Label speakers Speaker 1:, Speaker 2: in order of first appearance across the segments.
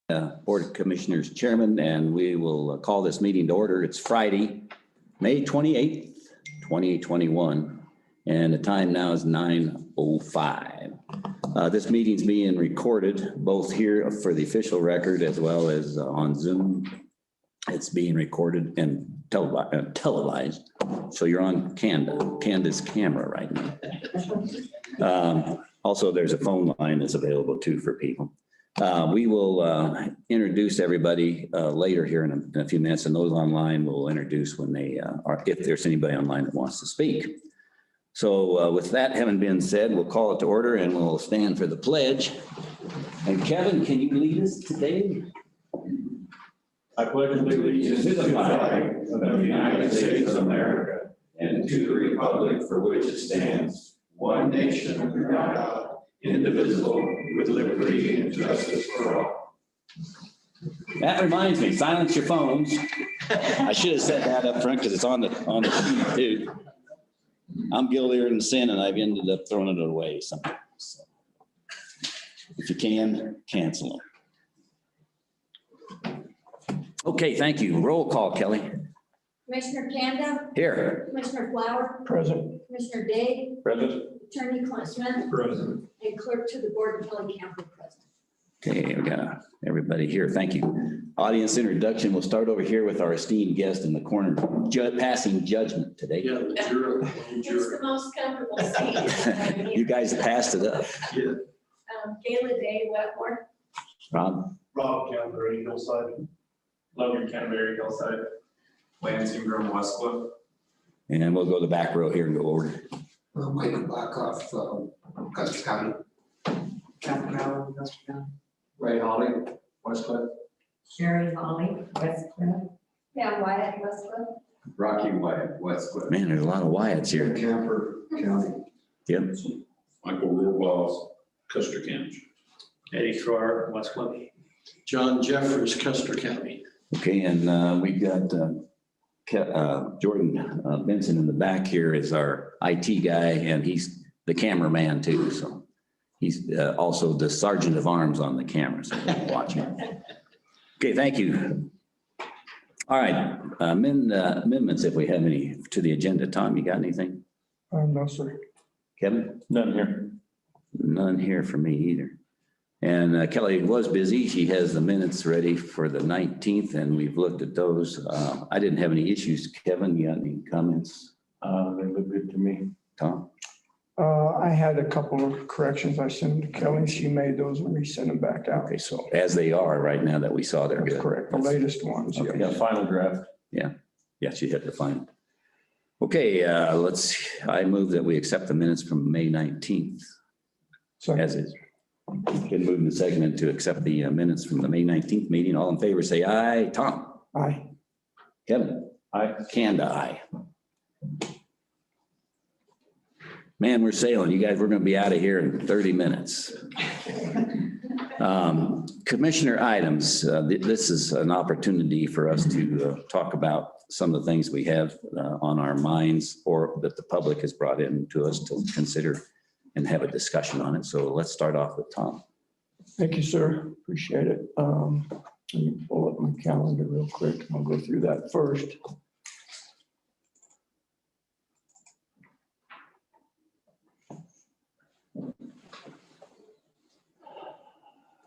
Speaker 1: Board of Commissioners Chairman, and we will call this meeting to order. It's Friday, May 28th, 2021, and the time now is 9:05. This meeting's being recorded both here for the official record as well as on Zoom. It's being recorded and televised. So you're on Canda's camera right now. Also, there's a phone line that's available too for people. We will introduce everybody later here in a few minutes, and those online will introduce when they are, if there's anybody online that wants to speak. So with that having been said, we'll call it to order and we'll stand for the pledge. And Kevin, can you lead us today?
Speaker 2: I pledge allegiance to the flag of the United States of America and to the republic for which it stands, one nation under God, indivisible, with liberty and justice for all.
Speaker 1: That reminds me, silence your phones. I should have said that up front because it's on the sheet too. I'm guiltier than sin, and I've ended up throwing it away sometimes. So if you can, cancel them. Okay, thank you. Roll call, Kelly.
Speaker 3: Commissioner Kanda?
Speaker 1: Here.
Speaker 3: Commissioner Flower?
Speaker 2: Present.
Speaker 3: Commissioner Day?
Speaker 2: Present.
Speaker 3: Attorney Clint Smith?
Speaker 2: Present.
Speaker 3: And Clerk to the Board, Kelly Campbell, present.
Speaker 1: Okay, we got everybody here. Thank you. Audience introduction. We'll start over here with our esteemed guest in the corner, passing judgment today.
Speaker 2: Yeah,
Speaker 3: It's the most comfortable seat.
Speaker 1: You guys passed it up.
Speaker 2: Yeah.
Speaker 3: Kayla Day, Wetmore.
Speaker 1: Rob?
Speaker 2: Rob Canterbury, Hillside. Logan Canterbury, Hillside. Lance Ingram, Westcliff.
Speaker 1: And we'll go to the back row here and go over.
Speaker 4: Michael Blackoff, Custer County.
Speaker 5: Captain Allen, Custer County.
Speaker 4: Ray Holly, Westcliff.
Speaker 5: Sherry Holly, Westcliff.
Speaker 3: Pam Wyatt, Westcliff.
Speaker 4: Rocky Wyatt, Westcliff.
Speaker 1: Man, there's a lot of Wyatts here.
Speaker 4: Camper County.
Speaker 1: Yep.
Speaker 2: Michael Rohrbaugh, Custer County. Eddie Schreier, Westcliff. John Jeffers, Custer County.
Speaker 1: Okay, and we've got Jordan Benson in the back here is our IT guy, and he's the cameraman too. So he's also the sergeant of arms on the camera, so watching. Okay, thank you. All right, amendments, if we have any to the agenda. Tom, you got anything?
Speaker 6: No, sir.
Speaker 1: Kevin?
Speaker 2: None here.
Speaker 1: None here for me either. And Kelly was busy. She has the minutes ready for the 19th, and we've looked at those. I didn't have any issues. Kevin, you got any comments?
Speaker 2: They look good to me.
Speaker 1: Tom?
Speaker 6: I had a couple of corrections. I sent them to Kelly. She made those and resent them back out.
Speaker 1: Okay, so as they are right now that we saw, they're
Speaker 6: That's
Speaker 1: good.
Speaker 6: correct. The latest ones.
Speaker 1: Okay.
Speaker 6: Yeah.
Speaker 2: Yeah, final draft.
Speaker 1: Yeah, she hit the final. Okay, I move that we accept the minutes from May 19th
Speaker 6: So
Speaker 1: as is. Been moved and seconded to accept the minutes from the May 19th meeting. All in favor, say aye. Tom?
Speaker 6: aye.
Speaker 1: Kevin?
Speaker 2: Aye.
Speaker 1: Kanda, aye. Man, we're sailing. You guys, we're going to be out of here in 30 minutes. Commissioner items. This is an opportunity for us to talk about some of the things we have on our minds or that the public has brought in to us to consider and have a discussion on it. So let's start off with Tom.
Speaker 6: Thank you, sir. Appreciate it. Let me pull up my calendar real quick. I'll go through that first.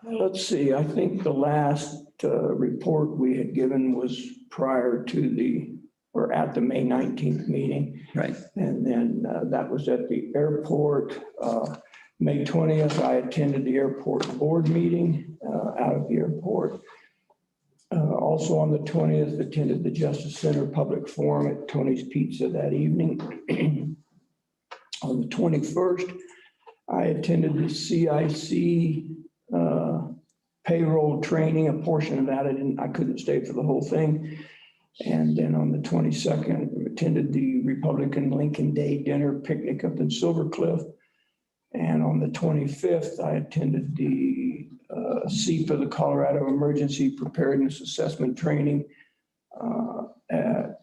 Speaker 6: Let's see, I think the last report we had given was prior to or at the May 19th meeting.
Speaker 1: Right.
Speaker 6: And then that was at the airport. May 20th, I attended the airport board meeting out of the airport. Also on the 20th, attended the Justice Center Public Forum at Tony's Pizza that evening. On the 21st, I attended the CIC payroll training. A portion of that I couldn't stay for the whole thing. And then on the 22nd, attended the Republican Lincoln Day dinner picnic up in Silver Cliff. And on the 25th, I attended the SEPA, the Colorado Emergency Preparedness Assessment Training at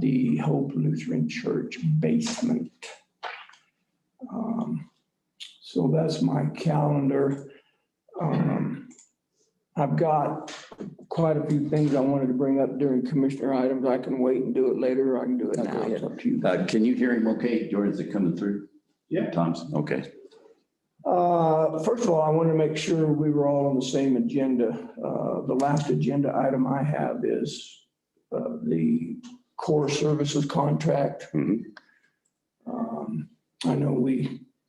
Speaker 6: the Hope Lutheran Church basement. So that's my calendar. I've got quite a few things I wanted to bring up during commissioner items. I can wait and do it later, or I can do it
Speaker 1: Go
Speaker 6: now.
Speaker 1: ahead.
Speaker 6: It's up to you.
Speaker 1: Can you hear him okay? George, is it coming through?
Speaker 2: Yeah.
Speaker 1: Thompson, okay.
Speaker 6: First of all, I want to make sure we were all on the same agenda. The last agenda item I have is the core services contract.
Speaker 1: Mhm.
Speaker 6: I know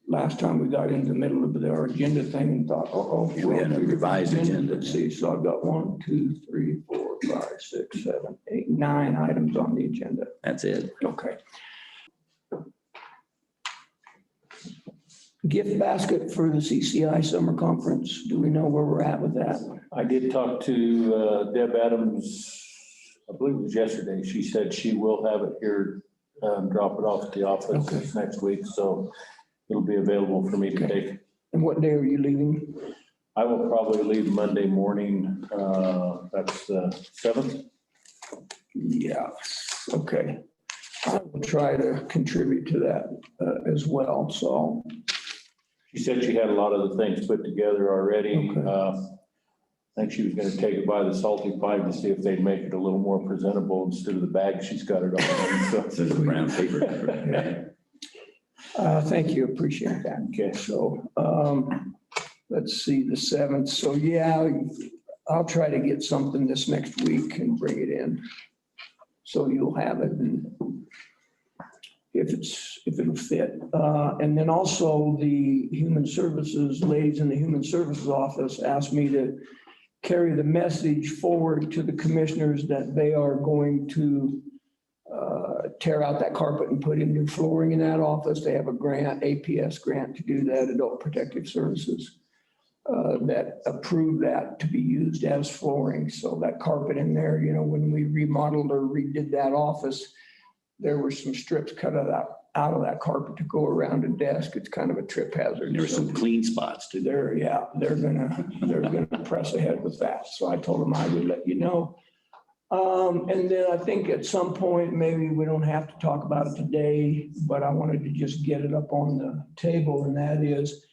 Speaker 6: last time we got into the middle of our agenda thing and thought,
Speaker 1: Yeah, we had a revised agenda.
Speaker 6: Let's see, so I've got 1, 2, 3, 4, 5, 6, 7, 8, 9 items on the agenda.
Speaker 1: That's it.
Speaker 6: Okay. Gift basket for the CCI summer conference. Do we know where we're at with that?
Speaker 7: I did talk to Deb Adams, I believe it was yesterday. She said she will have it here, drop it off at the office
Speaker 6: Okay.
Speaker 7: next week, so it'll be available for me to
Speaker 6: Okay.
Speaker 7: take.
Speaker 6: And what day are you leaving?
Speaker 7: I will probably leave Monday morning, that's the 7th.
Speaker 6: Yeah, okay. I will try to contribute to that as well, so.
Speaker 7: She said she had a lot of the things put together already.
Speaker 6: Okay.
Speaker 7: I think she was gonna take it by the salty pipe to see if they'd make it a little more presentable instead of the bag she's got it on. So,
Speaker 1: This is brown paper.
Speaker 6: Thank you, appreciate that.
Speaker 7: okay.
Speaker 6: So, let's see, the 7th. So, yeah, I'll try to get something this next week and bring it in. So you'll have it and if it'll fit. And then also the human services, ladies in the human services office asked me to carry the message forward to the commissioners that they are going to tear out that carpet and put in new flooring in that office. They have a grant, APS grant to do that, Adult Protective Services, that approved that to be used as flooring. So that carpet in there, you know, when we remodeled or redid that office, there were some strips cut out of that carpet to go around a desk. It's kind of a trip hazard.
Speaker 1: There were some clean spots too.
Speaker 6: They're gonna press ahead with that. So I told them I would let you know. And then I think at some point, maybe we don't have to talk about it today, but I wanted to just get it up on the table, and that is,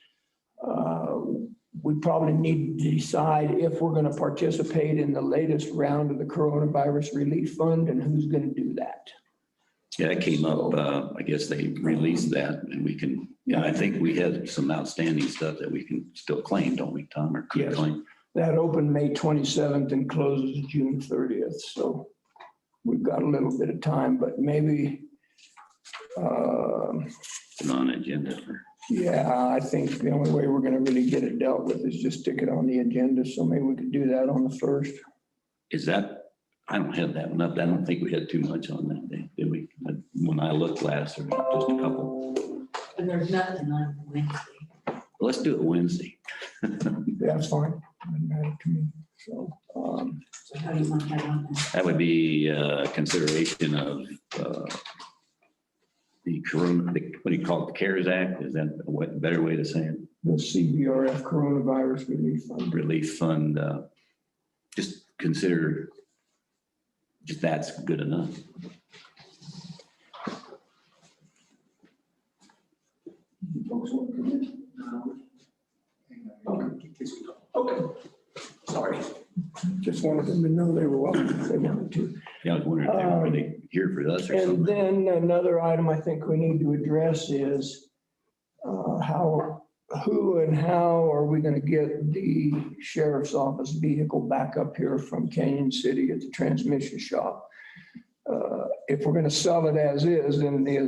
Speaker 6: we probably need to decide if we're gonna participate in the latest round of the coronavirus relief fund and who's gonna do that.
Speaker 1: Yeah, it came up, I guess they released that and we can, yeah, I think we had some outstanding stuff that we can still claim, don't we, Tom, or could
Speaker 6: Yes.
Speaker 1: claim?
Speaker 6: That opened May 27th and closes June 30th. So we've got a little bit of time, but maybe,
Speaker 1: It's an agenda for,
Speaker 6: yeah, I think the only way we're gonna really get it dealt with is just stick it on the agenda. So maybe we could do that on the 1st.
Speaker 1: is that, I don't have that one up. I don't think we had too much on that day, did we? When I looked last, there was just a couple.
Speaker 5: And there's nothing on Wednesday.
Speaker 1: Let's do it Wednesday.
Speaker 6: That's fine. Doesn't matter to me. So,
Speaker 5: So how do you want that on there?
Speaker 1: That would be consideration of the corona, what do you call it, the CARES Act? Is that a better way to say it?
Speaker 6: the CBRF coronavirus relief fund.
Speaker 1: Relief fund, just consider, just that's good enough.
Speaker 6: Okay. Sorry. Just wanted them to know they were welcome if they wanted to.
Speaker 1: Yeah, I was wondering if they were really here for us or
Speaker 6: And
Speaker 1: something.
Speaker 6: then another item I think we need to address is who and how are we going to get the sheriff's office vehicle back up here from Canyon City at the transmission shop? If we're going to sell it as is, then the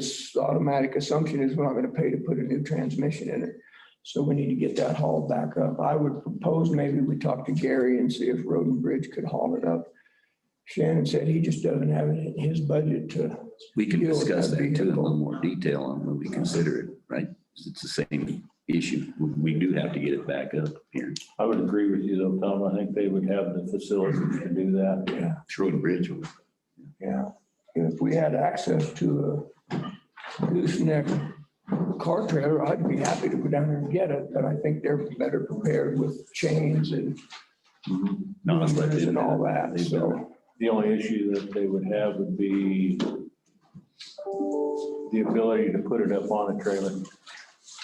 Speaker 6: automatic assumption is we're not going to pay to put a new transmission in it. So we need to get that hauled back up. I would propose maybe we talk to Gary and see if Road and Bridge could haul it up. Shannon said he just doesn't have it in his budget to.
Speaker 1: We can
Speaker 6: deal with
Speaker 1: discuss that too in a
Speaker 6: vehicle.
Speaker 1: little more detail on when we consider it, right? It's the same issue. We do have to get it back up here.
Speaker 7: I would agree with you though, Tom. I think they would have the facilities to do that.
Speaker 6: Yeah.
Speaker 1: Road and Bridge.
Speaker 6: Yeah, if we had access to a gooseneck car trailer, I'd be happy to go down there and get it, but I think they're better prepared with chains and numbers and all that, so.
Speaker 7: The only issue that they would have would be the ability to put it up on a trailer.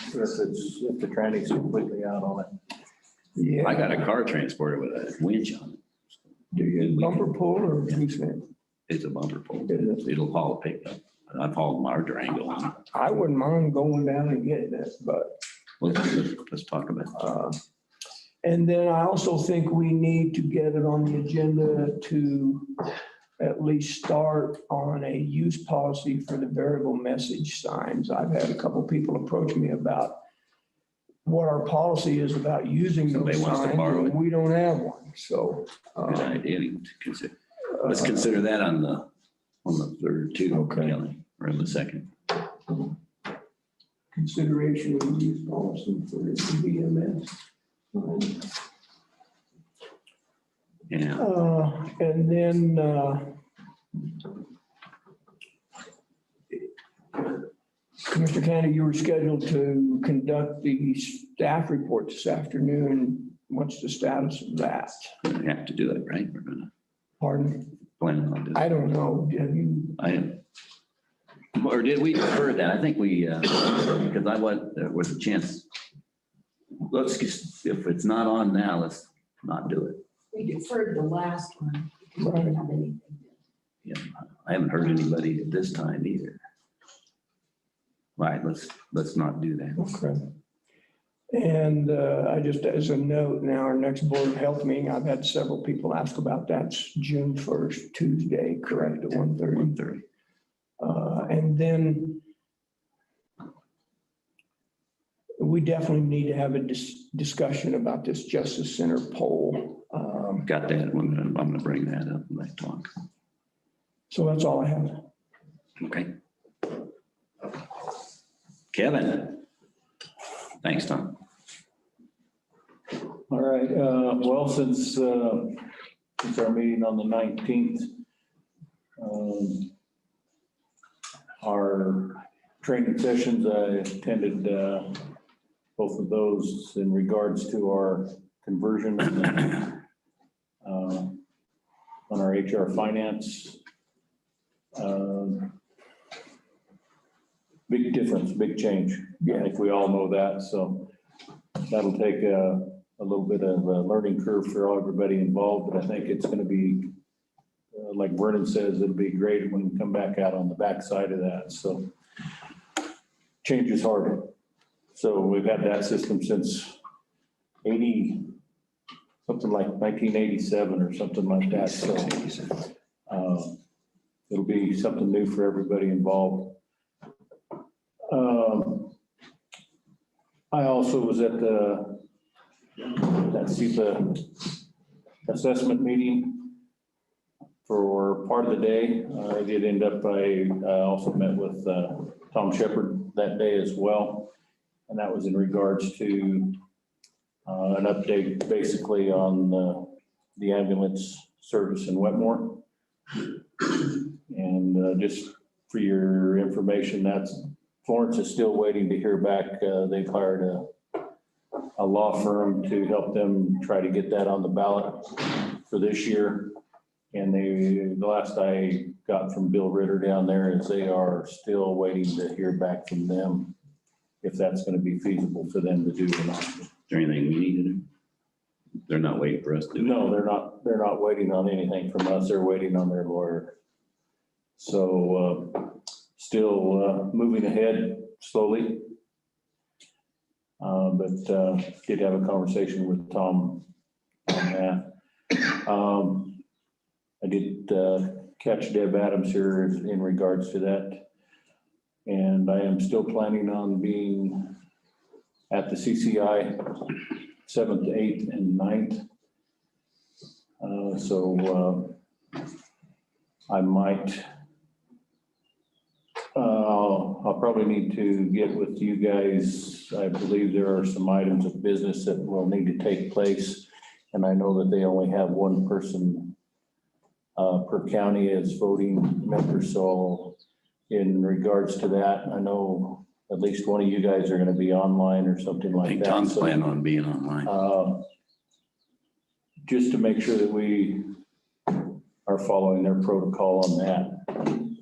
Speaker 7: If the tranny's completely out on it.
Speaker 6: Yeah.
Speaker 1: I got a car transporter with a winch on it.
Speaker 6: Do you bumper pull or gooseneck?
Speaker 1: It's a bumper pull.
Speaker 6: Is it?
Speaker 1: It'll haul a pickup. I've hauled my Durango on it.
Speaker 6: I wouldn't mind going down and getting it, but,
Speaker 1: Let's talk about it.
Speaker 6: and then I also think we need to get it on the agenda to at least start on a use policy for the variable message signs. I've had a couple people approach me about what our policy is about using those
Speaker 1: Somebody wants to
Speaker 6: signs.
Speaker 1: borrow it.
Speaker 6: And we don't have one, so.
Speaker 1: Good idea to consider. Let's consider that on the third too,
Speaker 6: Okay.
Speaker 1: Kelly, or on the second.
Speaker 6: Consideration of the use policy for the VMS.
Speaker 1: Yeah,
Speaker 6: And then, Commissioner Candy, you were scheduled to conduct the staff report this afternoon. What's the status of that?
Speaker 1: we have to do it, right? We're gonna
Speaker 6: Pardon?
Speaker 1: plan on doing it.
Speaker 6: I don't know. Have you?
Speaker 1: Or did we defer that? I think we, because there was a chance. If it's not on now, let's not do it.
Speaker 5: We deferred the last one because we didn't have anything.
Speaker 1: Yeah, I haven't heard anybody at this time either. Right, let's not do that.
Speaker 6: Okay. And I just, as a note, now our next Board of Health meeting, I've had several people ask about that. It's June 1st, Tuesday, correct, at 1:30.
Speaker 1: 1:30.
Speaker 6: And then we definitely need to have a discussion about this Justice Center poll.
Speaker 1: Got that. I'm gonna bring that up when I talk.
Speaker 6: So that's all I have.
Speaker 1: Okay. Kevin. Thanks, Tom.
Speaker 7: All right, well, since our meeting on the 19th, our training sessions, I attended both of those in regards to our conversion on our HR finance. Big difference, big change. I think we all know that, so that'll take a little bit of a learning curve for everybody involved, but I think it's gonna be, like Vernon says, it'll be great when we come back out on the backside of that, so. Change is hard. So we've had that system since something like 1987 or something like that, so. It'll be something new for everybody involved. I also was at that SEPA assessment meeting for part of the day. I did end up, I also met with Tom Shepard that day as well. And that was in regards to an update basically on the ambulance service in Wetmore. And just for your information, Florence is still waiting to hear back. They've hired a law firm to help them try to get that on the ballot for this year. And the last I got from Bill Ritter down there is they are still waiting to hear back from them if that's going to be feasible for them to do or not.
Speaker 1: Is there anything we need to do? They're not waiting for us to do it.
Speaker 7: No, they're not waiting on anything from us. They're waiting on their lawyer. So still moving ahead slowly. But did have a conversation with Tom on that. I did catch Deb Adams here in regards to that. And I am still planning on being at the CCI 7th, 8th, and 9th. So I might, I'll probably need to get with you guys. I believe there are some items of business that will need to take place. And I know that they only have one person per county as voting member. So in regards to that, I know at least one of you guys are going to be online or something
Speaker 1: I
Speaker 7: like
Speaker 1: think
Speaker 7: that.
Speaker 1: Tom's
Speaker 7: So,
Speaker 1: planning on being online.
Speaker 7: just to make sure that we are following their protocol on that.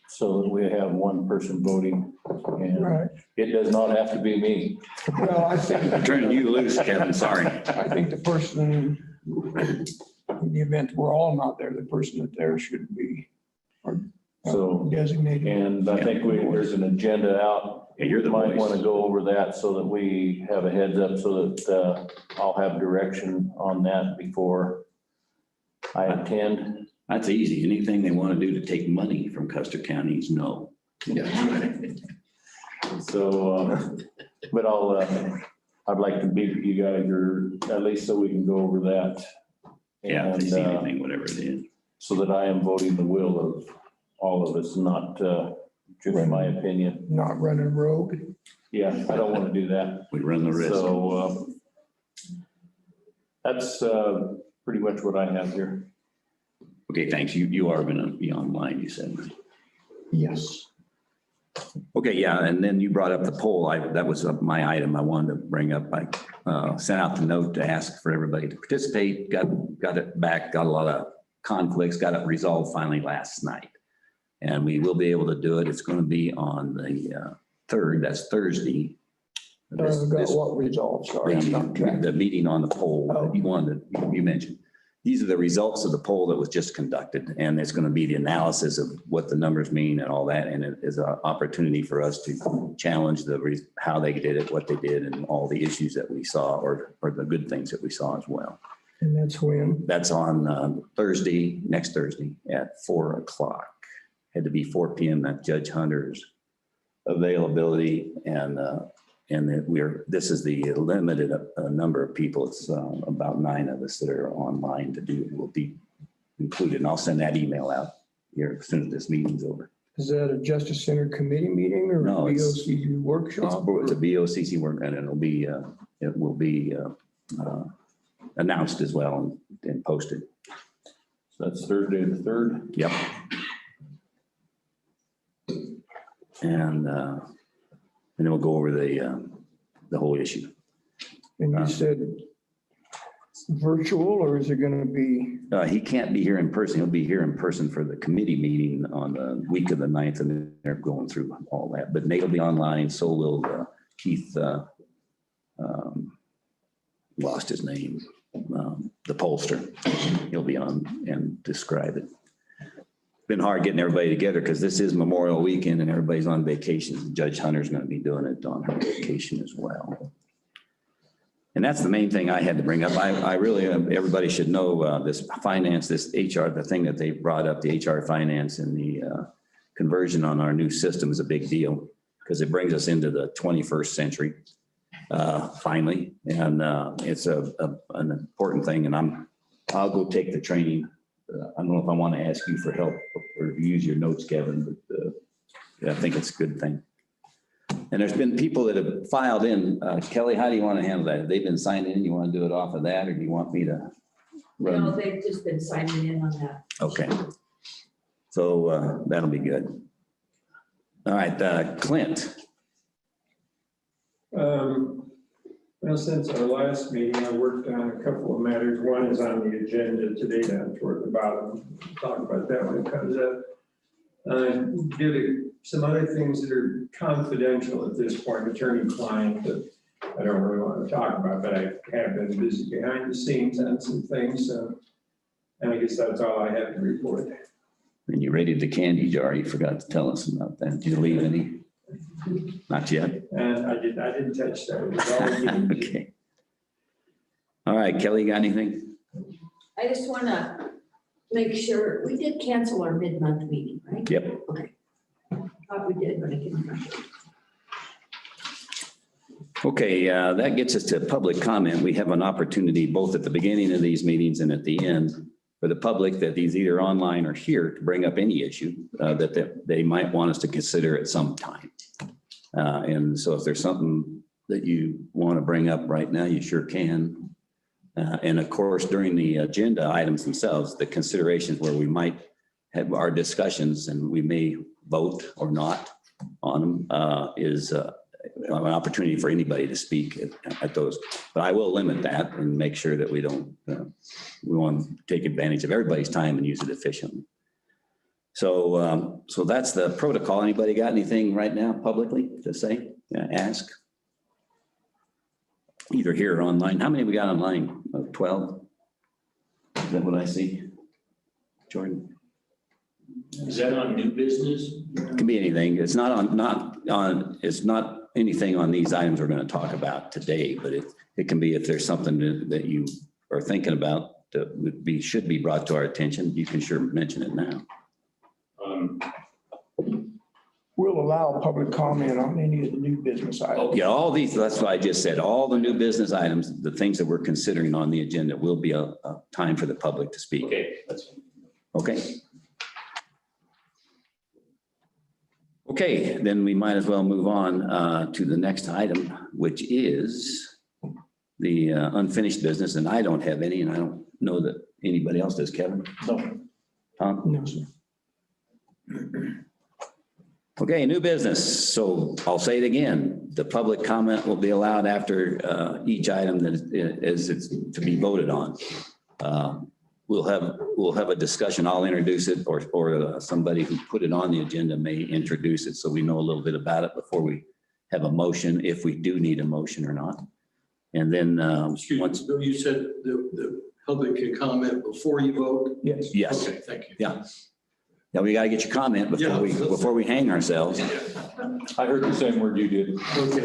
Speaker 7: so that we have one person voting. And
Speaker 6: Right.
Speaker 7: it does not have to be me.
Speaker 6: Well, I think,
Speaker 1: I'm turning you loose, Kevin, sorry.
Speaker 6: I think the person, in the event we're all not there, the person that there should be
Speaker 7: So,
Speaker 6: designated.
Speaker 7: and I think there's an agenda out.
Speaker 1: Yeah, you're the
Speaker 7: Might
Speaker 1: voice.
Speaker 7: want to go over that so that we have a heads up so that I'll have direction on that before I attend.
Speaker 1: That's easy. Anything they want to do to take money from Custer County is no.
Speaker 7: So, but I'd like to be with you guys, or at least so we can go over that.
Speaker 1: Yeah, if
Speaker 7: And
Speaker 1: they see anything, whatever it is.
Speaker 7: so that I am voting the will of all of us, not just my opinion.
Speaker 6: Not running rogue.
Speaker 7: Yeah, I don't want to do that.
Speaker 1: We run the risk.
Speaker 7: So that's pretty much what I have here.
Speaker 1: Okay, thanks. You are going to be online, you said.
Speaker 6: Yes.
Speaker 1: Okay, yeah, and then you brought up the poll. That was my item I wanted to bring up. I sent out the note to ask for everybody to participate, got it back, got a lot of conflicts, got it resolved finally last night. And we will be able to do it. It's going to be on the 3rd, that's Thursday.
Speaker 6: Got what resolved? Sorry, I'm not tracking.
Speaker 1: The meeting on the poll that you mentioned. These are the results of the poll that was just conducted, and it's going to be the analysis of what the numbers mean and all that. And it is an opportunity for us to challenge how they did it, what they did, and all the issues that we saw, or the good things that we saw as well.
Speaker 6: And that's when?
Speaker 1: That's on Thursday, next Thursday at 4 o'clock. Had to be 4 p.m. at Judge Hunter's availability, and this is the limited number of people. It's about 9 of us that are online to do it. Will be included, and I'll send that email out here as soon as this meeting's over.
Speaker 6: Is that a Justice Center committee meeting or
Speaker 1: No,
Speaker 6: a
Speaker 1: it's-
Speaker 6: BOCC workshop?
Speaker 1: It's a BOCC work, and it will be announced as well and posted.
Speaker 7: So that's Thursday the 3rd.
Speaker 1: Yep. And then we'll go over the whole issue.
Speaker 6: And you said virtual, or is it going to be?
Speaker 1: He can't be here in person. He'll be here in person for the committee meeting on the week of the 9th, and they're going through all that. But Nate will be online, so will Keith, lost his name, the pollster. He'll be on and describe it. Been hard getting everybody together because this is Memorial Weekend and everybody's on vacation. Judge Hunter's going to be doing it on her vacation as well. And that's the main thing I had to bring up. I really, everybody should know this finance, this HR, the thing that they brought up, the HR finance and the conversion on our new system is a big deal because it brings us into the 21st century finally. And it's an important thing. And I'll go take the training. I don't know if I want to ask you for help or use your notes, Kevin, but I think it's a good thing. And there's been people that have filed in. Kelly, how do you want to handle that? Have they been signed in? You want to do it off of that, or do you want me to
Speaker 5: No,
Speaker 1: run?
Speaker 5: they've just been signing in on that.
Speaker 1: Okay. So that'll be good. All right, Clint.
Speaker 8: Well, since our last meeting, I worked on a couple of matters. One is on the agenda today, down toward the bottom. We'll talk about that when it comes up. Did some other things that are confidential at this point, attorney-client, that I don't really want to talk about, but I have been busy behind the scenes on some things. And I guess that's all I have to report.
Speaker 1: And you raided the candy jar. You forgot to tell us about that. Did you leave any? Not yet.
Speaker 8: And I didn't touch that. It was all given to-
Speaker 1: Okay. All right, Kelly, you got anything?
Speaker 5: I just want to make sure, we did cancel our mid-month meeting, right?
Speaker 1: Yep.
Speaker 5: Okay. Thought we did, but I couldn't remember.
Speaker 1: Okay, that gets us to public comment. We have an opportunity both at the beginning of these meetings and at the end for the public that is either online or here to bring up any issue that they might want us to consider at some time. And so if there's something that you want to bring up right now, you sure can. And of course, during the agenda items themselves, the considerations where we might have our discussions and we may vote or not on them is an opportunity for anybody to speak at those. But I will limit that and make sure that we don't, we want to take advantage of everybody's time and use it efficiently. So, so that's the protocol. Anybody got anything right now publicly to say, ask? Either here or online. How many we got online? 12? Is that what I see? Jordan?
Speaker 9: Is that on new business?
Speaker 1: It can be anything. It's not on, it's not anything on these items we're going to talk about today, but it can be if there's something that you are thinking about that should be brought to our attention, you can sure mention it now.
Speaker 6: We'll allow public comment on any of the new business items.
Speaker 1: Yeah, all these, that's what I just said. All the new business items, the things that we're considering on the agenda will be a time for the public to speak.
Speaker 9: Okay, that's.
Speaker 1: Okay. Okay, then we might as well move on to the next item, which is the unfinished business. And I don't have any, and I don't know that anybody else does. Kevin?
Speaker 7: No.
Speaker 1: Tom?
Speaker 6: No, sir.
Speaker 1: Okay, new business. So I'll say it again. The public comment will be allowed after each item that is to be voted on. We'll have a discussion. I'll introduce it, or somebody who put it on the agenda may introduce it, so we know a little bit about it before we have a motion, if we do need a motion or not. And then
Speaker 9: Excuse me, Bill, you said the public can comment before you vote?
Speaker 6: Yes.
Speaker 1: yes,
Speaker 9: Okay, thank you.
Speaker 1: yeah. Yeah, we got to get your comment before we hang ourselves.
Speaker 7: I heard the same word you did.
Speaker 9: Okay.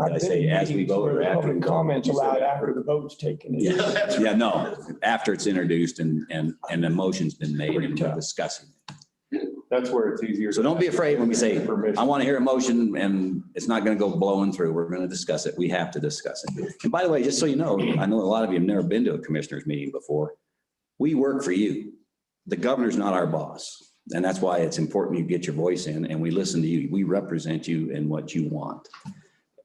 Speaker 1: Did I say as we vote or after?
Speaker 6: Public comments allowed after the vote's taken.
Speaker 9: Yeah, that's right.
Speaker 1: Yeah, no, after it's introduced and the motion's been made and we're discussing.
Speaker 7: That's where it's easier.
Speaker 1: So don't be afraid when we say,
Speaker 7: Permission.
Speaker 1: I want to hear a motion and it's not going to go blowing through. We're going to discuss it. We have to discuss it. And by the way, just so you know, I know a lot of you have never been to a commissioners meeting before. We work for you. The governor's not our boss. And that's why it's important you get your voice in and we listen to you. We represent you in what you want.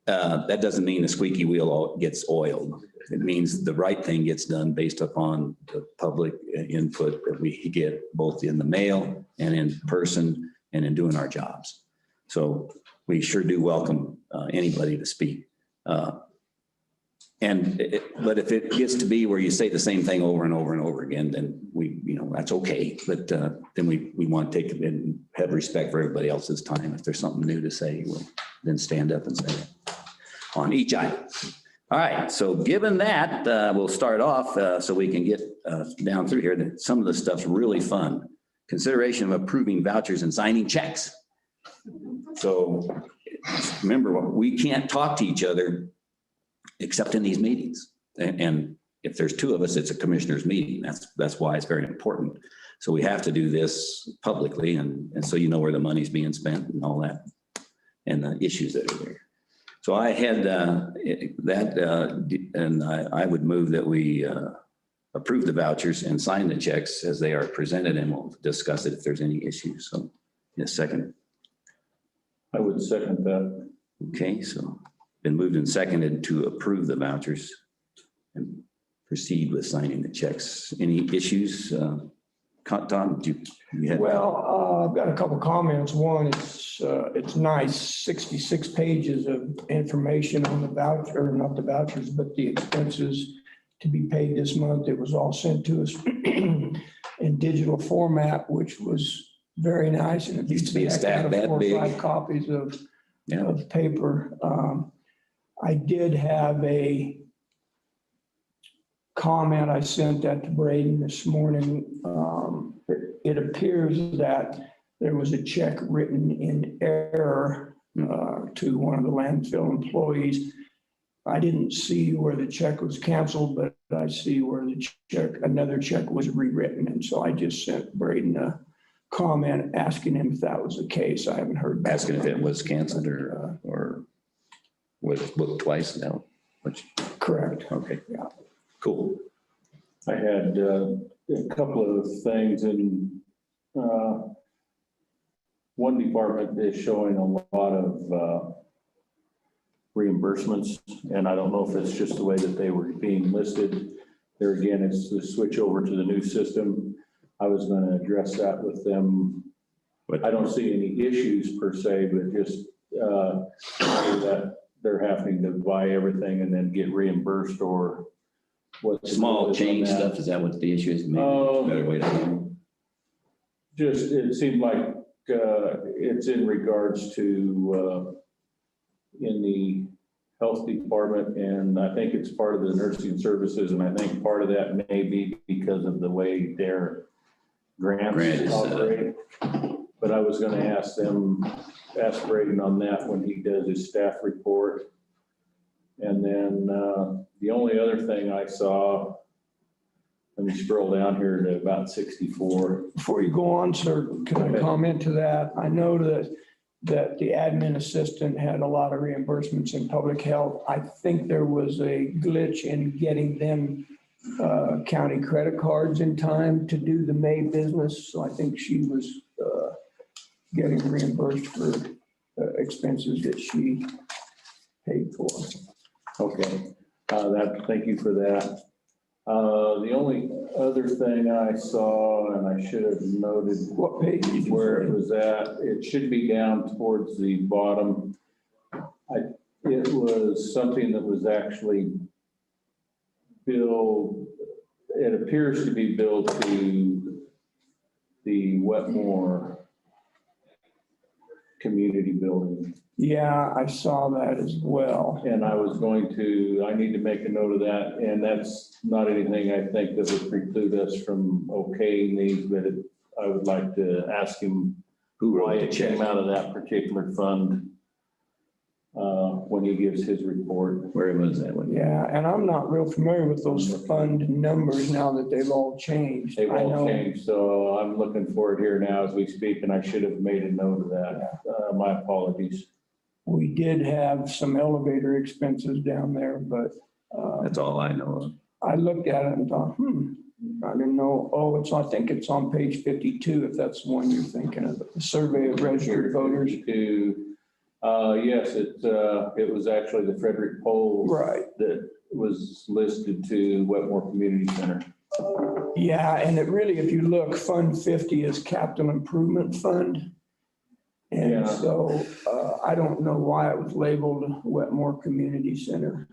Speaker 1: That doesn't mean the squeaky wheel gets oiled. It means the right thing gets done based upon the public input that we get both in the mail and in person and in doing our jobs. So we sure do welcome anybody to speak. But if it gets to be where you say the same thing over and over and over again, then that's okay. But then we want to take and have respect for everybody else's time. If there's something new to say, we'll then stand up and say it on each item. All right, so given that, we'll start off so we can get down through here. Some of the stuff's really fun. Consideration of approving vouchers and signing checks. So remember, we can't talk to each other except in these meetings. And if there's two of us, it's a commissioners meeting. That's why it's very important. So we have to do this publicly and so you know where the money's being spent and all that and the issues that are there. So I had and I would move that we approve the vouchers and sign the checks as they are presented, and we'll discuss it if there's any issues. So, yes, second.
Speaker 7: I would second that.
Speaker 1: Okay, so been moved and seconded to approve the vouchers and proceed with signing the checks. Any issues? Tom, you had?
Speaker 6: Well, I've got a couple comments. One, it's nice, 66 pages of information on the voucher, not the vouchers, but the expenses to be paid this month. It was all sent to us in digital format, which was very nice. And it
Speaker 1: Used to be a stack that
Speaker 6: 4
Speaker 1: big.
Speaker 6: or 5 copies of
Speaker 1: Yeah.
Speaker 6: paper. I did have a comment I sent that to Braden this morning. It appears that there was a check written in error to one of the landfill employees. I didn't see where the check was canceled, but I see where another check was rewritten. And so I just sent Braden a comment asking him if that was the case. I haven't heard back.
Speaker 1: Asking if it was canceled or was booked twice now.
Speaker 6: Correct.
Speaker 1: Okay.
Speaker 6: Yeah.
Speaker 1: Cool.
Speaker 7: I had a couple of things in one department is showing a lot of reimbursements, and I don't know if it's just the way that they were being listed. There again, it's the switch over to the new system. I was going to address that with them.
Speaker 1: But
Speaker 7: I don't see any issues per se, but just that they're having to buy everything and then get reimbursed or what.
Speaker 1: small change stuff, is that what the issue is? Maybe a better way to handle
Speaker 7: Just, it seemed like it's in regards to in the health department, and I think it's part of the nursing services, and I think part of that may be because of the way their grants
Speaker 1: Grant is,
Speaker 7: operate. But I was gonna ask Braden on that when he does his staff report. And then the only other thing I saw, let me scroll down here to about 64.
Speaker 6: Before you go on, sir, can I comment to that? I know that the admin assistant had a lot of reimbursements in public health. I think there was a glitch in getting them county credit cards in time to do the May business. So I think she was getting reimbursed for expenses that she paid for.
Speaker 7: Okay, thank you for that. The only other thing I saw, and I should have noted
Speaker 6: What page did you
Speaker 7: where it
Speaker 6: say?
Speaker 7: was at, it should be down towards the bottom. It was something that was actually billed, it appears to be billed to the Wetmore Community Building.
Speaker 6: Yeah, I saw that as well.
Speaker 7: And I need to make a note of that, and that's not anything I think that would preclude us from okaying these, but I would like to ask him
Speaker 1: Who
Speaker 7: why
Speaker 1: wrote the
Speaker 7: it
Speaker 1: check?
Speaker 7: came out of that particular fund when he gives his report.
Speaker 1: Where was that one?
Speaker 6: Yeah, and I'm not real familiar with those fund numbers now that they've all changed.
Speaker 7: They've
Speaker 6: I
Speaker 7: all
Speaker 6: know.
Speaker 7: changed, so I'm looking for it here now as we speak, and I should have made a note of that. My apologies.
Speaker 6: We did have some elevator expenses down there, but
Speaker 1: That's all I know of.
Speaker 6: I looked at it and thought, I didn't know. Oh, I think it's on page 52, if that's the one you're thinking of, the survey of registered voters.
Speaker 7: Yes, it was actually the Frederick Poll
Speaker 6: Right.
Speaker 7: that was listed to Wetmore Community Center.
Speaker 6: Yeah, and it really, if you look, Fund 50 is Capital Improvement Fund. And
Speaker 7: Yeah.
Speaker 6: so I don't know why it was labeled Wetmore Community Center.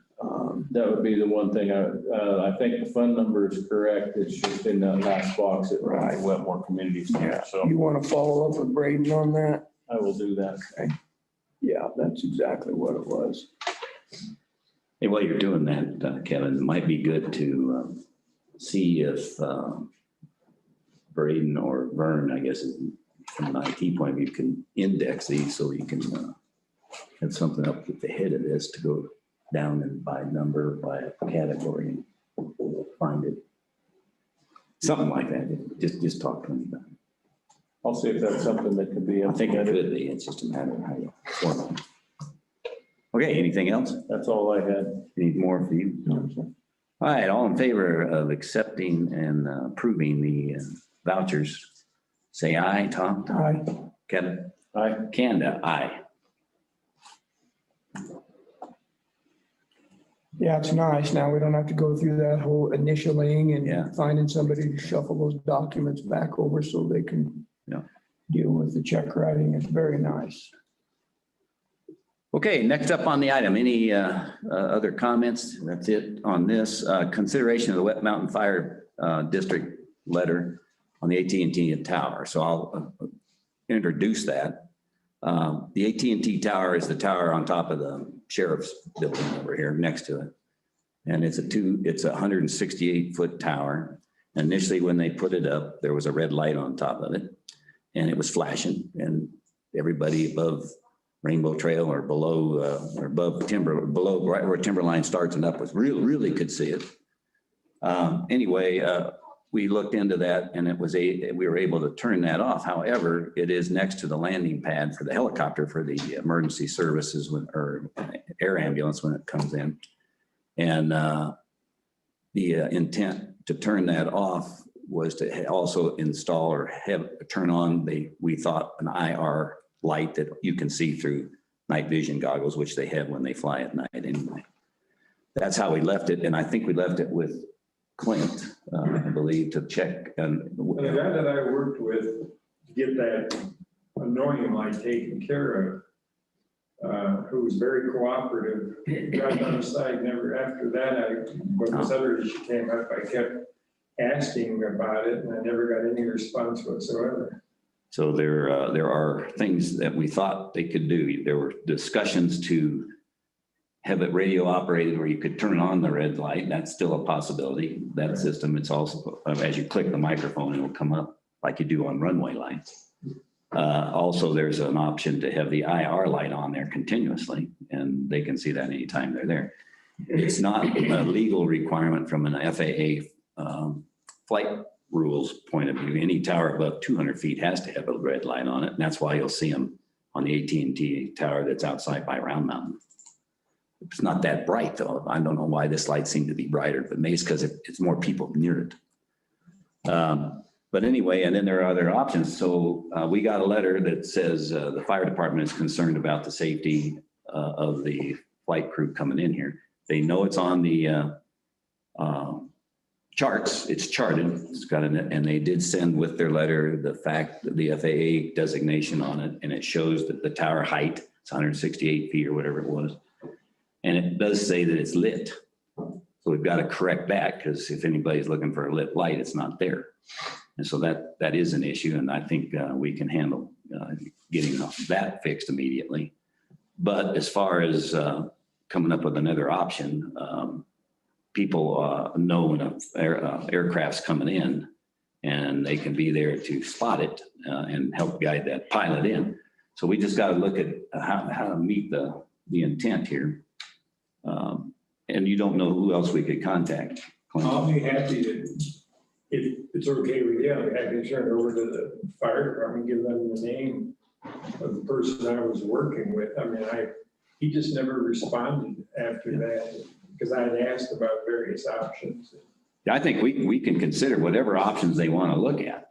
Speaker 7: That would be the one thing. I think the fund number is correct. It's just in that last box at
Speaker 6: Right.
Speaker 7: Wetmore Community Center. So
Speaker 6: You want to follow up with Braden on that?
Speaker 7: I will do that.
Speaker 6: Yeah, that's exactly what it was.
Speaker 1: Hey, while you're doing that, Kevin, it might be good to see if Braden or Vern, I guess, from an IT point of view, can index these so you can have something up at the head of this to go down and by number, by category, and find it. Something like that. Just talk to me about it.
Speaker 7: I'll see if that's something that could be
Speaker 1: I think it
Speaker 7: implemented.
Speaker 1: could be. It's just a matter of how you form it. Okay, anything else?
Speaker 7: That's all I had.
Speaker 1: Any more for you? All right, all in favor of accepting and approving the vouchers, say aye. Tom?
Speaker 6: Aye.
Speaker 1: Kevin?
Speaker 7: Aye.
Speaker 1: Kanda, aye.
Speaker 6: Yeah, it's nice. Now we don't have to go through that whole initialing
Speaker 1: Yeah.
Speaker 6: and finding somebody to shuffle those documents back over so they can
Speaker 1: Yeah.
Speaker 6: deal with the check writing. It's very nice.
Speaker 1: Okay, next up on the item, any other comments? That's it on this. Consideration of the Wet Mountain Fire District letter on the AT&T tower. So I'll introduce that. The AT&T tower is the tower on top of the sheriff's building over here next to it. And it's a 168-foot tower. Initially, when they put it up, there was a red light on top of it and it was flashing, and everybody above Rainbow Trail or below or above timber, below right where Timberline starts and up was really could see it. Anyway, we looked into that and we were able to turn that off. However, it is next to the landing pad for the helicopter for the emergency services or air ambulance when it comes in. And the intent to turn that off was to also install or turn on we thought an IR light that you can see through night vision goggles, which they have when they fly at night anyway. That's how we left it. And I think we left it with Clint, I believe, to check. And
Speaker 8: The guy that I worked with to get that annoying light taken care of, who was very cooperative, got on the side, never, after that, when this other issue came up, I kept asking about it and I never got any response whatsoever.
Speaker 1: So there are things that we thought they could do. There were discussions to have it radio operated where you could turn on the red light. That's still a possibility. That system, it's also, as you click the microphone, it will come up like you do on runway lights. Also, there's an option to have the IR light on there continuously, and they can see that anytime they're there. It's not a legal requirement from an FAA flight rules point of view. Any tower above 200 feet has to have a red light on it. And that's why you'll see them on the AT&T tower that's outside by Round Mountain. It's not that bright though. I don't know why this light seemed to be brighter, but maybe it's because it's more people near it. But anyway, and then there are other options. So we got a letter that says the fire department is concerned about the safety of the flight crew coming in here. They know it's on the charts, it's charted, it's got an, and they did send with their letter the fact that the FAA designation on it, and it shows that the tower height, it's 168 feet or whatever it was. And it does say that it's lit. So we've got to correct that, because if anybody's looking for a lit light, it's not there. And so that is an issue, and I think we can handle getting that fixed immediately. But as far as coming up with another option, people know when an aircraft's coming in, and they can be there to spot it and help guide that pilot in. So we just got to look at how to meet the intent here. And you don't know who else we could contact. Clint.
Speaker 8: I'll be happy to, if it's okay with you, I'll be happy to turn it over to the fire department, give them the name of the person I was working with. I mean, he just never responded after that, because I had asked about various options.
Speaker 1: I think we can consider whatever options they want to look at.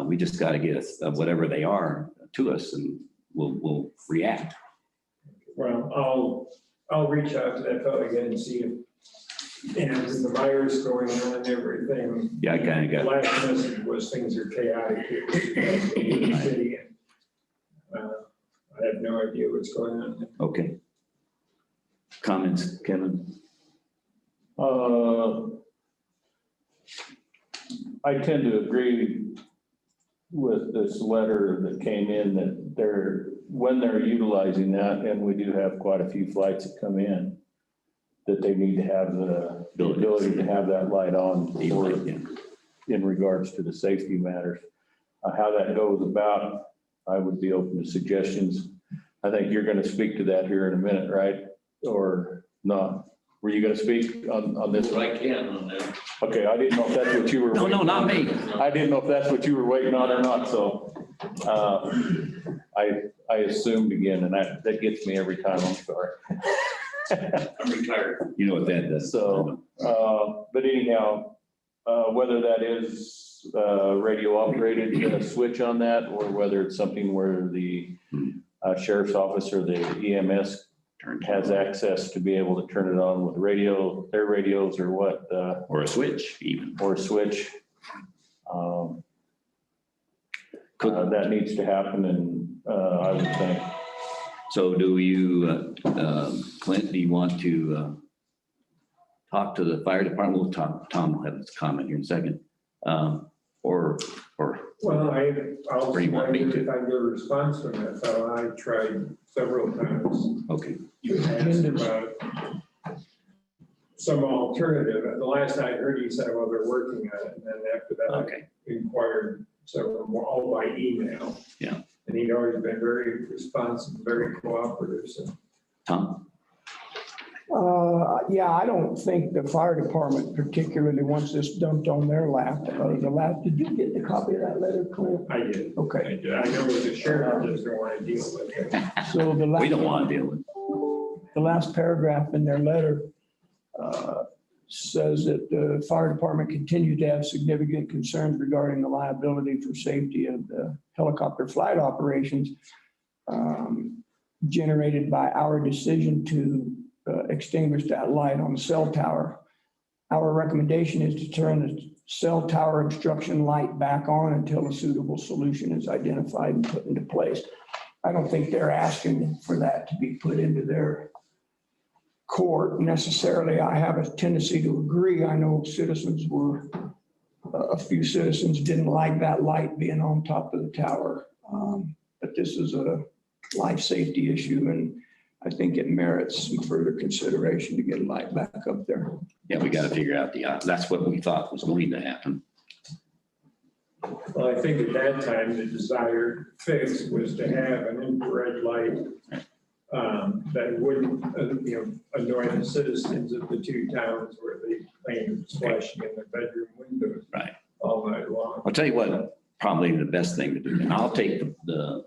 Speaker 1: We just got to get whatever they are to us, and we'll react.
Speaker 8: Well, I'll reach out to that fellow again and see if, and with the virus going on and everything.
Speaker 1: Yeah, I kind of got.
Speaker 8: The last message was things are chaotic here in the city. I have no idea what's going on.
Speaker 1: Okay. Comments, Kevin?
Speaker 7: I tend to agree with this letter that came in, that when they're utilizing that, and we do have quite a few flights that come in, that they need to have the ability to have that light on in regards to the safety matters. How that goes about, I would be open to suggestions. I think you're going to speak to that here in a minute, right? Or not? Were you going to speak on this?
Speaker 9: I can on that.
Speaker 7: Okay, I didn't know if that's what you were.
Speaker 1: No, not me.
Speaker 7: I didn't know if that's what you were waiting on or not, so I assumed again, and that gets me every time, I'm sorry.
Speaker 9: I'm retired.
Speaker 1: You know what that does.
Speaker 7: So, but anyhow, whether that is radio operated switch on that, or whether it's something where the sheriff's office or the EMS has access to be able to turn it on with their radios, or what.
Speaker 1: Or a switch even.
Speaker 7: Or a switch. That needs to happen, and I would think.
Speaker 1: So do you, Clint, do you want to talk to the fire department? We'll talk, Tom will have his comment here in a second. Or
Speaker 8: Well, I'll
Speaker 1: Where you want me to?
Speaker 8: if I get a response from that fellow. I tried several times.
Speaker 1: okay.
Speaker 8: You asked about some alternative. The last I heard, he said, well, they're working on it. And then after that,
Speaker 1: Okay.
Speaker 8: I inquired several more, all by email.
Speaker 1: Yeah.
Speaker 8: And he'd always been very responsive, very cooperative. So
Speaker 1: Tom?
Speaker 6: Yeah, I don't think the fire department particularly wants this dumped on their lap. Did you get the copy of that letter, Clint?
Speaker 8: I did.
Speaker 6: Okay.
Speaker 8: I did. I know the sheriff doesn't want to deal with it.
Speaker 6: So
Speaker 1: We don't want to deal with it.
Speaker 6: the last paragraph in their letter says that the fire department continued to have significant concerns regarding the liability for safety of the helicopter flight operations generated by our decision to extinguish that light on the cell tower. Our recommendation is to turn the cell tower obstruction light back on until a suitable solution is identified and put into place. I don't think they're asking for that to be put into their court necessarily. I have a tendency to agree. I know citizens were a few citizens didn't like that light being on top of the tower. But this is a life safety issue, and I think it merits some further consideration to get a light back up there.
Speaker 1: Yeah, we got to figure out that's what we thought was going to happen.
Speaker 8: Well, I think at that time, the desired fix was to have an infrared light that wouldn't, annoy the citizens of the two towns where they claim it's flashing in their bedroom windows.
Speaker 1: Right.
Speaker 8: All night long.
Speaker 1: I'll tell you what, probably the best thing to do, and I'll take the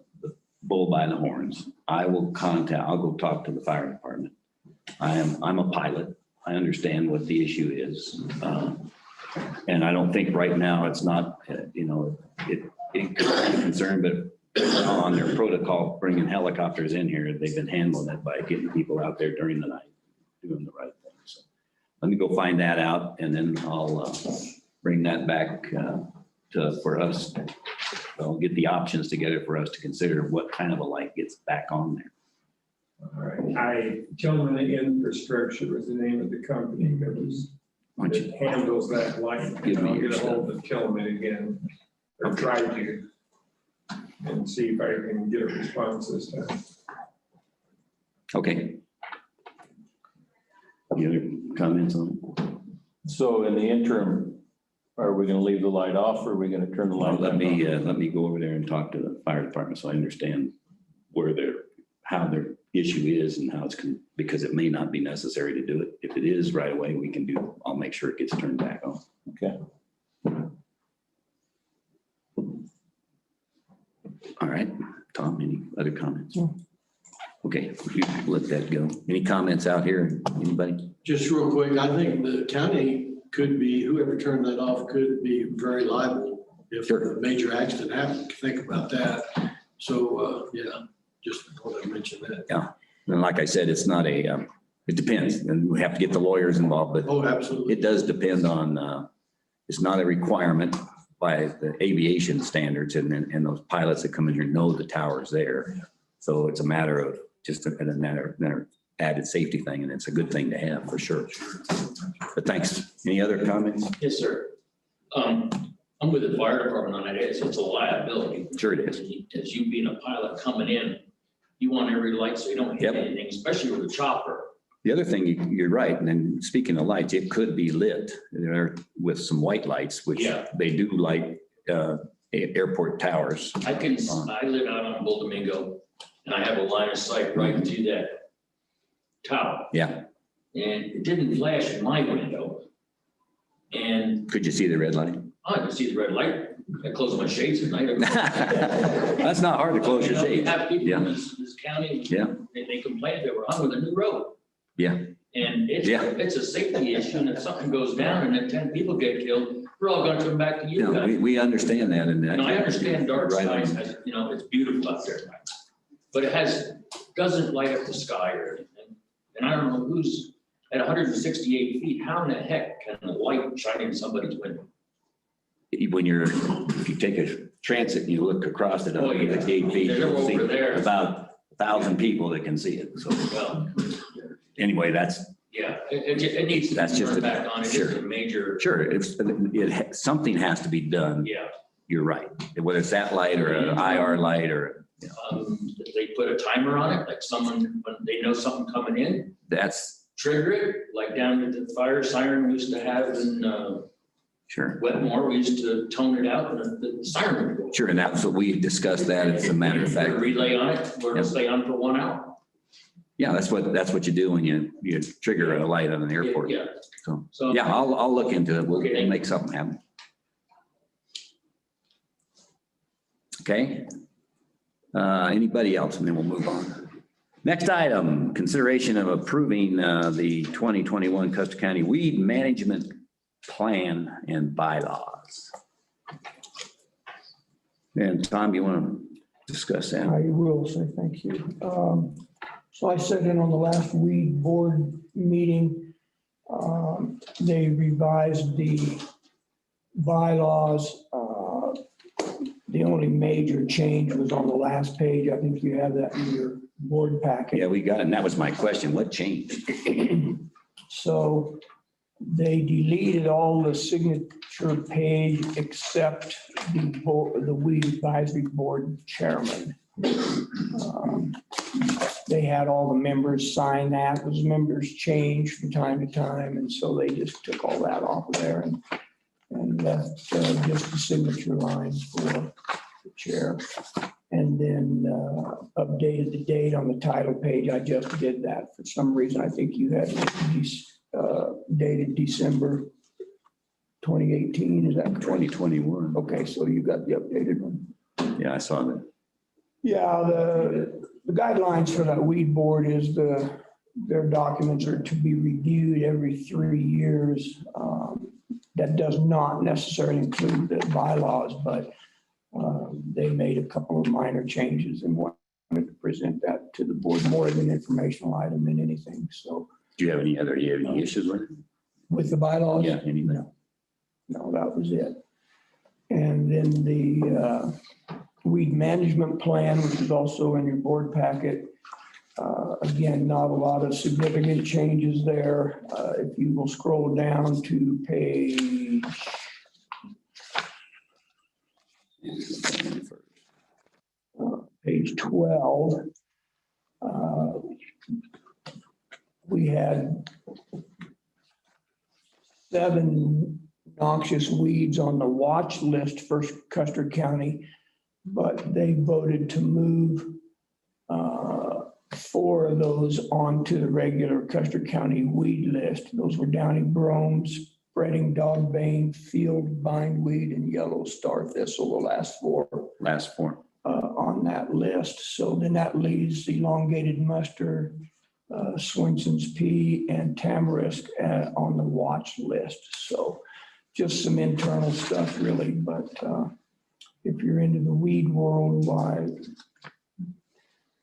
Speaker 1: bull by the horns. I'll go talk to the fire department. I'm a pilot. I understand what the issue is. And I don't think right now it's not, it could be a concern, but on their protocol, bringing helicopters in here, they've been handling it by getting people out there during the night, doing the right thing. So let me go find that out, and then I'll bring that back for us. I'll get the options together for us to consider what kind of a light gets back on there.
Speaker 8: All right. Tillman Infrastructure was the name of the company that handles that light.
Speaker 1: Give me
Speaker 8: I'll
Speaker 1: your
Speaker 8: get a hold
Speaker 1: stuff.
Speaker 8: of Tillman again, or
Speaker 1: Okay.
Speaker 8: try to, and see if I can get a response this time.
Speaker 1: Okay. Any other comments on it?
Speaker 7: So in the interim, are we gonna leave the light off or are we gonna turn the light
Speaker 1: Let
Speaker 7: back on?
Speaker 1: let me go over there and talk to the fire department so I understand how their issue is and how because it may not be necessary to do it. If it is right away, I'll make sure it gets turned back on.
Speaker 7: Okay.
Speaker 1: All right, Tom, any other comments?
Speaker 6: No.
Speaker 1: Okay, you let that go. Any comments out here? Anybody?
Speaker 9: Just real quick, I think the county could be, whoever turned that off could be very liable if
Speaker 1: Sure.
Speaker 9: a major accident happened. Think about that. So, yeah, just thought I'd mention that.
Speaker 1: And like I said, it's not it depends, and we have to get the lawyers involved, but
Speaker 9: Oh, absolutely.
Speaker 1: it does depend on, it's not a requirement by the aviation standards and those pilots that come in here know the tower's there. So it's a matter of just another added safety thing, and it's a good thing to have for sure. But thanks. Any other comments?
Speaker 10: Yes, sir. I'm with the fire department on that. It's a liability.
Speaker 1: Sure it is.
Speaker 10: As you being a pilot coming in, you want every light so you don't hit
Speaker 1: Yep.
Speaker 10: anything, especially with a chopper.
Speaker 1: The other thing, you're right, and then speaking of lights, it could be lit there with some white lights, which
Speaker 10: Yeah.
Speaker 1: they do light airport towers.
Speaker 10: I live out on Bull Domingo and I have a line of sight right to that tower.
Speaker 1: Yeah.
Speaker 10: And it didn't flash in my window. And
Speaker 1: Could you see the red light?
Speaker 10: I could see the red light. I close my shades at night.
Speaker 1: That's not hard to close your
Speaker 10: You
Speaker 1: shades.
Speaker 10: have people
Speaker 1: Yeah.
Speaker 10: in this county,
Speaker 1: Yeah.
Speaker 10: they complained they were on with a new road.
Speaker 1: Yeah.
Speaker 10: And
Speaker 1: Yeah.
Speaker 10: it's a safety issue, and if something goes down and then 10 people get killed, we're all gonna come back to you
Speaker 1: No,
Speaker 10: guys.
Speaker 1: we understand that. And
Speaker 10: And I understand dark
Speaker 1: Right on.
Speaker 10: skies, it's beautiful out there. But doesn't light up the sky or anything. And I don't know who's at 168 feet, how in the heck can the light shine in somebody's window?
Speaker 1: If you take a transit and you look across it,
Speaker 10: Oh, yeah.
Speaker 1: 8 feet,
Speaker 10: They're
Speaker 1: you'll see
Speaker 10: over there.
Speaker 1: about 1,000 people that can see it. So
Speaker 10: Well,
Speaker 1: anyway,
Speaker 10: yeah, it needs to
Speaker 1: That's
Speaker 10: be
Speaker 1: just
Speaker 10: turned
Speaker 1: a-
Speaker 10: back on. It's just a major,
Speaker 1: sure, something has to be done.
Speaker 10: yeah.
Speaker 1: You're right. Whether it's that light or an IR light or,
Speaker 10: If they put a timer on it, like someone, when they know something coming in,
Speaker 1: that's
Speaker 10: trigger it, like down at the fire siren we used to have in
Speaker 1: sure.
Speaker 10: Wetmore, we used to tone it out and the siren would go.
Speaker 1: Sure. And that's what we discussed that. As a matter of
Speaker 10: Put a
Speaker 1: fact.
Speaker 10: relay on it, where it'll stay on for 1 hour.
Speaker 1: Yeah, that's what you do when you trigger a light on an airport.
Speaker 10: Yeah.
Speaker 1: So, yeah, I'll look into it. We'll
Speaker 10: Okay.
Speaker 1: make something happen. Okay. Anybody else? And then we'll move on. Next item, consideration of approving the 2021 Custer County Weed Management Plan and Bylaws. And Tom, you want to discuss that?
Speaker 6: I will say thank you. So I sat in on the last weed board meeting. They revised the bylaws. The only major change was on the last page. I think you have that in your board packet.
Speaker 1: Yeah, we got it. And that was my question. What changed?
Speaker 6: So They deleted all the signature page except the weed advisory board chairman. They had all the members sign that. Those members change from time to time, and so they just took all that off of there and left just the signature lines for the chair. And then updated the date on the title page. I just did that. For some reason, I think you had dated December 2018, is that correct?
Speaker 1: 2021.
Speaker 6: Okay, so you got the updated one.
Speaker 1: Yeah, I saw that.
Speaker 6: Yeah, the guidelines for that weed board is their documents are to be reviewed every 3 years. That does not necessarily include the bylaws, but they made a couple of minor changes and wanted to present that to the board more as an informational item than anything. So
Speaker 1: Do you have any issues with it?
Speaker 6: with the bylaws?
Speaker 1: Yeah, anything?
Speaker 6: No, that was it. And then the weed management plan, which is also in your board packet. Again, not a lot of significant changes there. If you will scroll down to page 12, we had 7 noxious weeds on the watch list for Custer County, but they voted to move 4 of those onto the regular Custer County weed list. Those were downy brome, spreading dogbane, field bindweed, and yellow star thistle, the last 4 on that list. So then that leaves elongated mustard, Swenson's pea, and tamarisk on the watch list. So just some internal stuff really, but if you're into the weed world, why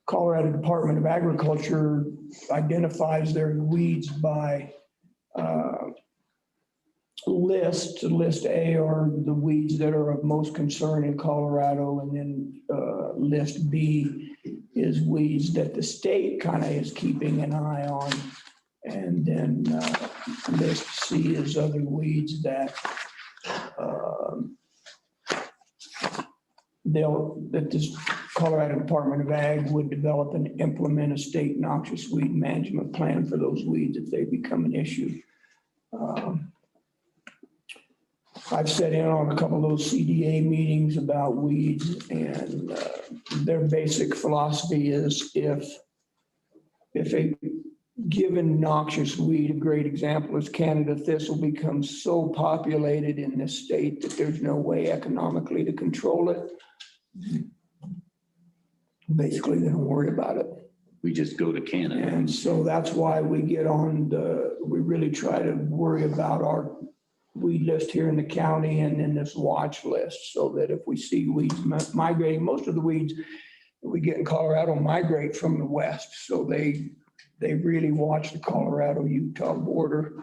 Speaker 6: Colorado Department of Agriculture identifies their weeds by list. List A are the weeds that are of most concern in Colorado, and then list B is weeds that the state kind of is keeping an eye on. And then list C is other weeds that that this Colorado Department of Ag would develop and implement a state noxious weed management plan for those weeds if they become an issue. I've sat in on a couple of those CDA meetings about weeds, and their basic philosophy is if a given noxious weed, a great example is Canada thistle, becomes so populated in this state that there's no way economically to control it, basically they don't worry about it.
Speaker 1: We just go to Canada.
Speaker 6: And so that's why we we really try to worry about our weed list here in the county and then this watch list, so that if we see weeds migrating, most of the weeds that we get in Colorado migrate from the west. So they really watch the Colorado-Utah border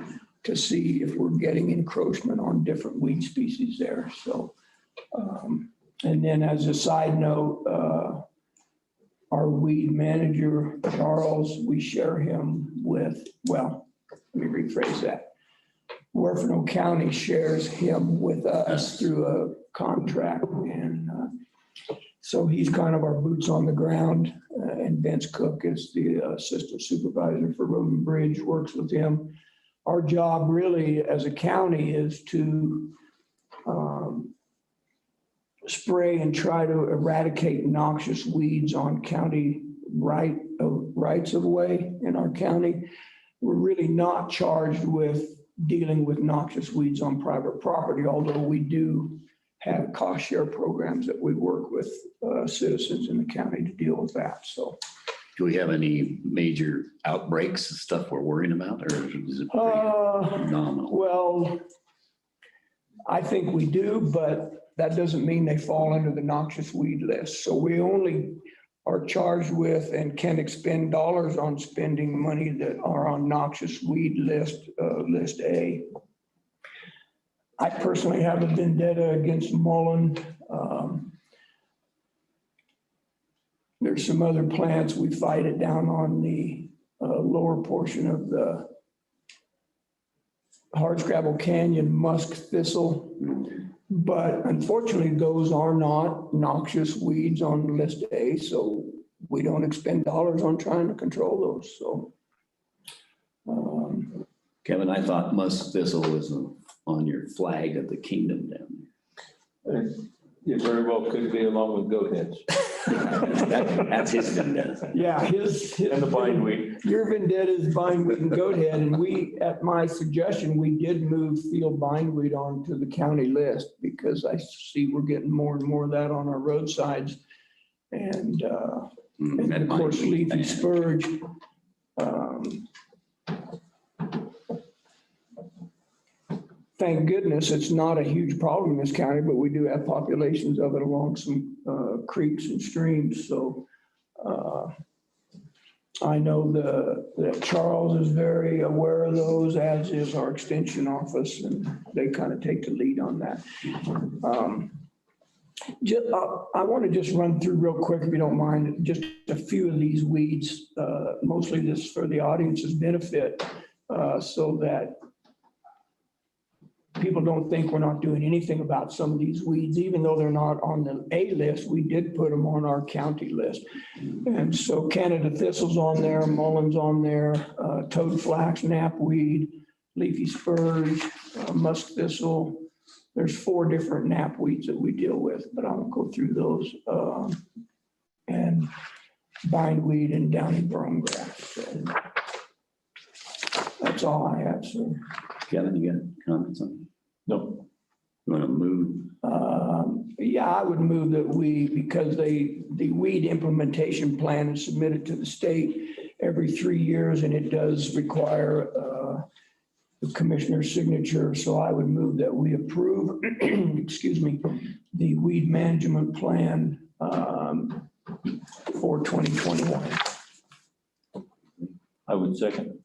Speaker 6: to see if we're getting encroachment on different weed species there. So, and then as a side note, our weed manager, Charles, we share him with, well, let me rephrase that. Huerfano County shares him with us through a contract. And so he's kind of our boots on the ground. And Vince Cook is the assistant supervisor for Road and Bridge, works with him. Our job really as a county is to spray and try to eradicate noxious weeds on county rights of way in our county. We're really not charged with dealing with noxious weeds on private property, although we do have cost share programs that we work with citizens in the county to deal with that. So,
Speaker 1: do we have any major outbreaks and stuff we're worrying about, or is it pretty nominal?
Speaker 6: Well, I think we do, but that doesn't mean they fall under the noxious weed list. So we only are charged with and can expend dollars on spending money that are on noxious weed list, list A. I personally have a vendetta against Mullen. There's some other plants. We fight it down on the lower portion of hardscrabble canyon musk thistle. But unfortunately, those are not noxious weeds on list A, so we don't expend dollars on trying to control those, so.
Speaker 1: Kevin, I thought musk thistle was on your flag of the kingdom down there.
Speaker 7: It very well could be along with goat heads.
Speaker 1: That's his vendetta.
Speaker 6: Yeah, his.
Speaker 7: And the bindweed.
Speaker 6: Your vendetta is bindweed and goat head, and we, at my suggestion, we did move field bindweed onto the county list because I see we're getting more and more of that on our roadsides. And of course, leafy spurge. Thank goodness it's not a huge problem in this county, but we do have populations of it along some creeks and streams. So I know that Charles is very aware of those, as is our extension office, and they kind of take the lead on that. I want to just run through real quick, if you don't mind, just a few of these weeds, mostly this for the audience's benefit, so that people don't think we're not doing anything about some of these weeds. Even though they're not on the A list, we did put them on our county list. And so Canada thistle's on there, mulleins on there, toad flax, knapweed, leafy spurge, musk thistle. There's 4 different knapweeds that we deal with, but I won't go through those. And bindweed and downy brome grass. So that's all I have, sir.
Speaker 1: Kevin, you got comments on it?
Speaker 7: No.
Speaker 1: You want to move?
Speaker 6: Yeah, I would move that because the weed implementation plan is submitted to the state every 3 years, and it does require the commissioner's signature. So I would move that we approve, excuse me, the weed management plan for 2021.
Speaker 7: I would second.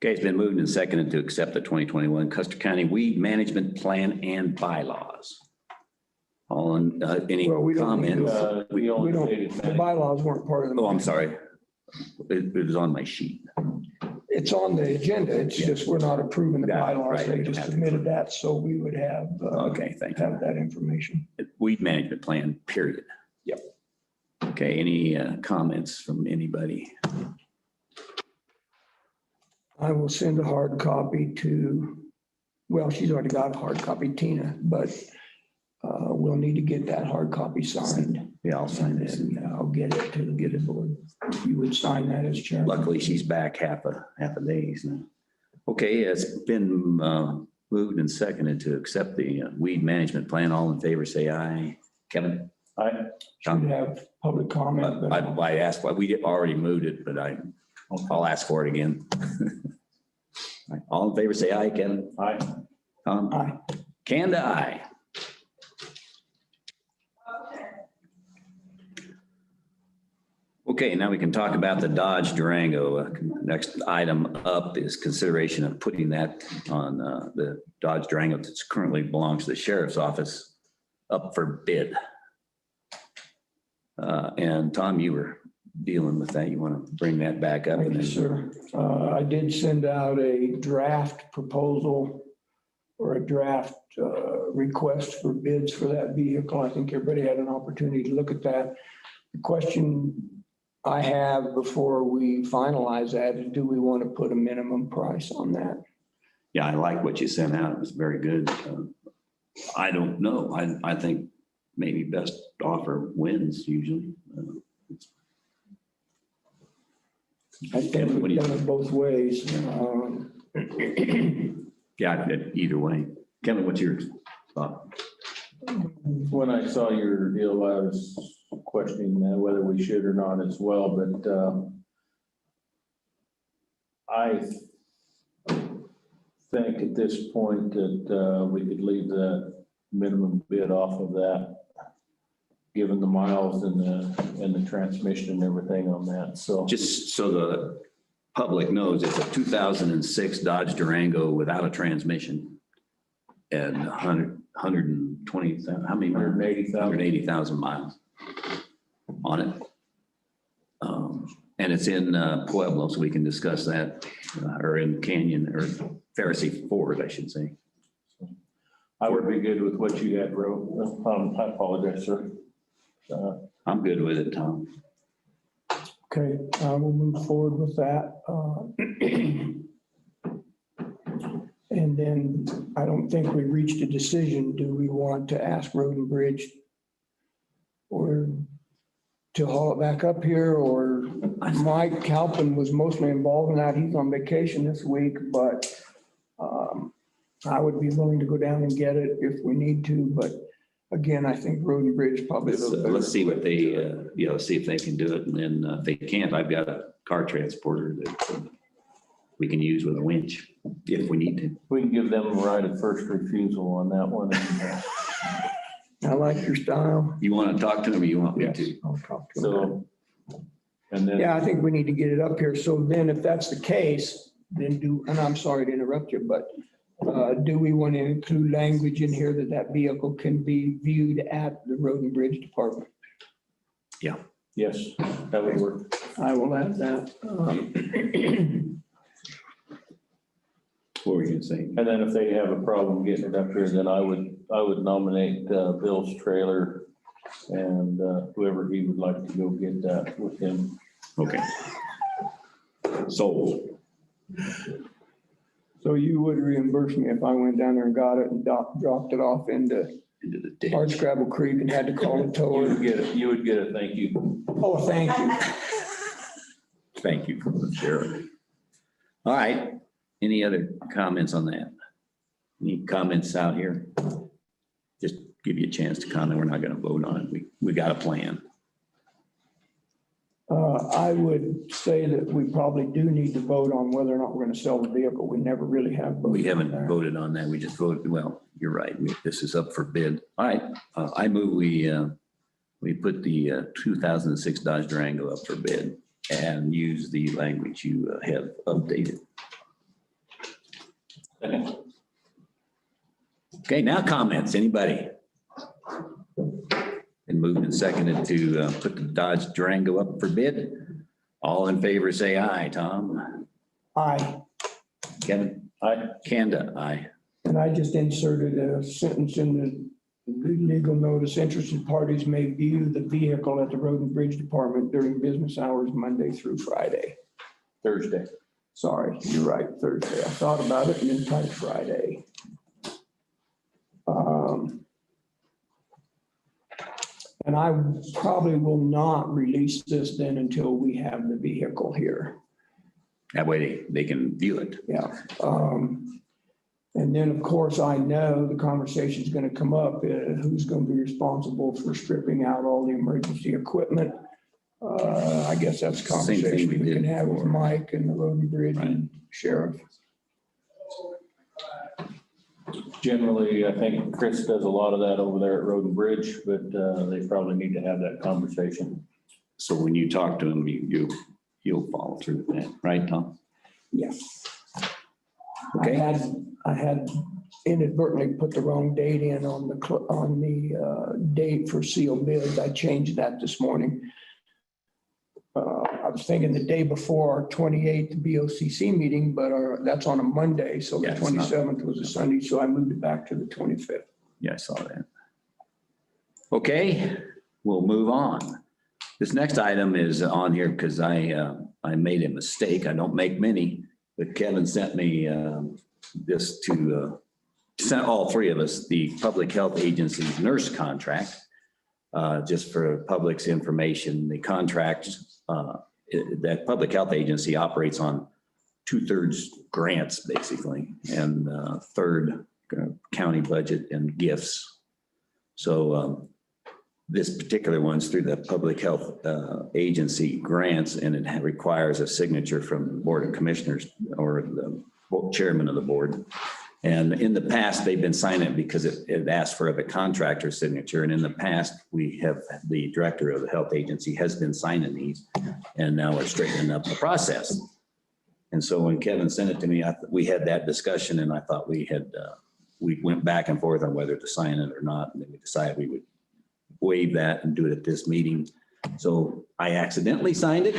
Speaker 1: Okay, it's been moved and seconded to accept the 2021 Custer County Weed Management Plan and bylaws. All in, any
Speaker 6: Well, we don't need
Speaker 1: comments?
Speaker 6: to-
Speaker 7: We
Speaker 6: We don't,
Speaker 7: only
Speaker 6: the bylaws weren't part of the.
Speaker 1: Oh, I'm sorry. It was on my sheet.
Speaker 6: It's on the agenda. It's just, we're not approving the
Speaker 1: Got it,
Speaker 6: bylaws.
Speaker 1: right.
Speaker 6: They just submitted that, so we would have.
Speaker 1: Okay, thank you.
Speaker 6: Have that information.
Speaker 1: Weed management plan, period.
Speaker 6: Yep.
Speaker 1: Okay, any comments from anybody?
Speaker 6: I will send a hard copy to, well, she's already got a hard copy, Tina, but we'll need to get that hard copy signed.
Speaker 1: Yeah, I'll sign this.
Speaker 6: And I'll get it to the board. If you would sign that as chairman.
Speaker 1: Luckily, she's back half a days now. Okay, it's been moved and seconded to accept the weed management plan. All in favor, say aye. Kevin?
Speaker 7: Aye.
Speaker 6: Should have public comment. but-
Speaker 1: I asked why we already moved it, but I'll ask for it again. All in favor, say aye. Kevin?
Speaker 7: Aye.
Speaker 1: Tom?
Speaker 6: Aye.
Speaker 1: Kanda, aye. Okay, now we can talk about the Dodge Durango. Next item up is consideration of putting that on the Dodge Durango that currently belongs to the sheriff's office up for bid. And Tom, you were dealing with that. You want to bring that back up?
Speaker 6: Thank you, sir. I did send out a draft proposal or a draft request for bids for that vehicle. I think everybody had an opportunity to look at that. The question I have before we finalize that is, do we want to put a minimum price on that?
Speaker 1: Yeah, I like what you sent out. It was very good. I don't know. I think maybe best offer wins usually.
Speaker 6: I think we've done it both ways.
Speaker 1: Yeah, either way. Kevin, what's your thought?
Speaker 7: When I saw your deal, I was questioning whether we should or not as well, but I think at this point that we could leave the minimum bid off of that, given the miles and the transmission and everything on that. So
Speaker 1: Just so the public knows, it's a 2006 Dodge Durango without a transmission and 120,000, how many?
Speaker 7: 180,000.
Speaker 1: 180,000 miles on it. And it's in Pueblo, so we can discuss that, or in Canyon, or Pharisee Ford, I should say.
Speaker 7: I would be good with what you had wrote. I apologize, sir.
Speaker 1: I'm good with it, Tom.
Speaker 6: Okay, we'll move forward with that. And then I don't think we reached a decision. Do we want to ask Road and Bridge or to haul it back up here, or Mike Halpin was mostly involved in that. He's on vacation this week, but I would be willing to go down and get it if we need to. But again, I think Road and Bridge probably.
Speaker 1: Let's see what they, see if they can do it. And then if they can't, I've got a car transporter that we can use with a winch if we need to.
Speaker 7: We can give them a right of first refusal on that one.
Speaker 6: I like your style.
Speaker 1: You want to talk to them or you want me
Speaker 6: Yes,
Speaker 1: to?
Speaker 6: I'll talk to him.
Speaker 7: So, and then.
Speaker 6: Yeah, I think we need to get it up here. So then if that's the case, then and I'm sorry to interrupt you, but do we want to include language in here that vehicle can be viewed at the Road and Bridge Department?
Speaker 7: Yes, that would work.
Speaker 6: I will add that.
Speaker 1: What were you gonna say?
Speaker 7: And then if they have a problem getting it up here, then I would nominate Bill's trailer and whoever he would like to go get that with him.
Speaker 1: Okay. Sold.
Speaker 6: So you would reimburse me if I went down there and got it and dropped it off into
Speaker 1: Into the ditch.
Speaker 6: Hardscrabble Creek and had to call a
Speaker 7: You
Speaker 6: tower?
Speaker 7: would get a thank you.
Speaker 6: Oh, thank you.
Speaker 1: Thank you for the sheriff. All right. Any other comments on that? Any comments out here? Just give you a chance to comment. We're not going to vote on it. We got a plan.
Speaker 6: I would say that we probably do need to vote on whether or not we're going to sell the vehicle. We never really have. voted
Speaker 1: We haven't
Speaker 6: on that.
Speaker 1: voted on that. We just voted, well, you're right. This is up for bid. All right. I move we put the 2006 Dodge Durango up for bid and use the language you have updated. Okay, now comments. Anybody? Been moved and seconded to put the Dodge Durango up for bid. All in favor, say aye. Tom?
Speaker 6: Aye.
Speaker 1: Kevin?
Speaker 7: Aye.
Speaker 1: Kanda? Aye.
Speaker 6: And I just inserted a sentence in the legal notice. Interested parties may view the vehicle at the Road and Bridge Department during business hours, Monday through Friday.
Speaker 7: Thursday.
Speaker 6: Sorry, you're right, Thursday. I thought about it and then typed Friday. And I probably will not release this then until we have the vehicle here.
Speaker 1: That way they can view it.
Speaker 6: Yeah. And then, of course, I know the conversation is going to come up, who's going to be responsible for stripping out all the emergency equipment. I guess that's a
Speaker 1: Same thing
Speaker 6: conversation
Speaker 1: we
Speaker 6: we
Speaker 1: did
Speaker 6: can have with
Speaker 1: before.
Speaker 6: Mike and the Road and Bridge and Sheriff.
Speaker 7: Generally, I think Chris does a lot of that over there at Road and Bridge, but they probably need to have that conversation.
Speaker 1: So when you talk to them, you'll follow through with that, right, Tom?
Speaker 6: Yes.
Speaker 1: Okay.
Speaker 6: I had inadvertently put the wrong date in on the date for sealed bids. I changed that this morning. I was thinking the day before our 28th BOCC meeting, but that's on a Monday, so the
Speaker 1: Yeah, it's not-
Speaker 6: 27th was a Sunday, so I moved it back to the 25th.
Speaker 1: Yeah, I saw that. Okay, we'll move on. This next item is on here because I made a mistake. I don't make many, but Kevin sent me this to sent all three of us the Public Health Agency's nurse contract. Just for public's information, the contract that Public Health Agency operates on 2/3 grants, basically, and third county budget and gifts. So this particular one's through the Public Health Agency grants, and it requires a signature from the Board of Commissioners or the chairman of the board. And in the past, they've been signing it because it asked for a contractor signature. And in the past, we have the director of the health agency has been signing these. And now we're straightening up the process. And so when Kevin sent it to me, we had that discussion and I thought we went back and forth on whether to sign it or not. And then we decided we would waive that and do it at this meeting. So I accidentally signed it.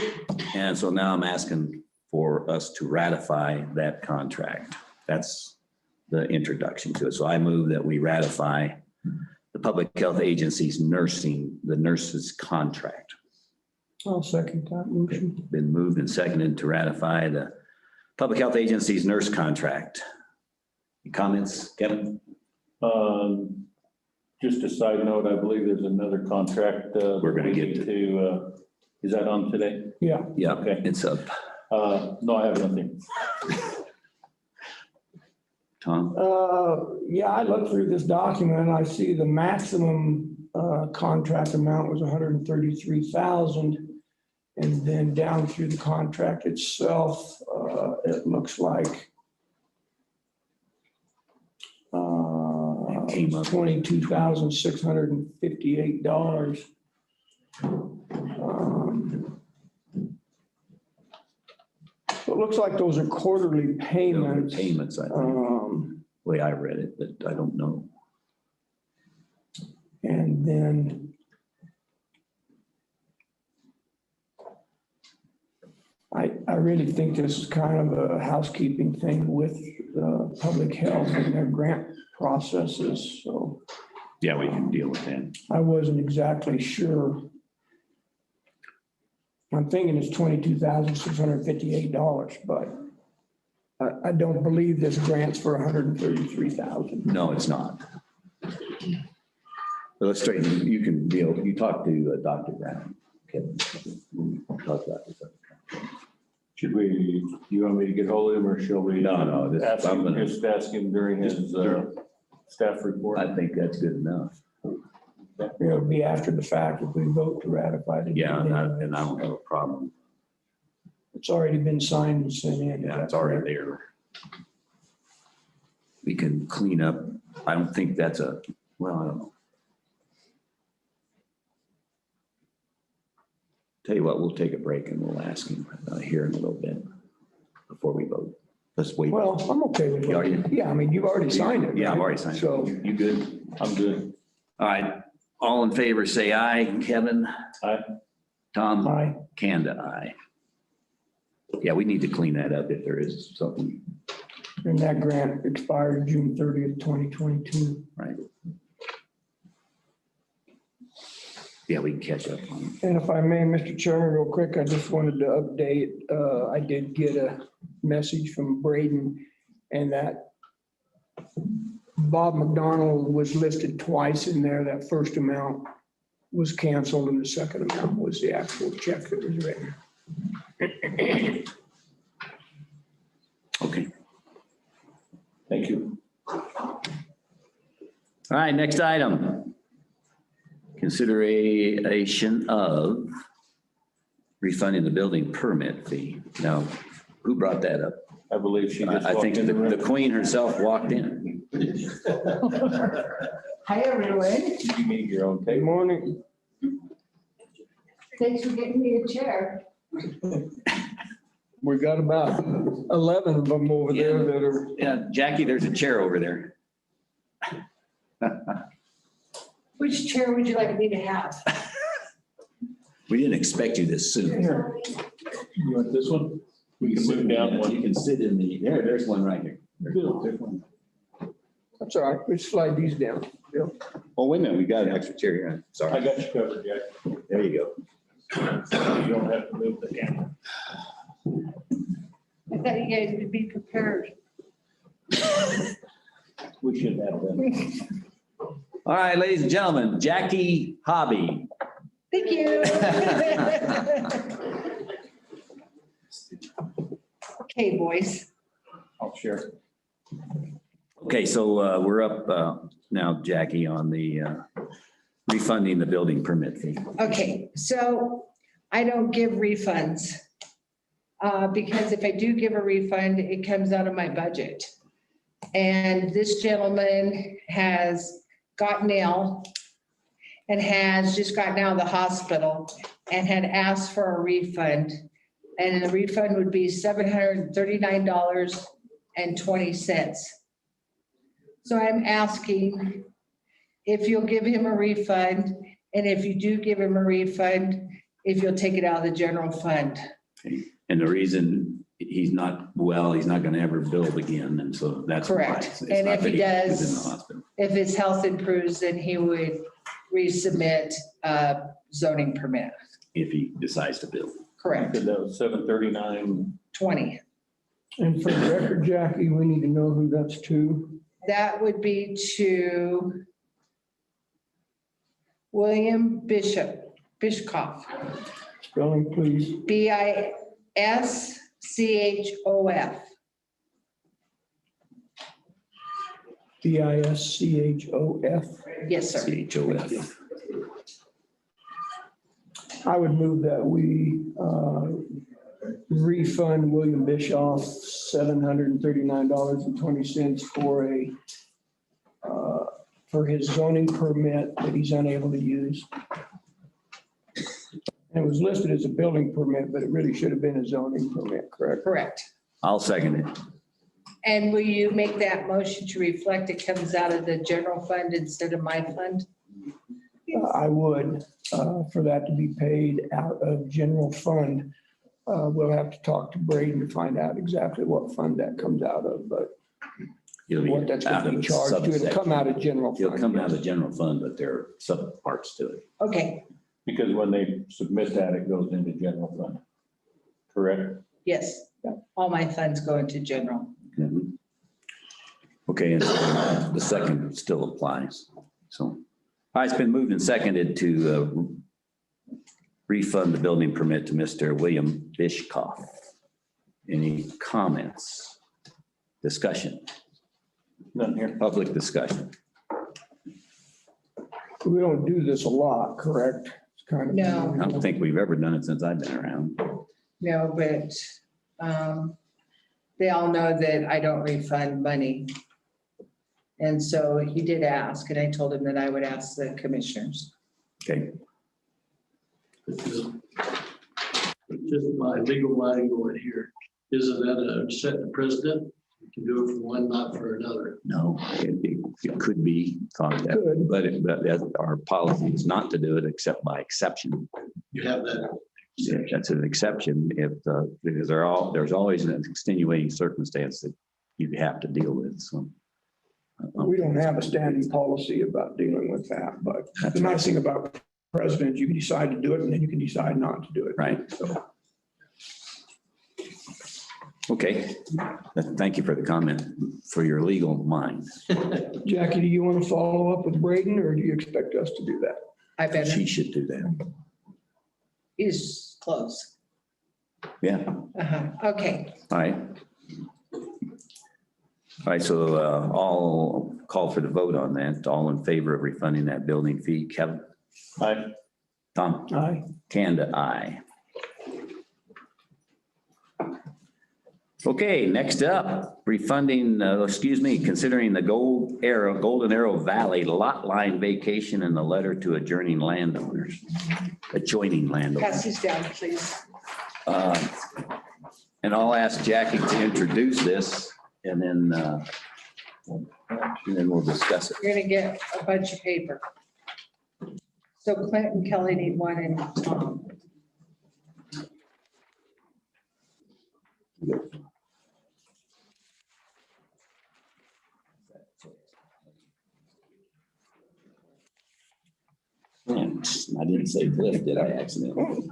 Speaker 1: And so now I'm asking for us to ratify that contract. That's the introduction to it. So I move that we ratify the Public Health Agency's the nurse's contract.
Speaker 6: I'll second that motion.
Speaker 1: Been moved and seconded to ratify the Public Health Agency's nurse contract. Any comments, Kevin?
Speaker 7: Just a side note, I believe there's another contract.
Speaker 1: We're gonna
Speaker 7: we
Speaker 1: get
Speaker 7: need to, is that on today?
Speaker 6: Yeah.
Speaker 1: Yeah,
Speaker 7: Okay.
Speaker 1: it's up.
Speaker 7: No, I have nothing.
Speaker 1: Tom?
Speaker 6: Yeah, I looked through this document and I see the maximum contract amount was 133,000. And then down through the contract itself, it looks like
Speaker 1: Came up.
Speaker 6: $22,658. So it looks like those are quarterly payments.
Speaker 1: Payments, I think, way I read it, but I don't know.
Speaker 6: And then I really think this is kind of a housekeeping thing with public health and their grant processes. So
Speaker 1: Yeah, we can deal with that.
Speaker 6: I wasn't exactly sure. I'm thinking it's $22,658, but I don't believe this grant's for $133,000.
Speaker 1: No, it's not. But let's straighten, you can deal, you talk to Dr. Brown. Kevin, we'll talk about this.
Speaker 7: Should we, you want me to get hold of him or shall we?
Speaker 1: No,
Speaker 7: Ask him, just ask him during his staff report?
Speaker 1: I think that's good enough.
Speaker 6: It'll be after the fact if we vote to ratify the.
Speaker 1: Yeah, and I don't have a problem.
Speaker 6: It's already been signed and sent in.
Speaker 1: Yeah, it's already there. We can clean up. I don't think that's I don't know. Tell you what, we'll take a break and we'll ask him here in a little bit before we vote. Let's wait.
Speaker 6: Well, I'm okay with
Speaker 1: You already-
Speaker 6: it. Yeah, I mean, you've already signed it.
Speaker 1: Yeah, I've
Speaker 6: right?
Speaker 1: already signed it.
Speaker 6: So,
Speaker 1: You good?
Speaker 7: I'm good.
Speaker 1: All right. All in favor, say aye. Kevin?
Speaker 7: Aye.
Speaker 1: Tom?
Speaker 6: aye.
Speaker 1: Kanda, aye. Yeah, we need to clean that up if there is something.
Speaker 6: And that grant expired June 30th, 2022.
Speaker 1: Right. Yeah, we can catch up on it.
Speaker 6: And if I may, Mr. Chairman, real quick, I just wanted to update. I did get a message from Braden and that Bob McDonald was listed twice in there. That first amount was canceled and the second amount was the actual check that was written.
Speaker 1: Okay.
Speaker 7: Thank you.
Speaker 1: All right, next item. Consideration of refunding the building permit fee. Now, who brought that up?
Speaker 7: I believe she just
Speaker 1: I think
Speaker 7: walked in the
Speaker 1: the
Speaker 7: room.
Speaker 1: queen herself walked in.
Speaker 11: Hi, everyone.
Speaker 7: You need your own
Speaker 6: Good
Speaker 7: table.
Speaker 6: morning.
Speaker 11: Thanks for getting me a chair.
Speaker 6: We got about 11 of them over there that are.
Speaker 1: Yeah, Jackie, there's a chair over there.
Speaker 5: Which chair would you like me to have?
Speaker 1: We didn't expect you this soon.
Speaker 7: Here. You want this one? We can move down one.
Speaker 1: You can sit in there's one right here. There's one.
Speaker 6: That's all right. We slide these down. Bill.
Speaker 1: Oh, wait a minute, we got an extra chair here.
Speaker 7: I
Speaker 1: Sorry.
Speaker 7: got you covered, Jack.
Speaker 1: There you go.
Speaker 7: You don't have to move the camera.
Speaker 5: I thought you guys would be prepared.
Speaker 7: We should have that.
Speaker 1: All right, ladies and gentlemen, Jackie Hobby.
Speaker 5: Thank you. Okay, boys.
Speaker 7: I'll share.
Speaker 1: Okay, so we're up now, Jackie, on the refunding the building permit fee.
Speaker 5: Okay, so I don't give refunds. Because if I do give a refund, it comes out of my budget. And this gentleman has gotten ill and has just gotten out of the hospital and had asked for a refund. And the refund would be $739.20. So I'm asking if you'll give him a refund, and if you do give him a refund, if you'll take it out of the general fund.
Speaker 1: And the reason he's not gonna ever build again, and so that's why.
Speaker 5: Correct.
Speaker 1: It's
Speaker 5: And
Speaker 1: not
Speaker 5: if
Speaker 1: that
Speaker 5: he
Speaker 1: he's in the
Speaker 5: does-
Speaker 1: hospital.
Speaker 5: If his health improves, then he would resubmit a zoning permit.
Speaker 1: If he decides to build.
Speaker 5: Correct,
Speaker 7: That was 739.
Speaker 5: 20.
Speaker 6: And for the record, Jackie, we need to know who that's to.
Speaker 5: That would be to William Bishkoff,
Speaker 6: Spelling, please.
Speaker 5: BISCHOF.
Speaker 6: BISCHOF.
Speaker 5: Yes, sir.
Speaker 1: CHOF.
Speaker 6: I would move that we refund William Bischoff $739.20 for his zoning permit that he's unable to use. And it was listed as a building permit, but it really should have been a zoning permit, correct?
Speaker 5: Correct.
Speaker 1: I'll second it.
Speaker 5: And will you make that motion to reflect it comes out of the general fund instead of my fund?
Speaker 6: I would, for that to be paid out of general fund. We'll have to talk to Braden to find out exactly what fund that comes out of, but
Speaker 1: It'll be
Speaker 6: what that's
Speaker 1: out
Speaker 6: going
Speaker 1: of
Speaker 6: to
Speaker 1: a
Speaker 6: be charged to. It'll
Speaker 1: subsection.
Speaker 6: come out of general
Speaker 1: It'll
Speaker 6: fund.
Speaker 1: come out
Speaker 6: yes.
Speaker 1: of general fund, but there are sub parts to it.
Speaker 5: Okay,
Speaker 7: Because when they submit that, it goes into general fund. Correct?
Speaker 5: yes. All my funds go into general.
Speaker 1: Mhm. Okay, and so the second still applies. So, all right, it's been moved and seconded to refund the building permit to Mr. William Bishkoff. Any comments? Discussion?
Speaker 7: None here.
Speaker 1: Public discussion?
Speaker 6: We don't do this a lot, correct? It's kind of.
Speaker 5: No.
Speaker 1: I don't think we've ever done it since I've been around.
Speaker 5: No, but they all know that I don't refund money. And so he did ask, and I told him that I would ask the commissioners.
Speaker 1: Okay,
Speaker 9: Just my legal mind going here, isn't that a set precedent? You can do it for one, not for another.
Speaker 1: no, it could be thought that,
Speaker 6: Could.
Speaker 1: but our policy is not to do it except by exception.
Speaker 9: You have that.
Speaker 1: Yeah, that's an exception because there's always an extenuating circumstance that you have to deal with, so.
Speaker 6: We don't have a standing policy about dealing with that, but the nice thing about president, you can decide to do it and then you can decide not to do it.
Speaker 1: Right. Okay, thank you for the comment, for your legal mind.
Speaker 6: Jackie, do you want to follow up with Braden or do you expect us to do that?
Speaker 5: I better,
Speaker 1: She should do that.
Speaker 5: he's close.
Speaker 1: Yeah,
Speaker 5: Okay,
Speaker 1: all right. All right, so I'll call for the vote on that. All in favor of refunding that building fee? Kevin?
Speaker 7: Aye.
Speaker 1: Tom?
Speaker 6: Aye.
Speaker 1: Kanda, aye. Okay, next up, refunding, considering the Golden Arrow Valley lot line vacation and the letter to adjoining landowners.
Speaker 5: pass these down, please.
Speaker 1: And I'll ask Jackie to introduce this and then we'll discuss it.
Speaker 5: You're gonna get a bunch of paper. So Clint and Kelly need one and Tom.
Speaker 1: Man, I didn't say Cliff, did I accidentally?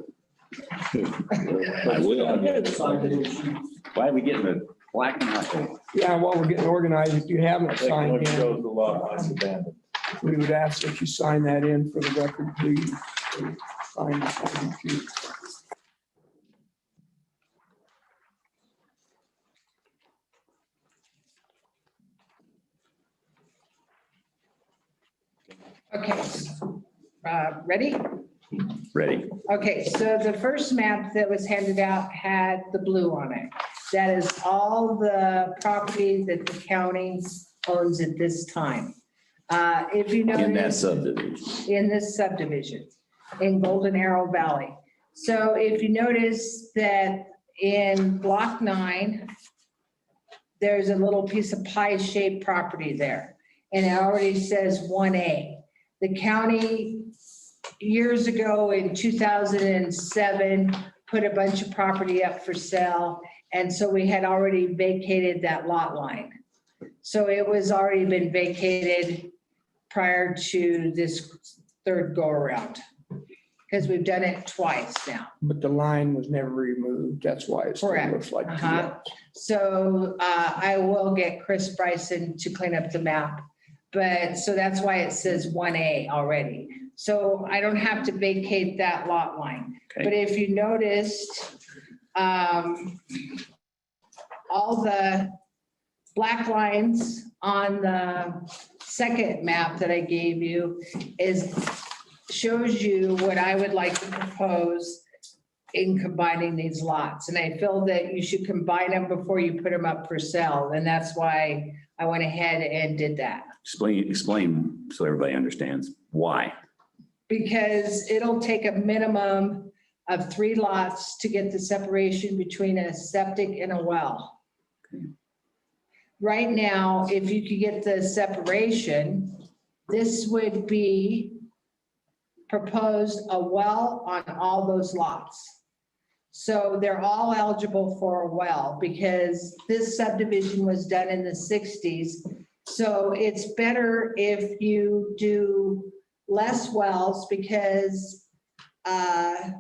Speaker 1: I will. Why are we getting the black and white?
Speaker 6: Yeah, while we're getting organized, if you haven't signed in,
Speaker 7: Shows the lot lines abandoned.
Speaker 6: we would ask that you sign that in for the record, please. Sign the sign sheet.
Speaker 5: Okay, ready?
Speaker 1: Ready?
Speaker 5: Okay, so the first map that was handed out had the blue on it. That is all the property that the county owns at this time. If you
Speaker 1: In that
Speaker 5: notice,
Speaker 1: subdivision.
Speaker 5: in this subdivision, in Golden Arrow Valley. So if you notice that in block 9, there's a little piece of pie-shaped property there, and it already says 1A. The county, years ago in 2007, put a bunch of property up for sale. And so we had already vacated that lot line. So it was already been vacated prior to this third go around. Because we've done it twice now.
Speaker 6: But the line was never removed. That's why it still
Speaker 5: Correct.
Speaker 6: looks like. two
Speaker 5: Uh-huh.
Speaker 6: lots.
Speaker 5: So I will get Chris Bryson to clean up the map. But so that's why it says 1A already. So I don't have to vacate that lot line.
Speaker 1: Okay.
Speaker 5: But if you noticed, all the black lines on the second map that I gave you shows you what I would like to propose in combining these lots. And I feel that you should combine them before you put them up for sale. And that's why I went ahead and did that.
Speaker 1: Explain so everybody understands why.
Speaker 5: Because it'll take a minimum of 3 lots to get the separation between a septic and a well. Right now, if you could get the separation, this would be proposed a well on all those lots. So they're all eligible for a well because this subdivision was done in the 60s. So it's better if you do less wells because, and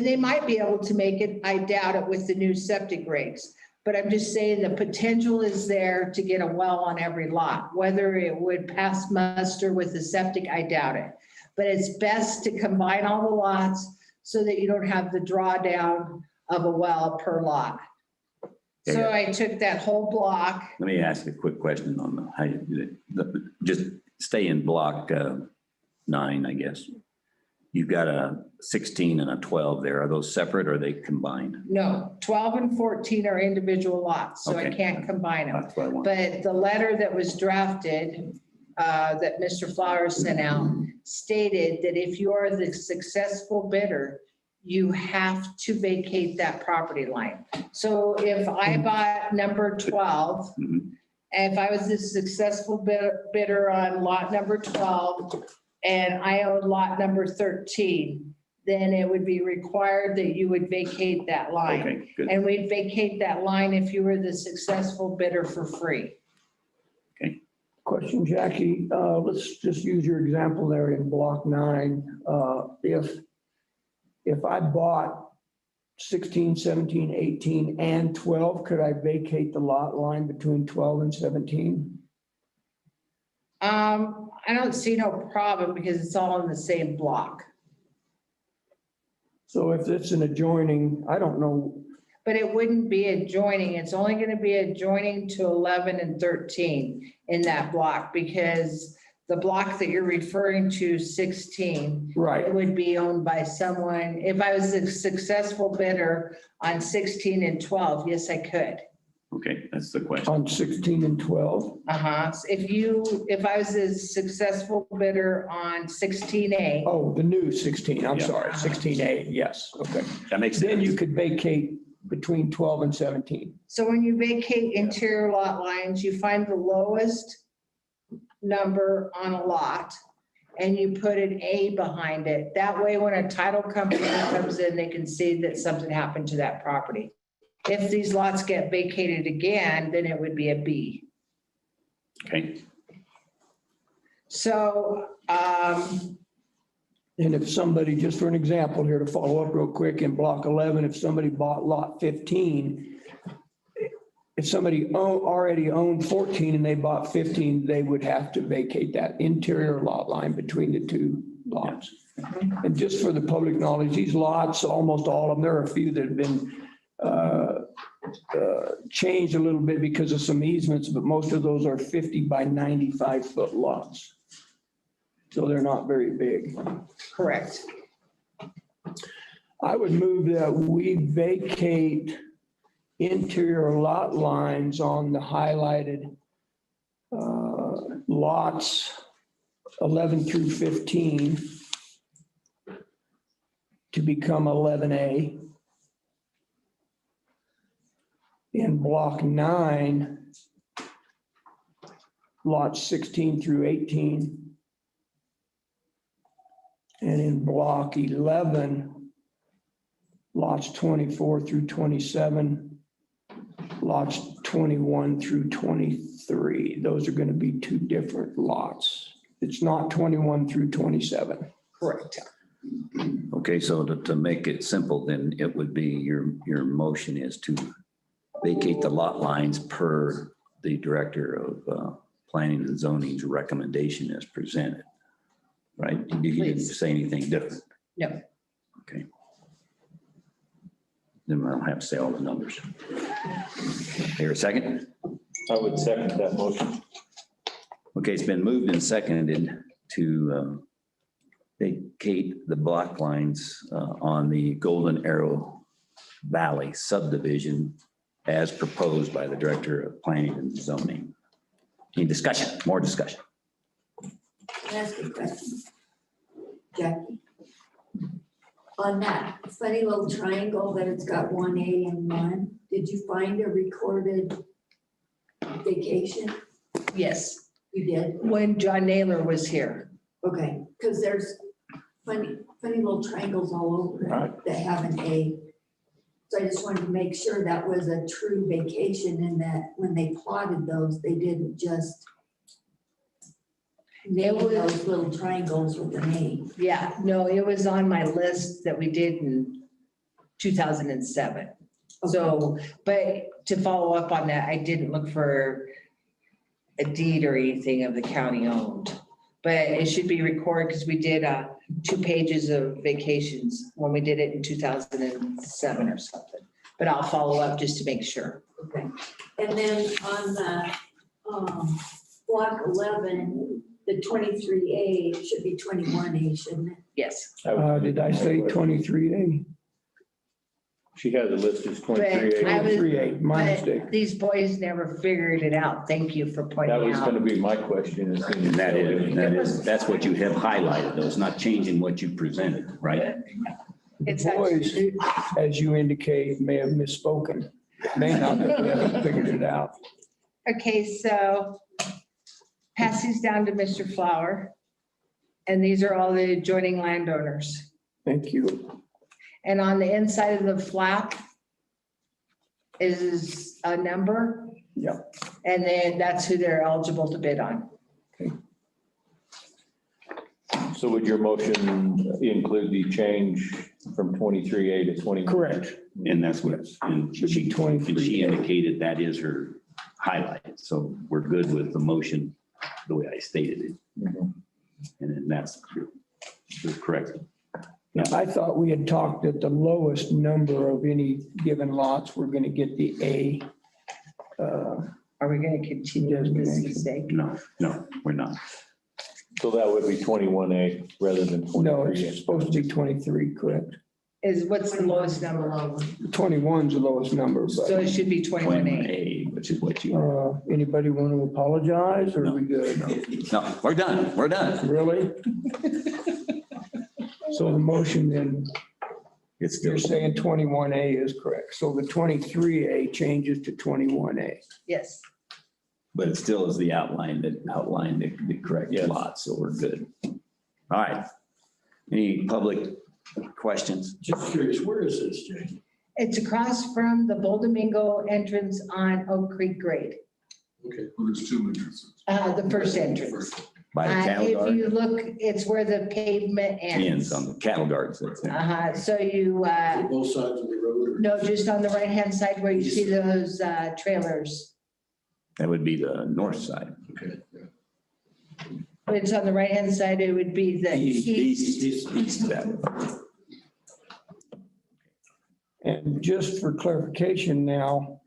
Speaker 5: they might be able to make it, I doubt it with the new septic regs. But I'm just saying the potential is there to get a well on every lot. Whether it would pass muster with the septic, I doubt it. But it's best to combine all the lots so that you don't have the drawdown of a well per lot. So I took that whole block.
Speaker 1: Let me ask a quick question on how you do it. Just stay in block 9, I guess. You've got a 16 and a 12 there. Are those separate or are they combined?
Speaker 5: No, 12 and 14 are individual lots, so I
Speaker 1: Okay.
Speaker 5: can't combine them.
Speaker 1: That's what I want.
Speaker 5: But the letter that was drafted, that Mr. Flowers sent out, stated that if you are the successful bidder, you have to vacate that property line. So if I bought number 12,
Speaker 1: Mhm.
Speaker 5: and if I was the successful bidder on lot number 12, and I owned lot number 13, then it would be required that you would vacate that line.
Speaker 1: Okay, good.
Speaker 5: And we'd vacate that line if you were the successful bidder for free.
Speaker 6: Question, Jackie, let's just use your example there in block 9. If I bought 16, 17, 18, and 12, could I vacate the lot line between 12 and 17?
Speaker 5: I don't see no problem because it's all in the same block.
Speaker 6: So if it's an adjoining, I don't know,
Speaker 5: But it wouldn't be adjoining. It's only going to be adjoining to 11 and 13 in that block because the block that you're referring to, 16,
Speaker 6: right,
Speaker 5: it would be owned by someone. If I was a successful bidder on 16 and 12, yes, I could.
Speaker 1: Okay, that's the question.
Speaker 6: on 16 and 12.
Speaker 5: Uh-huh. If I was a successful bidder on 16A,
Speaker 6: Oh, the new 16, I'm
Speaker 1: Yeah.
Speaker 6: sorry, 16A, yes, okay.
Speaker 1: That makes
Speaker 6: Then
Speaker 1: sense.
Speaker 6: you could vacate between 12 and 17.
Speaker 5: so when you vacate interior lot lines, you find the lowest number on a lot and you put an A behind it. That way, when a title company comes in, they can see that something happened to that property. If these lots get vacated again, then it would be a B.
Speaker 1: Okay,
Speaker 5: So,
Speaker 6: And if somebody, just for an example here to follow up real quick, in block 11, if somebody bought lot 15, if somebody already owned 14 and they bought 15, they would have to vacate that interior lot line between the two lots. And just for the public knowledge, these lots, almost all of them, there are a few that have been changed a little bit because of some easements, but most of those are 50 by 95-foot lots. So they're not very big.
Speaker 5: correct.
Speaker 6: I would move that we vacate interior lot lines on the highlighted lots 11 through 15 to become 11A. In block 9, lots 16 through 18. And in block 11, lots 24 through 27, lots 21 through 23. Those are going to be two different lots. It's not 21 through 27.
Speaker 5: Correct.
Speaker 1: Okay, so to make it simple, then it would be your motion is to vacate the lot lines per the Director of Planning and Zoning's recommendation as presented, right? You didn't
Speaker 5: Please.
Speaker 1: say anything different?
Speaker 5: No.
Speaker 1: Okay. Then I don't have to say all the numbers. Here, a second?
Speaker 7: I would second that motion.
Speaker 1: Okay, it's been moved and seconded to vacate the block lines on the Golden Arrow Valley subdivision as proposed by the Director of Planning and Zoning. Any discussion? More discussion?
Speaker 11: Can I ask a question? Jackie? On that funny little triangle that it's got 1A and 1, did you find a recorded vacation?
Speaker 5: Yes,
Speaker 11: You did?
Speaker 5: when John Naylor was here.
Speaker 11: Okay, because there's funny little triangles all over it that have an A. So I just wanted to make sure that was a true vacation and that when they plotted those, they didn't just name those little triangles with a name.
Speaker 5: Yeah, no, it was on my list that we did in 2007. So, but to follow up on that, I didn't look for a deed or anything of the county owned. But it should be recorded because we did 2 pages of vacations when we did it in 2007 or something. But I'll follow up just to make sure.
Speaker 11: Okay, and then on the block 11, the 23A should be 21A, shouldn't it?
Speaker 5: Yes.
Speaker 6: Did I say 23A?
Speaker 7: She has it listed as
Speaker 5: But I
Speaker 7: 23A.
Speaker 5: was-
Speaker 6: 23A, my
Speaker 5: But
Speaker 6: mistake.
Speaker 5: these boys never figured it out. Thank you for
Speaker 7: That
Speaker 5: pointing
Speaker 7: was gonna
Speaker 5: out.
Speaker 7: be my question.
Speaker 1: And that's what you have highlighted, though. It's not changing what you presented, right?
Speaker 6: The
Speaker 5: It's
Speaker 6: boys, as you indicate, may have misspoken. May not have figured it out.
Speaker 5: Okay, so pass these down to Mr. Flower. And these are all the adjoining landowners.
Speaker 6: Thank you.
Speaker 5: And on the inside of the flap is a number.
Speaker 6: Yep.
Speaker 5: And then that's who they're eligible to bid on.
Speaker 7: So would your motion include the change from 23A to 21?
Speaker 6: Correct.
Speaker 1: And that's what, and
Speaker 6: Should be
Speaker 1: she
Speaker 6: 23.
Speaker 1: indicated that is her highlight. So we're good with the motion, the way I stated it.
Speaker 7: Mhm.
Speaker 1: And then that's correct.
Speaker 6: Now, I thought we had talked that the lowest number of any given lots, we're going to get the A.
Speaker 5: Are we going to continue with this mistake?
Speaker 1: No, we're not.
Speaker 7: So that would be 21A rather than 23A.
Speaker 6: No, it's supposed to be 23, correct?
Speaker 5: What's the lowest number?
Speaker 6: 21's the lowest number,
Speaker 5: So
Speaker 6: but
Speaker 5: it should be 21A.
Speaker 1: 21A, which is what you,
Speaker 6: anybody want to apologize or are we good?
Speaker 1: no, we're done. We're done.
Speaker 6: Really? So the motion then,
Speaker 1: It's still,
Speaker 6: you're saying 21A is correct. So the 23A changes to 21A.
Speaker 5: Yes.
Speaker 1: but it still is the outline that outlined the correct lot, so we're good. All right. Any public questions?
Speaker 9: Just curious, where is this, Jay?
Speaker 5: It's across from the Bull Domingo entrance on Oak Creek Grade,
Speaker 9: Okay.
Speaker 4: Well, there's 2 entrances.
Speaker 5: the first entrance.
Speaker 1: By the cattle
Speaker 5: If
Speaker 1: guard?
Speaker 5: you look, it's where the pavement
Speaker 1: Ends
Speaker 5: ends.
Speaker 1: on the cattle guards that's there.
Speaker 5: So you,
Speaker 9: On both sides of the road or?
Speaker 5: no, just on the right-hand side where you see those trailers.
Speaker 1: That would be the north side.
Speaker 9: Okay.
Speaker 5: It's on the right-hand side, it would be the east.
Speaker 1: East of that.
Speaker 6: And just for clarification now,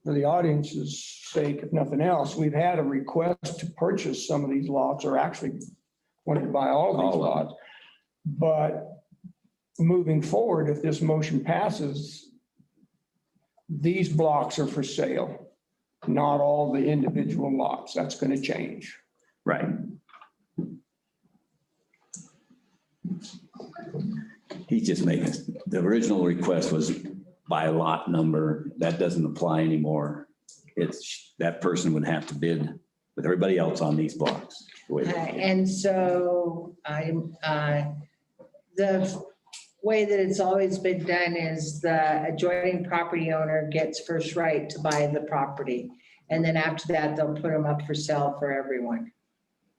Speaker 6: for the audience's sake, if nothing else, we've had a request to purchase some of these lots, or actually wanted to buy all of these
Speaker 1: All of them.
Speaker 6: lots. But moving forward, if this motion passes, these blocks are for sale, not all the individual lots. That's going to change.
Speaker 1: Right. He's just making, the original request was by lot number. That doesn't apply anymore. It's, that person would have to bid with everybody else on these blocks. the way they did.
Speaker 5: And so the way that it's always been done is the adjoining property owner gets first right to buy the property. And then after that, they'll put them up for sale for everyone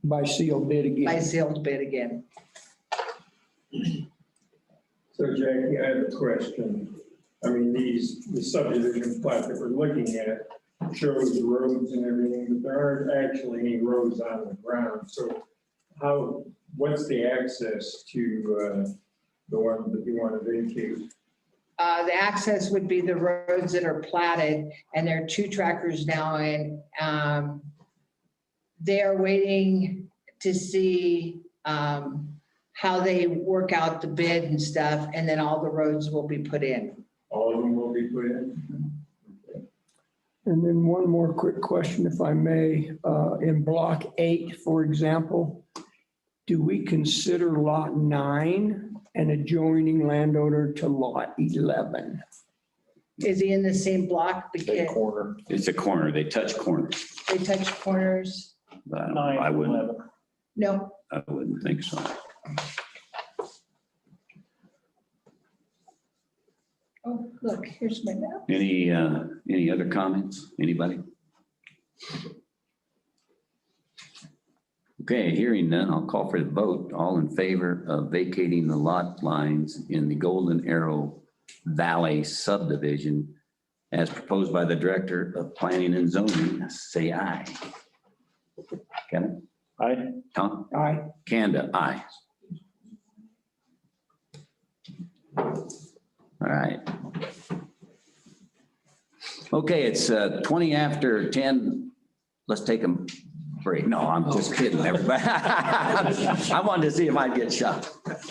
Speaker 6: By sealed bid
Speaker 5: by
Speaker 6: again.
Speaker 5: sealed bid again.
Speaker 8: So Jackie, I have a question. I mean, the subdivision plat that we're looking at shows the roads and everything, but there aren't actually any roads on the ground. So what's the access to the one that you want to vacate?
Speaker 5: The access would be the roads that are platted, and there are 2 trackers now, and they are waiting to see how they work out the bid and stuff, and then all the roads will be put in.
Speaker 8: All of them will be put in?
Speaker 6: And then one more quick question, if I may. In block 8, for example, do we consider lot 9 an adjoining landowner to lot 11?
Speaker 5: Is he in the same block?
Speaker 7: Big
Speaker 5: Because
Speaker 7: corner.
Speaker 1: It's a corner. They touch corners.
Speaker 5: they touch corners?
Speaker 1: But I
Speaker 7: 9,
Speaker 1: wouldn't,
Speaker 7: 11.
Speaker 5: No.
Speaker 1: I wouldn't think so.
Speaker 5: Oh, look, here's my map.
Speaker 1: Any other comments? Anybody? Okay, hearing none, I'll call for the vote. All in favor of vacating the lot lines in the Golden Arrow Valley subdivision as proposed by the Director of Planning and Zoning, say aye. Kevin?
Speaker 7: Aye.
Speaker 1: Tom?
Speaker 6: Aye.
Speaker 1: Kanda, aye. All right. Okay, it's 20 after 10. Let's take a break. No, I'm just kidding, everybody. I wanted to see if I'd get shot.
Speaker 4: Don't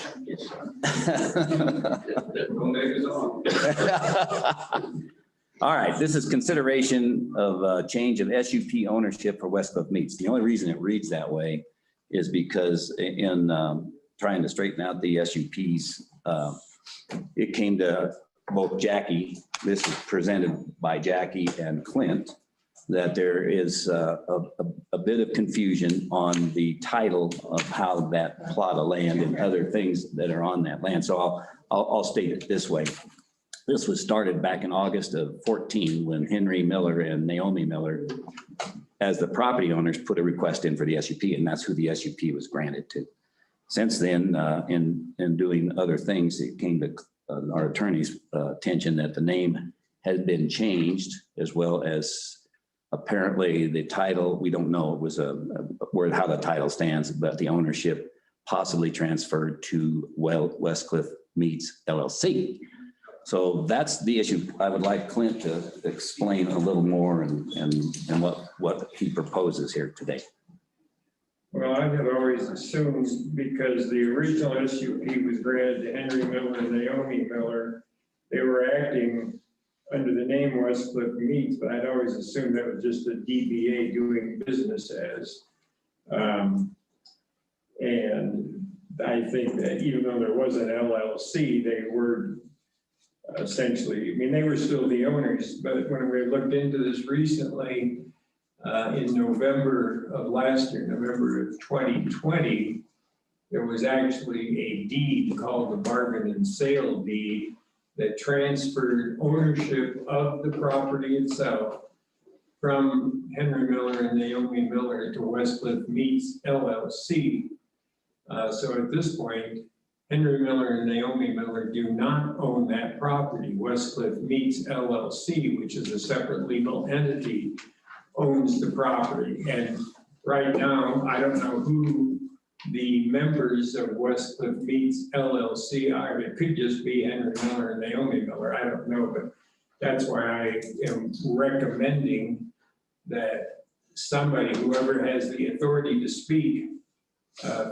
Speaker 4: make us on.
Speaker 1: All right, this is consideration of change of SUP ownership for Westcliff Meats. The only reason it reads that way is because in trying to straighten out the SUPs, it came to both Jackie, this is presented by Jackie and Clint, that there is a bit of confusion on the title of how that plot of land and other things that are on that land. So I'll state it this way. This was started back in August of 14 when Henry Miller and Naomi Miller, as the property owners, put a request in for the SUP, and that's who the SUP was granted to. Since then, in doing other things, it came to our attorney's attention that the name has been changed, as well as apparently the title, we don't know, it was how the title stands, but the ownership possibly transferred to Westcliff Meats LLC. So that's the issue. I would like Clint to explain a little more and what he proposes here today.
Speaker 8: Well, I had always assumed, because the original SUP was granted to Henry Miller and Naomi Miller, they were acting under the name Westcliff Meats, but I'd always assumed that was just a DBA doing business as. And I think that even though there was an LLC, they were essentially, I mean, they were still the owners, but when we looked into this recently, in November of last year, November of 2020, there was actually a deed called the bargain and sale deed that transferred ownership of the property itself from Henry Miller and Naomi Miller to Westcliff Meats LLC. So at this point, Henry Miller and Naomi Miller do not own that property. Westcliff Meats LLC, which is a separate legal entity, owns the property. And right now, I don't know who the members of Westcliff Meats LLC are. It could just be Henry Miller and Naomi Miller. I don't know, but that's why I am recommending that somebody, whoever has the authority to speak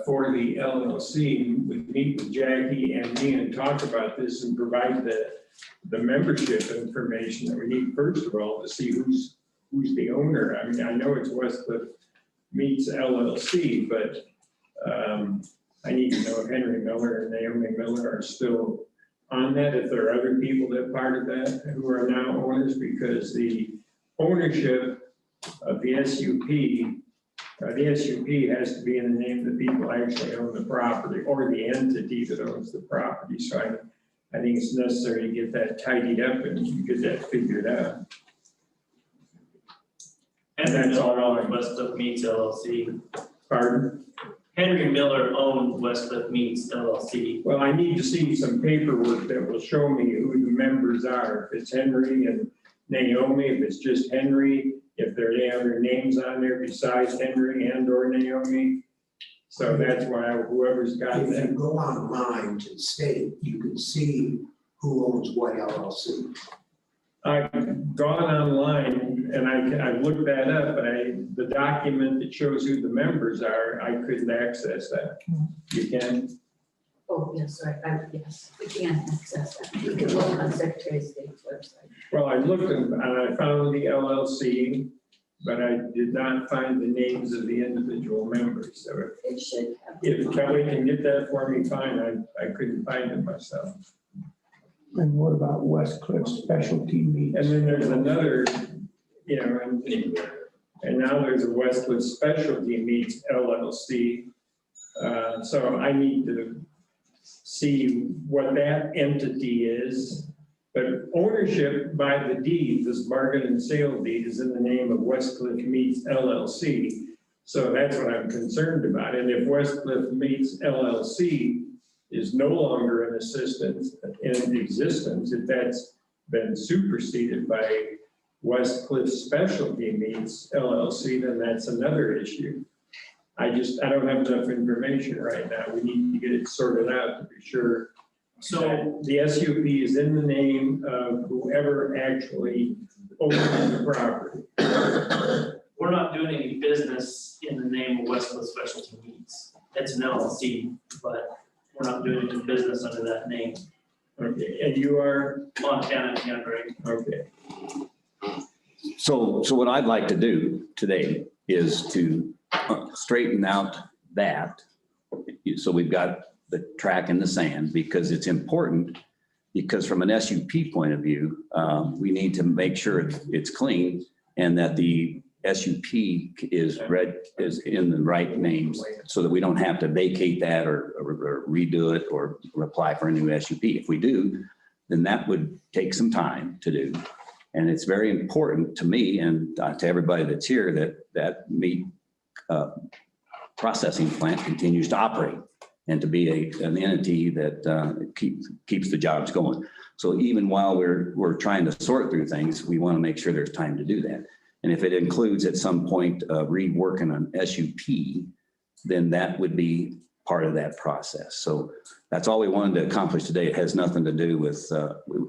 Speaker 8: for the LLC, would meet with Jackie and me and talk about this and provide the membership information that we need, first of all, to see who's the owner. I mean, I know it's Westcliff Meats LLC, but I need to know if Henry Miller and Naomi Miller are still on that, if there are other people that are part of that who are now owners, because the ownership of the SUP has to be in the name of the people who actually own the property or the entity that owns the property. So I think it's necessary to get that tidied up and get that figured out.
Speaker 12: Henry
Speaker 8: That's all
Speaker 12: Miller
Speaker 8: I-
Speaker 12: owns Westcliff Meats LLC.
Speaker 8: Pardon?
Speaker 12: Henry Miller owned Westcliff Meats LLC.
Speaker 8: Well, I need to see some paperwork that will show me who the members are. If it's Henry and Naomi, if it's just Henry, if there are any other names on there besides Henry and or Naomi. So that's why whoever's got
Speaker 13: If
Speaker 8: that.
Speaker 13: you go online to the state, you can see who owns what LLC.
Speaker 8: I've gone online and I've looked that up, but the document that shows who the members are, I couldn't access that. You can?
Speaker 11: Oh, yes, sorry, yes, we can access that. We can look on Secretary of State's website.
Speaker 8: Well, I looked and I found the LLC, but I did not find the names of the individual members. So
Speaker 11: It should have.
Speaker 8: if Kelly can get that for me, fine. I couldn't find it myself.
Speaker 6: And what about Westcliff Specialty Meats?
Speaker 8: And then there's another, you know, and now there's a Westwood Specialty Meats LLC. So I need to see what that entity is. But ownership by the deed, this bargain and sale deed, is in the name of Westcliff Meats LLC. So that's what I'm concerned about. And if Westcliff Meats LLC is no longer in existence, if that's been superseded by Westcliff Specialty Meats LLC, then that's another issue. I don't have enough information right now. We need to get it sorted out to be sure.
Speaker 12: So
Speaker 8: The SUP is in the name of whoever actually owns the property.
Speaker 12: we're not doing any business in the name of Westcliff Specialty Meats. It's an LLC, but we're not doing any business under that name.
Speaker 8: Okay, and you are,
Speaker 12: Montana, Henry.
Speaker 8: okay.
Speaker 1: So what I'd like to do today is to straighten out that. So we've got the track in the sand, because it's important, because from an SUP point of view, we need to make sure it's clean and that the SUP is in the right names, so that we don't have to vacate that or redo it or apply for a new SUP. If we do, then that would take some time to do. And it's very important to me and to everybody that's here that meat processing plant continues to operate and to be an entity that keeps the jobs going. So even while we're trying to sort through things, we want to make sure there's time to do that. And if it includes at some point reworking an SUP, then that would be part of that process. So that's all we wanted to accomplish today. It has nothing to do with,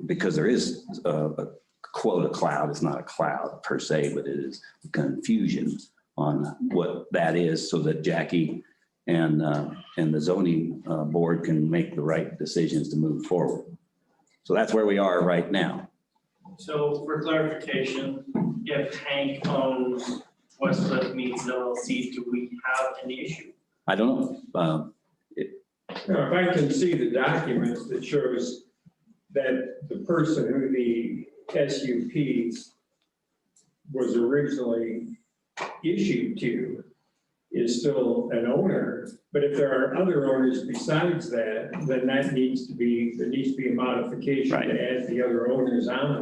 Speaker 1: because there is a quota cloud. It's not a cloud per se, but it is confusion on what that is, so that Jackie and the zoning board can make the right decisions to move forward. So that's where we are right now.
Speaker 12: So for clarification, if Hank owns Westcliff Meats LLC, do we have an issue?
Speaker 1: I don't know.
Speaker 8: Now, if I can see the documents that shows that the person who the SUPs was originally issued to is still an owner, but if there are other owners besides that, then there needs to be a modification
Speaker 1: Right.
Speaker 8: to add the other owners on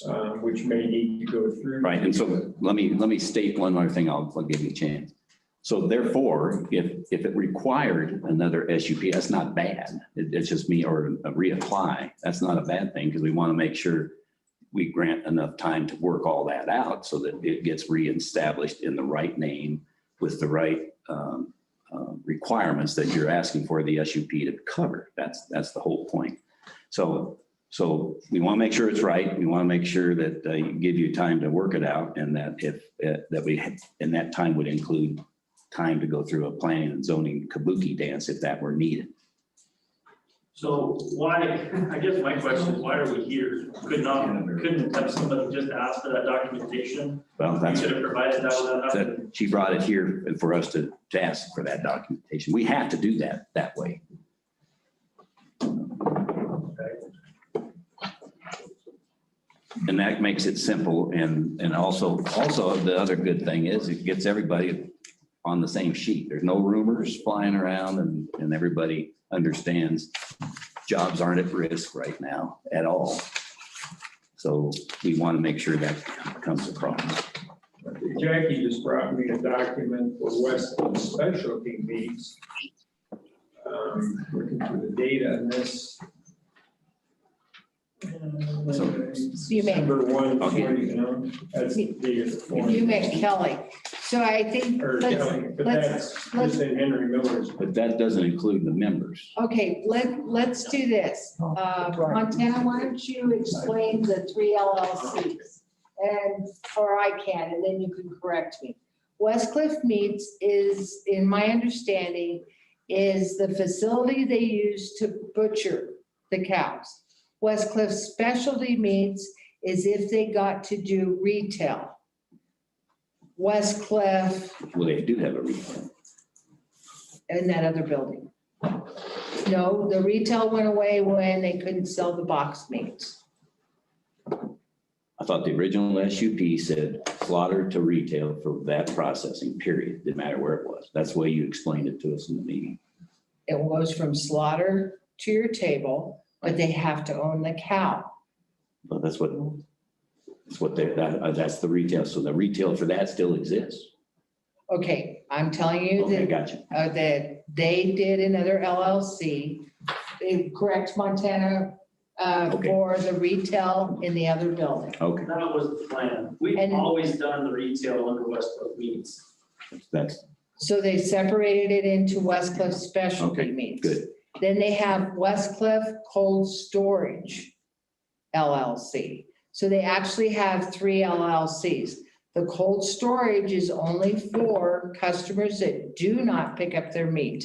Speaker 8: them, which may need to go through.
Speaker 1: Right, and so let me state one more thing, I'll give you a chance. So therefore, if it required another SUP, that's not bad. It's just me, or a reapply. That's not a bad thing, because we want to make sure we grant enough time to work all that out so that it gets reestablished in the right name with the right requirements that you're asking for the SUP to cover. That's the whole point. So we want to make sure it's right. We want to make sure that give you time to work it out, and that and that time would include time to go through a planning and zoning kabuki dance if that were needed.
Speaker 12: So why, I guess my question is, why are we here? Couldn't have somebody just asked for that documentation?
Speaker 1: Well,
Speaker 12: We
Speaker 1: that's,
Speaker 12: should have provided that without having.
Speaker 1: that she brought it here for us to ask for that documentation. We have to do that way. And that makes it simple. And also the other good thing is it gets everybody on the same sheet. There's no rumors flying around, and everybody understands jobs aren't at risk right now at all. So we want to make sure that comes across.
Speaker 8: Jackie just brought me a document for Westland Specialty Meats. Looking for the data on this.
Speaker 5: You may-
Speaker 8: Number 140,
Speaker 1: Okay.
Speaker 8: you know, that's the form.
Speaker 5: You met Kelly. So I think,
Speaker 8: Or
Speaker 5: let's,
Speaker 8: Kelly, but
Speaker 5: let's-
Speaker 8: that's just in Henry Miller's.
Speaker 1: But that doesn't include the members.
Speaker 5: okay, let's do this. Montana, why don't you explain the 3 LLCs? And, or I can, and then you can correct me. Westcliff Meats is, in my understanding, is the facility they use to butcher the cows. Westcliff Specialty Meats is if they got to do retail. Westcliff
Speaker 1: Well, they do have a retail.
Speaker 5: in that other building. No, the retail went away when they couldn't sell the box meats.
Speaker 1: I thought the original SUP said slaughter to retail for that processing, period. Didn't matter where it was. That's the way you explained it to us in the meeting.
Speaker 5: It goes from slaughter to your table, but they have to own the cow.
Speaker 1: But that's what that's the retail. So the retail for that still exists.
Speaker 5: Okay, I'm telling you
Speaker 1: Okay,
Speaker 5: that,
Speaker 1: gotcha.
Speaker 5: that they did another LLC, correct, Montana,
Speaker 1: Okay.
Speaker 5: for the retail in the other building.
Speaker 1: Okay,
Speaker 12: That was the plan. We've
Speaker 5: And-
Speaker 12: always done the retail under Westbrook Meats.
Speaker 1: that's
Speaker 5: So they separated it into Westcliff Specialty
Speaker 1: Okay,
Speaker 5: Meats.
Speaker 1: good.
Speaker 5: Then they have Westcliff Cold Storage LLC. So they actually have 3 LLCs. The cold storage is only for customers that do not pick up their meat.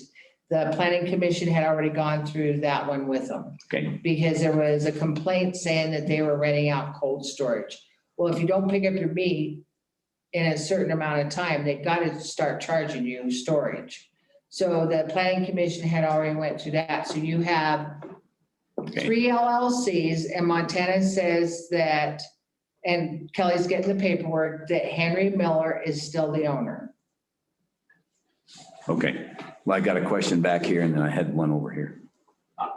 Speaker 5: The planning commission had already gone through that one with them
Speaker 1: Okay,
Speaker 5: because there was a complaint saying that they were renting out cold storage. Well, if you don't pick up your meat in a certain amount of time, they got to start charging you storage. So the planning commission had already went through that. So you have
Speaker 1: okay.
Speaker 5: 3 LLCs, and Montana says that, and Kelly's getting the paperwork, that Henry Miller is still the owner.
Speaker 1: Okay. Well, I got a question back here and then I had one over here.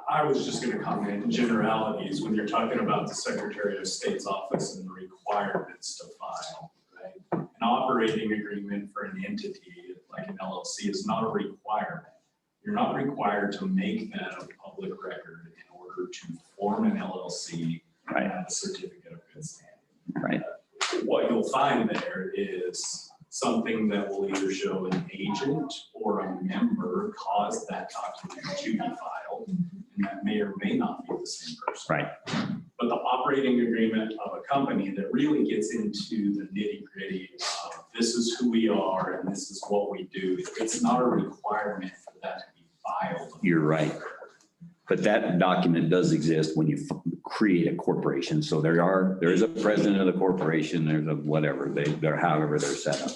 Speaker 14: I was just gonna comment in generalities, when you're talking about the Secretary of State's office and the requirements to file, right? An operating agreement for an entity like an LLC is not a requirement. You're not required to make that a public record in order to form an LLC and have a certificate of good standing.
Speaker 1: Right.
Speaker 14: What you'll find there is something that will either show an agent or a member caused that document to be filed, and that may or may not be the same person.
Speaker 1: Right.
Speaker 14: But the operating agreement of a company that really gets into the nitty-gritty of this is who we are and this is what we do, it's not a requirement for that to be filed.
Speaker 1: You're right. But that document does exist when you create a corporation. So there is a president of the corporation, there's a whatever, they're however they're set up.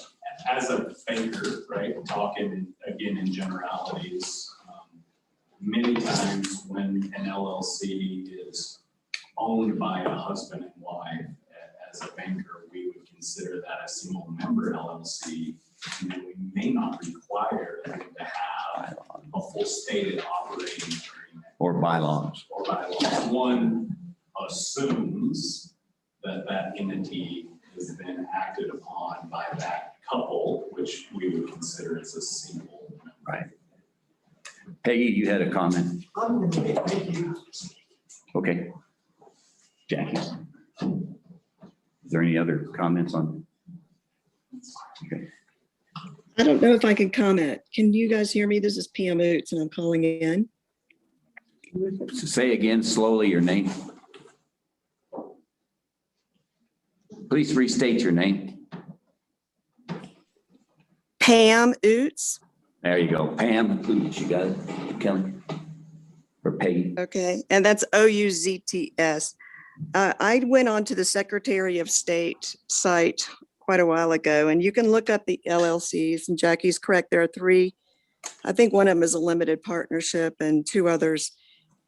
Speaker 14: As a banker, right, talking again in generalities, many times when an LLC is owned by a husband and wife, as a banker, we would consider that a single member LLC. And we may not require them to have a full stated operating agreement.
Speaker 1: Or bylaws.
Speaker 14: Or bylaws. One assumes that that entity has been acted upon by that couple, which we would consider as a single member.
Speaker 1: Right. Peggy, you had a comment?
Speaker 13: Thank you.
Speaker 1: Okay. Jackie? Is there any other comments on? Okay.
Speaker 15: I don't know if I can comment. Can you guys hear me? This is Pam Oots and I'm calling in.
Speaker 1: So say again slowly your name. Please restate your name.
Speaker 15: Pam Oots.
Speaker 1: There you go. Pam Oots, you got it, Kelly? Or Peggy?
Speaker 15: Okay, and that's OUZTS. I went on to the Secretary of State site quite a while ago, and you can look up the LLCs, and Jackie's correct, there are 3. I think one of them is a limited partnership and 2 others.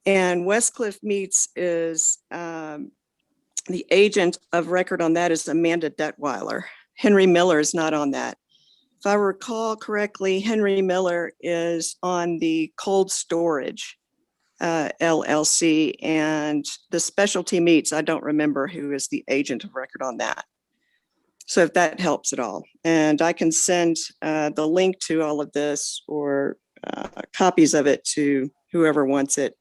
Speaker 15: And Westcliff Meats is, the agent of record on that is Amanda Detweiler. Henry Miller is not on that. If I recall correctly, Henry Miller is on the cold storage LLC, and the specialty meats, I don't remember who is the agent of record on that. So if that helps at all, and I can send the link to all of this or copies of it to whoever wants it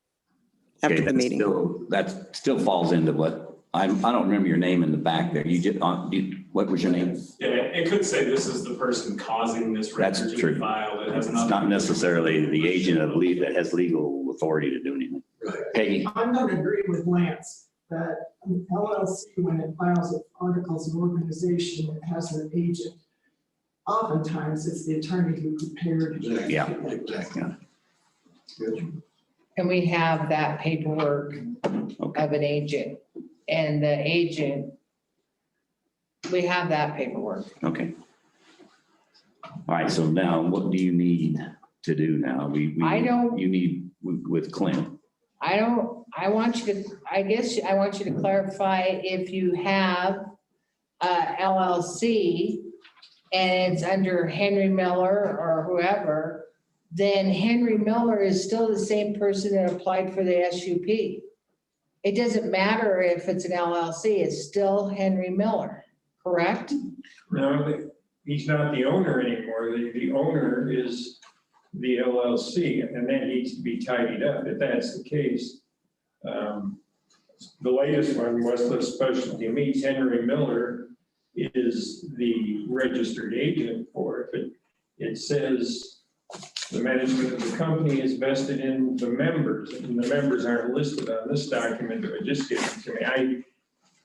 Speaker 15: after
Speaker 1: Okay,
Speaker 15: the meeting.
Speaker 1: That still falls into what, I don't remember your name in the back there. You just, what was your name?
Speaker 14: Yeah, it could say this is the person causing this
Speaker 1: That's
Speaker 14: record to
Speaker 1: true.
Speaker 14: be filed. It has
Speaker 1: It's
Speaker 14: nothing
Speaker 1: not
Speaker 14: to do with-
Speaker 1: necessarily the agent of leave that has legal authority to do anything. Peggy?
Speaker 16: I'm going to agree with Lance that an LLC, when it files its articles of organization, it has an agent. Oftentimes, it's the attorney who prepared.
Speaker 1: Yeah.
Speaker 13: Exactly.
Speaker 5: And we have that paperwork of an agent, and the agent, we have that paperwork.
Speaker 1: Okay. All right, so now what do you need to do now?
Speaker 5: I don't-
Speaker 1: You need with Clint.
Speaker 5: I want you to, I guess I want you to clarify if you have LLC and it's under Henry Miller or whoever, then Henry Miller is still the same person that applied for the SUP. It doesn't matter if it's an LLC, it's still Henry Miller, correct?
Speaker 8: No, he's not the owner anymore. The owner is the LLC, and that needs to be tidied up if that's the case. The latest one was the specialty meats. Henry Miller is the registered agent for it, but it says the management of the company is vested in the members, and the members aren't listed on this document that was just given to me.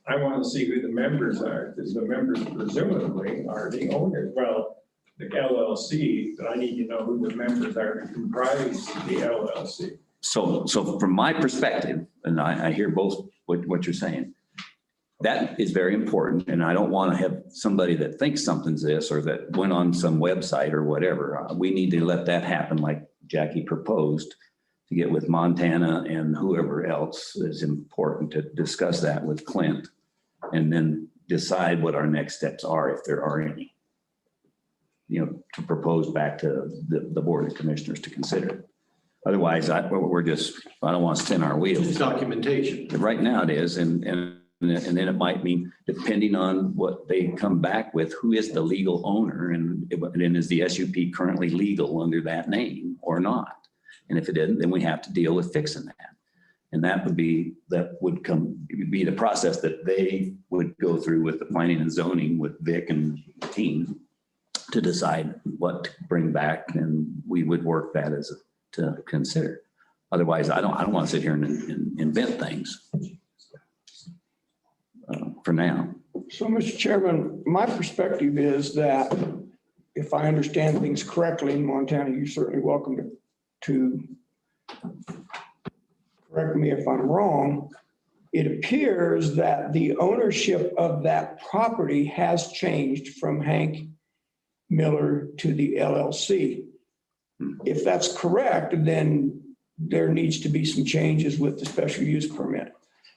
Speaker 8: I want to see who the members are, because the members presumably are the owners. Well, the LLC, but I need to know who the members are to comprise the LLC.
Speaker 1: So from my perspective, and I hear both what you're saying, that is very important. And I don't want to have somebody that thinks something's this or that went on some website or whatever. We need to let that happen like Jackie proposed, to get with Montana and whoever else is important to discuss that with Clint and then decide what our next steps are, if there are any, to propose back to the Board of Commissioners to consider. Otherwise, I don't want to spin our wheels.
Speaker 9: Just documentation.
Speaker 1: Right now it is, and then it might mean, depending on what they come back with, who is the legal owner, and is the SUP currently legal under that name or not? And if it isn't, then we have to deal with fixing that. And that would be the process that they would go through with the planning and zoning with Vic and the team to decide what to bring back, and we would work that to consider. Otherwise, I don't want to sit here and invent things for now.
Speaker 6: So, Mr. Chairman, my perspective is that if I understand things correctly in Montana, you're certainly welcome to correct me if I'm wrong. It appears that the ownership of that property has changed from Hank Miller to the LLC. If that's correct, then there needs to be some changes with the special use permit.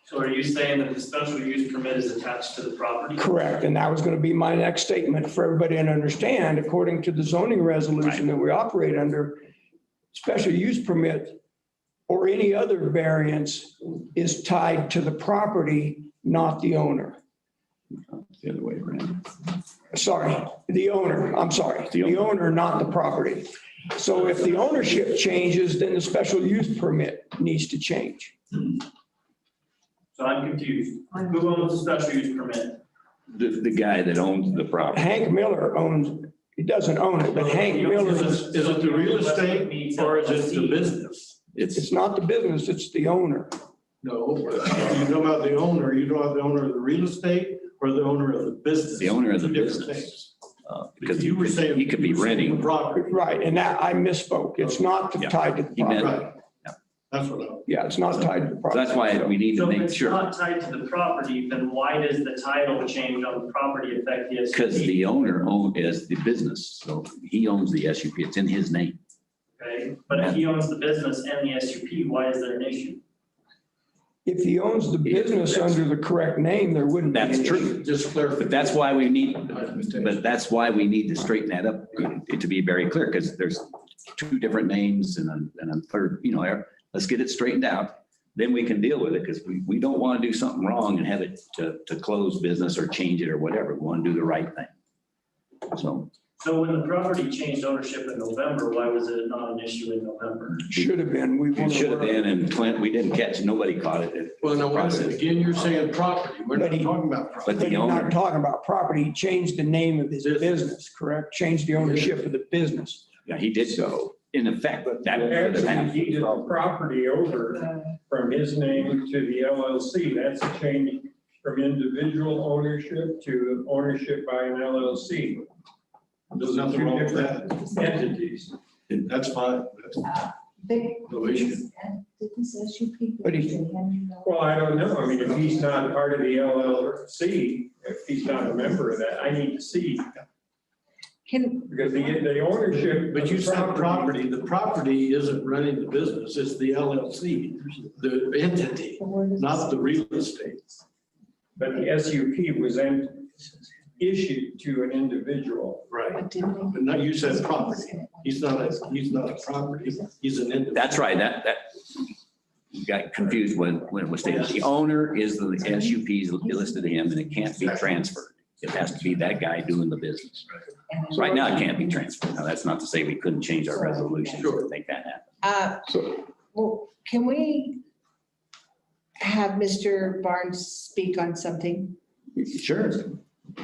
Speaker 12: So are you saying that the special use permit is attached to the property?
Speaker 6: Correct. And that was going to be my next statement for everybody to understand. According to the zoning resolution that we operate under, special use permit or any other variance is tied to the property, not the owner.
Speaker 1: The other way around.
Speaker 6: Sorry, the owner. I'm sorry. The owner, not the property. So if the ownership changes, then the special use permit needs to change.
Speaker 12: So I'm confused. Who owns the special use permit?
Speaker 1: The guy that owns the property.
Speaker 6: Hank Miller owns, he doesn't own it, but Hank Miller
Speaker 9: Is it the real estate or is it the business?
Speaker 6: it's not the business, it's the owner.
Speaker 9: No, you talking about the owner, you don't have the owner of the real estate or the owner of the business?
Speaker 1: The owner of the
Speaker 9: Two different
Speaker 1: business.
Speaker 9: things.
Speaker 1: Because
Speaker 9: You were saying.
Speaker 1: he could be
Speaker 9: you were saying
Speaker 1: renting.
Speaker 9: the property.
Speaker 6: Right, and that, I misspoke. It's not
Speaker 1: Yeah.
Speaker 6: tied to the
Speaker 1: He meant-
Speaker 6: property.
Speaker 9: Right. That's what I.
Speaker 6: Yeah, it's not tied to the
Speaker 1: So
Speaker 6: property.
Speaker 1: that's why we need to
Speaker 12: So if
Speaker 1: make
Speaker 12: it's
Speaker 1: sure,
Speaker 12: not tied to the property, then why does the title change on the property affect the SUP?
Speaker 1: because the owner is the business. So he owns the SUP. It's in his name.
Speaker 12: Okay, but if he owns the business and the SUP, why is there an issue?
Speaker 6: If he owns the business under the correct name, there wouldn't be.
Speaker 1: That's
Speaker 6: an
Speaker 1: true.
Speaker 6: issue.
Speaker 9: Just clarify.
Speaker 1: But that's why we need to straighten that up, to be very clear, because there's two different names and a third, let's get it straightened out. Then we can deal with it because we don't want to do something wrong and have it to close business or change it or whatever. We want to do the right thing.
Speaker 12: So when the property changed ownership in November, why was it not an issue in November?
Speaker 6: Should have been.
Speaker 1: It should have been, and Clint, we didn't catch, nobody caught it.
Speaker 9: Well, now, again, you're saying property. We're not talking about property.
Speaker 1: But
Speaker 6: But
Speaker 1: the
Speaker 6: he's
Speaker 1: owner,
Speaker 6: not talking about property. He changed the name of his business, correct? Changed the ownership of the business.
Speaker 1: yeah, he did so. In effect, that would have
Speaker 8: Actually,
Speaker 1: happened.
Speaker 8: he did the property over from his name to the LLC. That's a change from individual ownership to ownership by an LLC.
Speaker 9: There's
Speaker 8: Those are
Speaker 9: nothing
Speaker 8: two
Speaker 9: wrong with
Speaker 8: different
Speaker 9: that.
Speaker 8: entities.
Speaker 9: That's fine. No issue.
Speaker 6: But he-
Speaker 8: Well, I don't know. I mean, if he's not part of the LLC, if he's not a member of that, I need to see. Because the ownership.
Speaker 9: But you said property. The property isn't running the business. It's the LLC, the entity, not the real estate.
Speaker 8: But the SUP was then issued to an individual.
Speaker 9: Right. But now you said property. He's not a property. He's an individual.
Speaker 1: That's right, that you got confused when it was stated. The owner is the SUP's listed to him and it can't be transferred. It has to be that guy doing the business. So right now it can't be transferred. Now, that's not to say we couldn't change our resolution to make that happen.
Speaker 5: Well, can we have Mr. Barnes speak on something?
Speaker 1: Sure,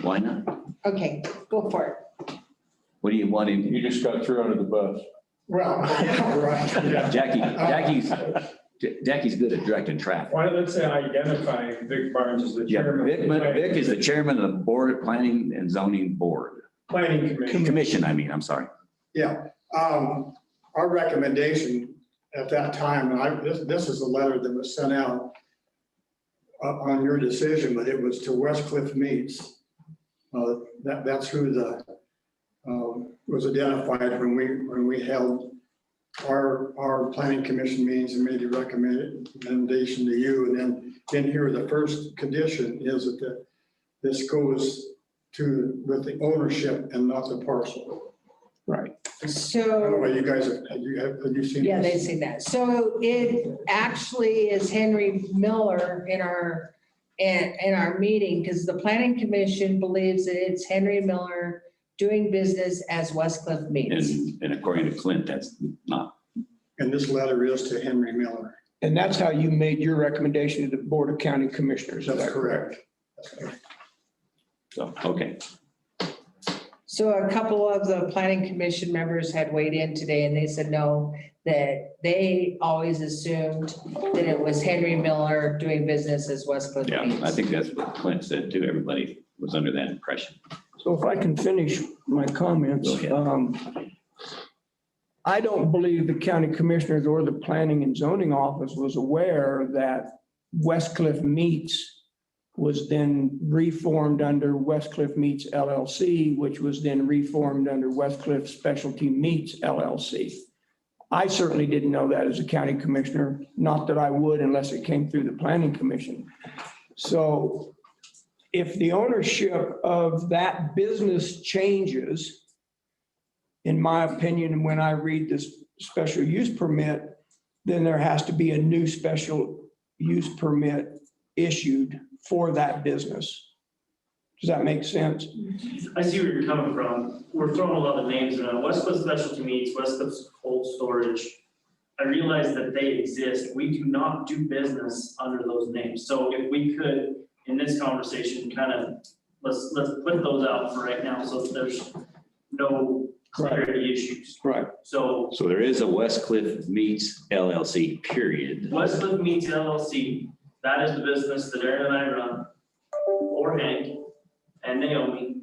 Speaker 1: why not?
Speaker 5: Okay, go for it.
Speaker 1: What do you want him?
Speaker 7: You just got thrown under the bus.
Speaker 13: Well, right.
Speaker 1: Jackie's good at directing traffic.
Speaker 8: Why, let's say identify Vic Barnes as the
Speaker 1: Yeah,
Speaker 8: chairman.
Speaker 1: Vic is the chairman of the board, planning and zoning board.
Speaker 8: Planning Commission.
Speaker 1: Commission, I'm sorry.
Speaker 13: Yeah, our recommendation at that time, and this is a letter that was sent out on your decision, but it was to Westcliff Meats. That's who was identified when we held our planning commission meetings and made a recommendation to you. And then here, the first condition is that this goes with the ownership and not the parcel.
Speaker 6: Right.
Speaker 13: I don't
Speaker 5: So,
Speaker 13: know, you guys, have you seen?
Speaker 5: yeah,
Speaker 13: this?
Speaker 5: they've seen that. So it actually is Henry Miller in our meeting, because the planning commission believes that it's Henry Miller doing business as Westcliff Meats.
Speaker 1: And according to Clint, that's not.
Speaker 13: And this letter is to Henry Miller.
Speaker 6: And that's how you made your recommendation to the Board of County Commissioners. Is
Speaker 13: That's
Speaker 6: that correct?
Speaker 13: correct.
Speaker 1: So, okay.
Speaker 5: So a couple of the planning commission members had weighed in today and they said no, that they always assumed that it was Henry Miller doing business as Westcliff
Speaker 1: Yeah,
Speaker 5: Meats.
Speaker 1: I think that's what Clint said too. Everybody was under that impression.
Speaker 6: So if I can finish my comments.
Speaker 1: Go ahead.
Speaker 6: I don't believe the county commissioners or the planning and zoning office was aware that Westcliff Meats was then reformed under Westcliff Meats LLC, which was then reformed under Westcliff Specialty Meats LLC. I certainly didn't know that as a county commissioner, not that I would unless it came through the planning commission. So if the ownership of that business changes, in my opinion, when I read this special use permit, then there has to be a new special use permit issued for that business. Does that make sense?
Speaker 12: I see where you're coming from. We're throwing a lot of names around. Westcliff Specialty Meats, Westcliff Cold Storage. I realize that they exist. We do not do business under those names. So if we could, in this conversation, kind of, let's put those out for right now so that there's no clarity issues.
Speaker 6: Right.
Speaker 12: So
Speaker 1: So there is a Westcliff Meats LLC, period.
Speaker 12: Westcliff Meats LLC, that is the business that Aaron and I run, or Hank and Naomi.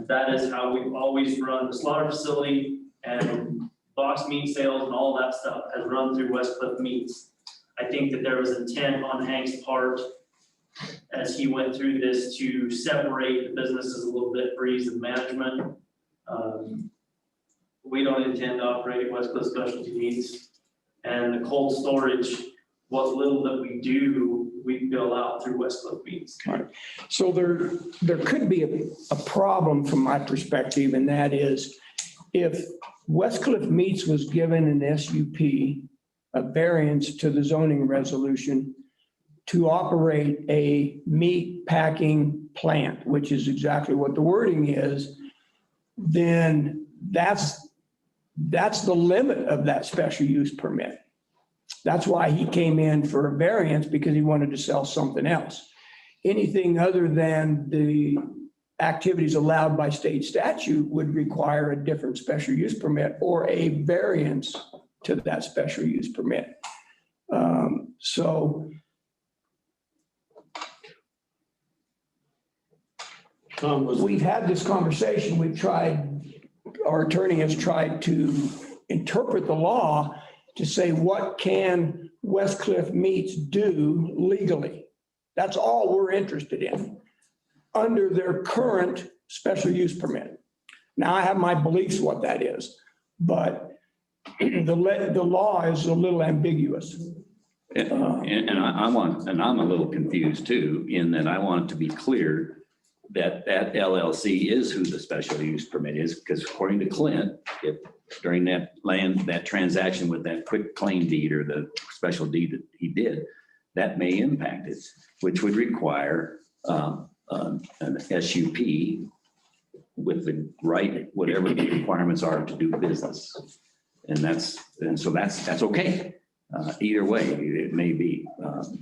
Speaker 12: That is how we've always run the slaughter facility, and box meat sales and all that stuff has run through Westcliff Meats. I think that there was intent on Hank's part as he went through this to separate the businesses a little bit for ease of management. We don't intend to operate Westcliff Specialty Meats, and the cold storage, what little that we do, we bill out through Westcliff Meats.
Speaker 6: Right. So there could be a problem from my perspective, and that is if Westcliff Meats was given an SUP, a variance to the zoning resolution to operate a meat packing plant, which is exactly what the wording is, then that's the limit of that special use permit. That's why he came in for a variance, because he wanted to sell something else. Anything other than the activities allowed by state statute would require a different special use permit or a variance to that special use permit. So we've had this conversation. Our attorney has tried to interpret the law to say, what can Westcliff Meats do legally? That's all we're interested in under their current special use permit. Now, I have my beliefs what that is, but the law is a little ambiguous.
Speaker 1: And I'm a little confused too, in that I want it to be clear that LLC is who the special use permit is, because according to Clint, if during that transaction with that quick claim deed or the special deed that he did, that may impact it, which would require an SUP with the right, whatever the requirements are to do business. And so that's okay. Either way, it may be.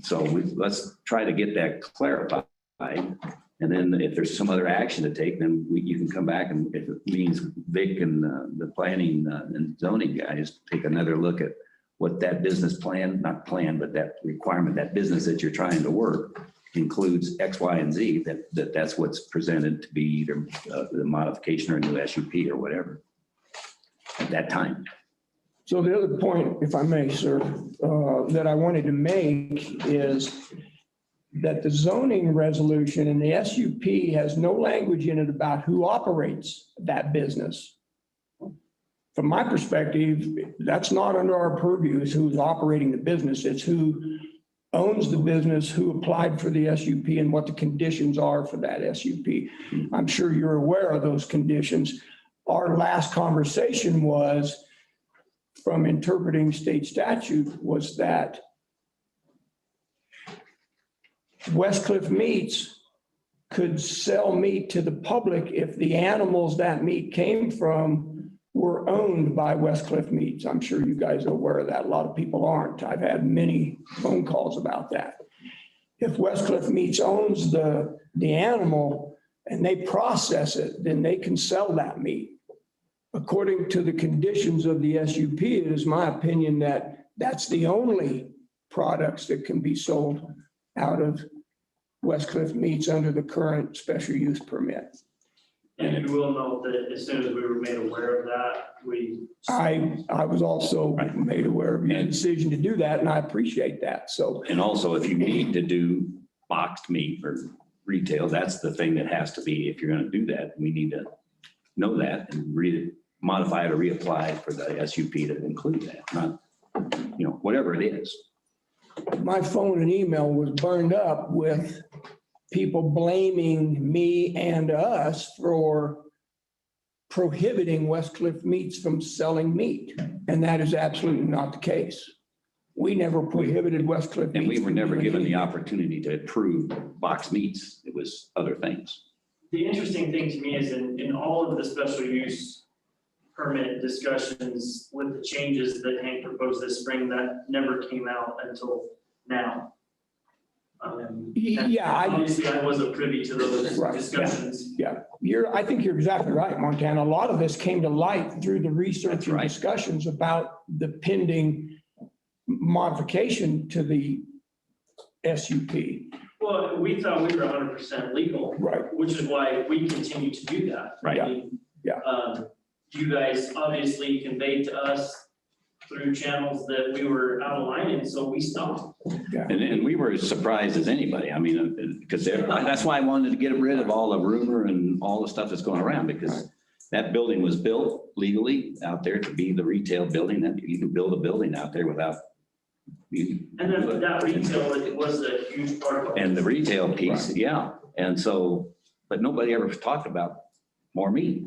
Speaker 1: So let's try to get that clarified. And then if there's some other action to take, then you can come back, and if it means Vic and the planning and zoning guys take another look at what that business plan, not plan, but that requirement, that business that you're trying to work includes X, Y, and Z, that's what's presented to be either the modification or a new SUP or whatever at that time.
Speaker 6: So the other point, if I may, sir, that I wanted to make is that the zoning resolution and the SUP has no language in it about who operates that business. From my perspective, that's not under our purview, is who's operating the business. It's who owns the business, who applied for the SUP, and what the conditions are for that SUP. I'm sure you're aware of those conditions. Our last conversation was, from interpreting state statute, was that Westcliff Meats could sell meat to the public if the animals that meat came from were owned by Westcliff Meats. I'm sure you guys are aware of that. A lot of people aren't. I've had many phone calls about that. If Westcliff Meats owns the animal and they process it, then they can sell that meat. According to the conditions of the SUP, it is my opinion that that's the only products that can be sold out of Westcliff Meats under the current special use permit.
Speaker 12: And you will note that as soon as we were made aware of that,
Speaker 6: I was also made aware of your decision to do that, and I appreciate that. So,
Speaker 1: and also, if you need to do boxed meat or retail, that's the thing that has to be, if you're going to do that, we need to know that and modify it or reapply for the SUP to include that, not, whatever it is.
Speaker 6: My phone and email was burned up with people blaming me and us for prohibiting Westcliff Meats from selling meat. And that is absolutely not the case. We never prohibited Westcliff Meats.
Speaker 1: And we were never given the opportunity to approve boxed meats. It was other things.
Speaker 12: the interesting thing to me is in all of the special use permit discussions with the changes that Hank proposed this spring, that never came out until now. Obviously, I wasn't privy to those discussions.
Speaker 6: Yeah, I think you're exactly right, Montana. A lot of this came to light through the research and discussions about the pending modification to the SUP.
Speaker 12: Well, we thought we were 100% legal.
Speaker 6: Right.
Speaker 12: Which is why we continue to do that.
Speaker 1: Right.
Speaker 12: I mean, you guys obviously conveyed to us through channels that we were out of line, and so we stopped.
Speaker 6: Yeah.
Speaker 1: And we were as surprised as anybody. I mean, because that's why I wanted to get rid of all the rumor and all the stuff that's going around, because that building was built legally out there to be the retail building. That you can build a building out there without.
Speaker 12: And then that retail, it was a huge part of it.
Speaker 1: And the retail piece, yeah. And so, but nobody ever talked about more meat.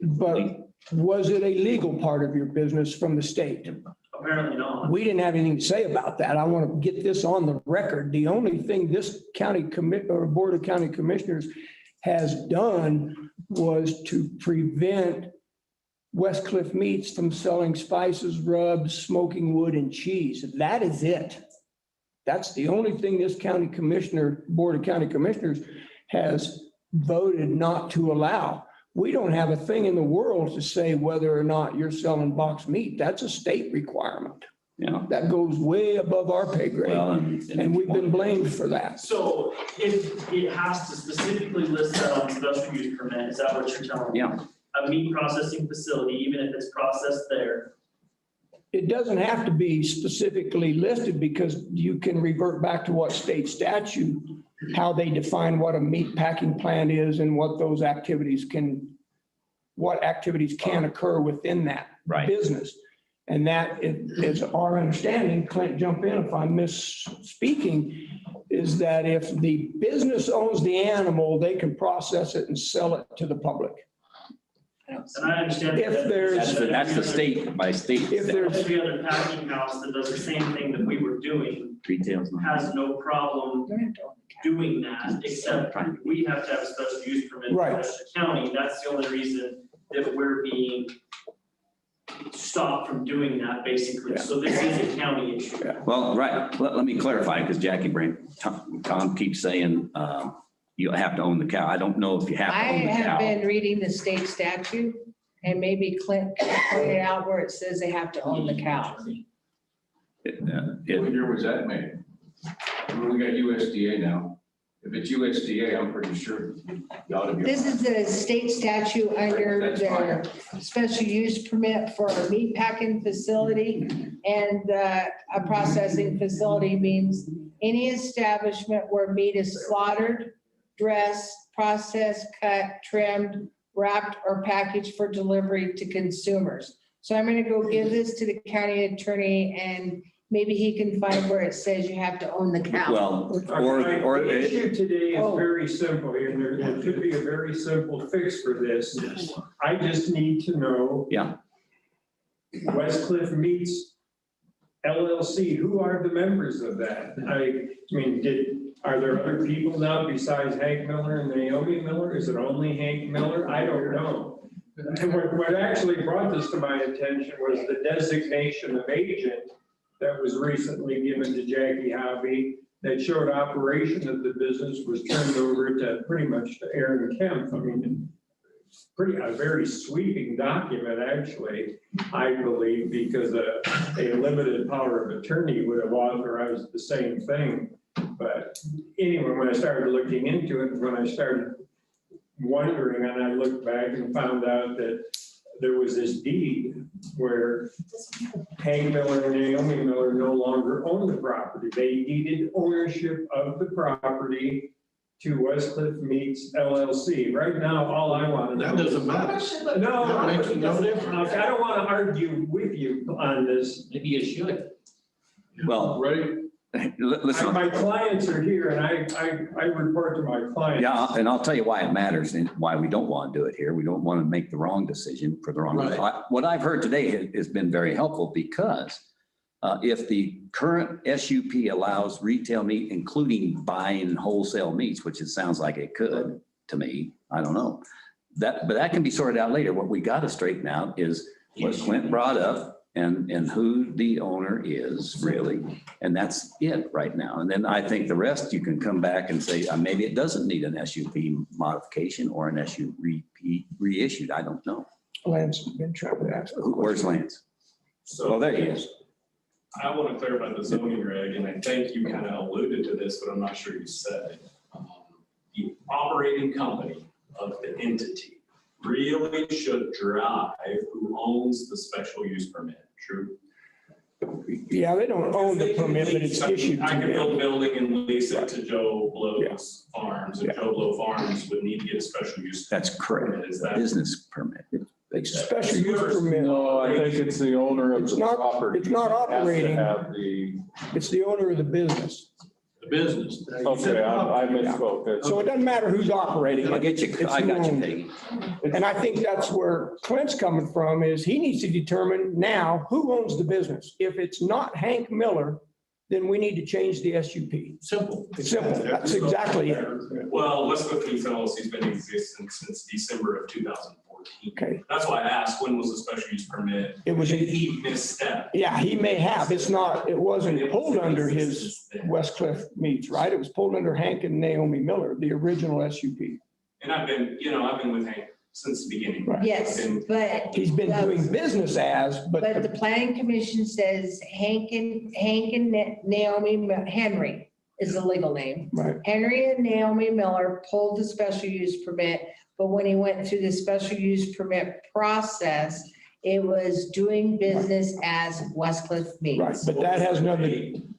Speaker 6: But was it a legal part of your business from the state?
Speaker 12: Of Apparently not.
Speaker 6: We didn't have anything to say about that. I want to get this on the record. The only thing this Board of County Commissioners has done was to prevent West Cliff Meats from selling spices, rubs, smoking wood, and cheese. That is it. That's the only thing this Board of County Commissioners has voted not to allow. We don't have a thing in the world to say whether or not you're selling boxed meat. That's a state requirement.
Speaker 1: Yeah.
Speaker 6: That goes way above our pay grade.
Speaker 1: Well,
Speaker 6: And we've been blamed for that.
Speaker 12: So if it has to specifically list that on special use permit, is that what you're telling me?
Speaker 1: Yeah.
Speaker 12: A meat processing facility, even if it's processed there.
Speaker 6: It doesn't have to be specifically listed because you can revert back to what state statute, how they define what a meat packing plant is and what those activities can occur within that business. And that is our understanding, Clint, jump in if I'm misspeaking, is that if the business owns the animal, they can process it and sell it to the public.
Speaker 12: And I understand.
Speaker 6: If there's.
Speaker 1: That's the state by state.
Speaker 6: If there's.
Speaker 12: Every other packing house that does the same thing that we were doing
Speaker 1: Retail's not.
Speaker 12: has no problem doing that, except we have to have a special use permit.
Speaker 6: Right.
Speaker 12: For the county, that's the only reason that we're being stopped from doing that, basically.
Speaker 6: Yeah.
Speaker 12: So this is a county issue.
Speaker 6: Yeah.
Speaker 1: Well, right, let me clarify, because Jackie Tom keeps saying you have to own the cow. I don't know if you have
Speaker 5: I
Speaker 1: to own the
Speaker 5: have
Speaker 1: cow.
Speaker 5: been reading the state statute and maybe Clint can point it out where it says they have to own the cow.
Speaker 7: What year was that made? We got USDA now. If it's USDA, I'm pretty sure you ought to be.
Speaker 5: This is the state statute under
Speaker 7: That's
Speaker 5: their special use permit for a meat packing facility. And a processing facility means any establishment where meat is slaughtered, dressed, processed, cut, trimmed, wrapped, or packaged for delivery to consumers. So I'm going to go give this to the county attorney and maybe he can find where it says you have to own the cow.
Speaker 1: Well,
Speaker 8: The issue today is very simple, and there could be a very simple fix for this. I just need to know.
Speaker 1: Yeah.
Speaker 8: West Cliff Meats LLC, who are the members of that? I mean, are there other people now besides Hank Miller and Naomi Miller? Is it only Hank Miller? I don't know. And what actually brought this to my attention was the designation of agent that was recently given to Jackie Hobby that showed operation of the business was turned over to pretty much to Aaron Kemp. I mean, a very sweeping document, actually, I believe, because a limited power of attorney would have authorized the same thing. But anyway, when I started looking into it, when I started wondering, and I looked back and found out that there was this deed where Hank Miller and Naomi Miller no longer own the property. They deeded ownership of the property to West Cliff Meats LLC. Right now, all I want to know.
Speaker 9: That doesn't matter.
Speaker 8: No,
Speaker 9: That makes no difference.
Speaker 8: I don't want to argue with you on this.
Speaker 10: Maybe you should.
Speaker 1: Well,
Speaker 8: Right.
Speaker 1: listen.
Speaker 8: My clients are here and I report to my clients.
Speaker 1: Yeah, and I'll tell you why it matters and why we don't want to do it here. We don't want to make the wrong decision for the wrong.
Speaker 9: Right.
Speaker 1: What I've heard today has been very helpful because if the current SUP allows retail meat, including buying wholesale meats, which it sounds like it could to me, I don't know. But that can be sorted out later. What we got to straighten out is what Clint brought up and who the owner is really. And that's it right now. And then I think the rest you can come back and say, maybe it doesn't need an SUP modification or an SUP reissued. I don't know.
Speaker 6: Lance has been trying to ask.
Speaker 1: Where's Lance?
Speaker 14: So
Speaker 1: Oh, there he is.
Speaker 14: I want to clarify the zoning reg, and I think you kind of alluded to this, but I'm not sure you said it. The operating company of the entity really should drive who owns the special use permit, true?
Speaker 6: Yeah, they don't own the permit, but it's issued to
Speaker 14: I could build a
Speaker 6: them.
Speaker 14: building and lease it to Joe Blow's Farms, and Joe Blow Farms would need to get a special use.
Speaker 1: That's correct.
Speaker 14: permit. Is that?
Speaker 1: Business permit.
Speaker 6: Special use permit.
Speaker 7: No, I think it's the owner of
Speaker 6: It's
Speaker 7: the
Speaker 6: not-
Speaker 7: property.
Speaker 6: it's not
Speaker 7: that has to
Speaker 6: operating.
Speaker 7: have the.
Speaker 6: It's the owner of the business.
Speaker 14: The
Speaker 9: business.
Speaker 7: Okay, I misspoke.
Speaker 6: So it doesn't matter who's operating it.
Speaker 1: I'll get you,
Speaker 6: It's
Speaker 1: I got you,
Speaker 6: who owns it.
Speaker 1: Peggy.
Speaker 6: And I think that's where Clint's coming from, is he needs to determine now who owns the business. If it's not Hank Miller, then we need to change the SUP.
Speaker 9: Simple.
Speaker 6: Simple, that's exactly it.
Speaker 14: Well, Westcliff Meats LLC's been in existence since December of 2014.
Speaker 6: Okay,
Speaker 14: That's why I asked, when was the special use permit?
Speaker 6: it was,
Speaker 14: Did he misstep?
Speaker 6: yeah, he may have, it's not, it wasn't pulled under his Westcliff Meats, right? It was pulled under Hank and Naomi Miller, the original SUP.
Speaker 14: And I've been with Hank since the beginning.
Speaker 6: Right.
Speaker 5: Yes, but.
Speaker 6: He's been doing business as,
Speaker 5: But the planning commission says Hank and Naomi Henry is the legal name.
Speaker 6: right,
Speaker 5: Henry and Naomi Miller pulled the special use permit, but when he went through the special use permit process, it was doing business as Westcliff
Speaker 6: right,
Speaker 5: Meats.
Speaker 6: but that has nothing,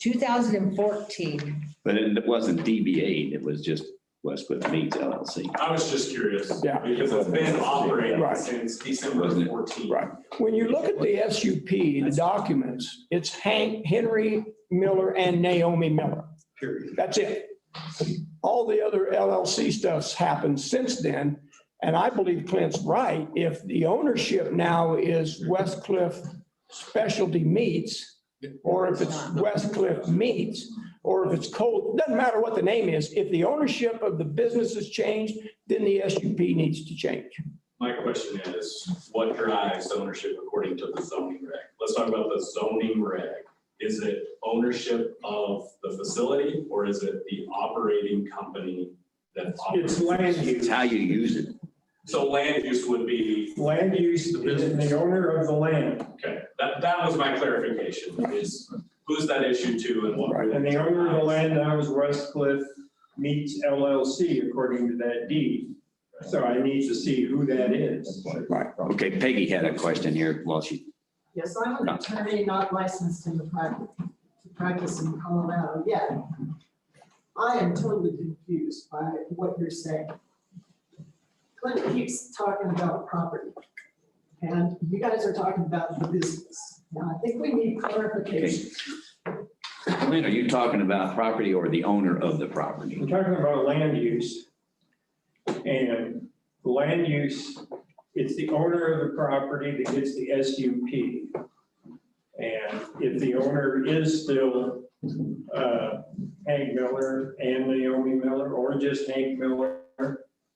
Speaker 5: 2014.
Speaker 1: But it wasn't DBA, it was just Westcliff Meats LLC.
Speaker 14: I was just curious.
Speaker 6: Yeah.
Speaker 14: Because it's been operating
Speaker 6: Right.
Speaker 14: since December of 14.
Speaker 6: right. When you look at the SUP, the documents, it's Hank, Henry Miller and Naomi Miller.
Speaker 9: Period.
Speaker 6: That's it. All the other LLC stuff's happened since then. And I believe Clint's right. If the ownership now is Westcliff Specialty Meats, or if it's Westcliff Meats, or if it's Cold, doesn't matter what the name is. If the ownership of the business has changed, then the SUP needs to change.
Speaker 14: My question is, what drives ownership according to the zoning reg? Let's talk about the zoning reg. Is it ownership of the facility, or is it the operating company that operates?
Speaker 8: It's land
Speaker 1: It's
Speaker 8: use.
Speaker 1: how you use it.
Speaker 14: So land use would be,
Speaker 8: Land use, the owner of the land.
Speaker 14: okay, that was my clarification, is who's that issued to and what?
Speaker 8: And the owner of the land now is Westcliff Meats LLC, according to that deed. So I need to see who that is.
Speaker 6: Right.
Speaker 1: Okay, Peggy had a question here while she,
Speaker 16: Yes, I'm an attorney not licensed in the practice in Colorado yet. I am totally confused by what you're saying. Clint keeps talking about property, and you guys are talking about the business. Now, I think we need clarification.
Speaker 1: Clint, are you talking about property or the owner of the property?
Speaker 8: I'm talking about land use. And land use, it's the owner of the property that gets the SUP. And if the owner is still Hank Miller and Naomi Miller, or just Hank Miller,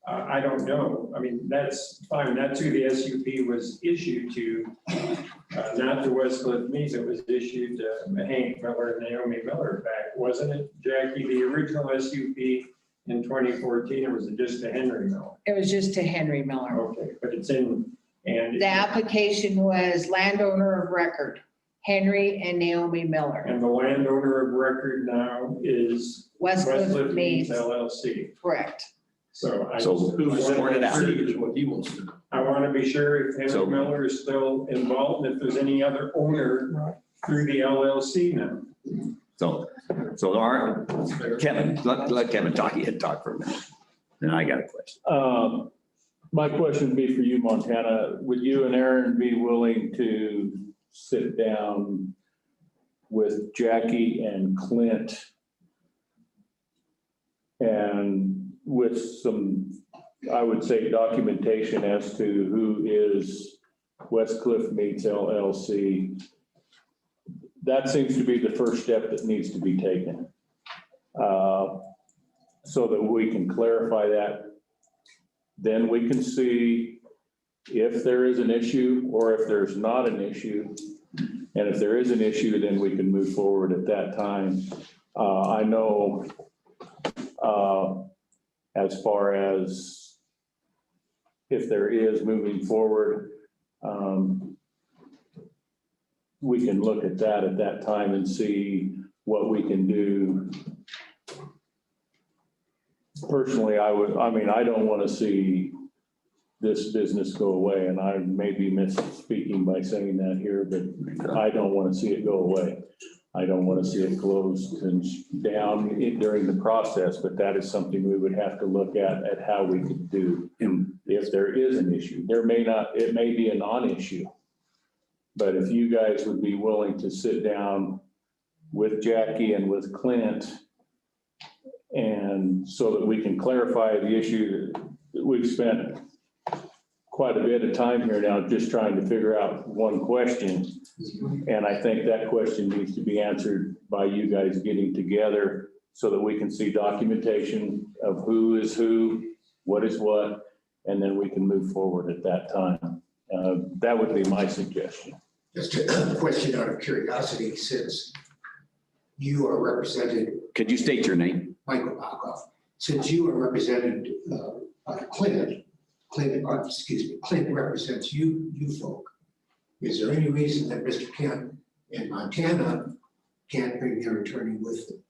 Speaker 8: I don't know. I mean, that's fine. That's who the SUP was issued to, not to Westcliff Meats. It was issued to Hank Miller and Naomi Miller back, wasn't it, Jackie? The original SUP in 2014, it was just to Henry Miller.
Speaker 5: It was just to Henry Miller.
Speaker 8: Okay, but it's in, and.
Speaker 5: The application was landowner of record, Henry and Naomi Miller.
Speaker 8: And the landowner of record now is
Speaker 5: Westcliff Meats,
Speaker 8: LLC.
Speaker 5: correct.
Speaker 8: So I.
Speaker 1: So sort it out.
Speaker 9: Is what he wants to know.
Speaker 8: I want to be sure if
Speaker 1: So-
Speaker 8: Henry Miller is still involved, if there's any other owner through the LLC now.
Speaker 1: So our, Kevin, let Kevin talk, he had talked for a minute. Then I got a question.
Speaker 7: My question would be for you, Montana. Would you and Aaron be willing to sit down with Jackie and Clint and with some, I would say, documentation as to who is Westcliff Meats LLC? That seems to be the first step that needs to be taken. So that we can clarify that. Then we can see if there is an issue or if there's not an issue. And if there is an issue, then we can move forward at that time. I know as far as if there is moving forward, we can look at that time and see what we can do. Personally, I don't want to see this business go away, and I may be misspeaking by saying that here, but I don't want to see it go away. I don't want to see it closed and down during the process, but that is something we would have to look at how we could do if there is an issue. It may be a non-issue. But if you guys would be willing to sit down with Jackie and with Clint And so that we can clarify the issue that we've spent quite a bit of time here now just trying to figure out one question. And I think that question needs to be answered by you guys getting together so that we can see documentation of who is who, what is what, and then we can move forward at that time. That would be my suggestion.
Speaker 17: Just a question out of curiosity, since you are represented.
Speaker 1: Could you state your name?
Speaker 17: Michael Bishkoff. Since you are represented by Clint represents you folk. Is there any reason that Mr. Kent in Montana can't bring their attorney with them?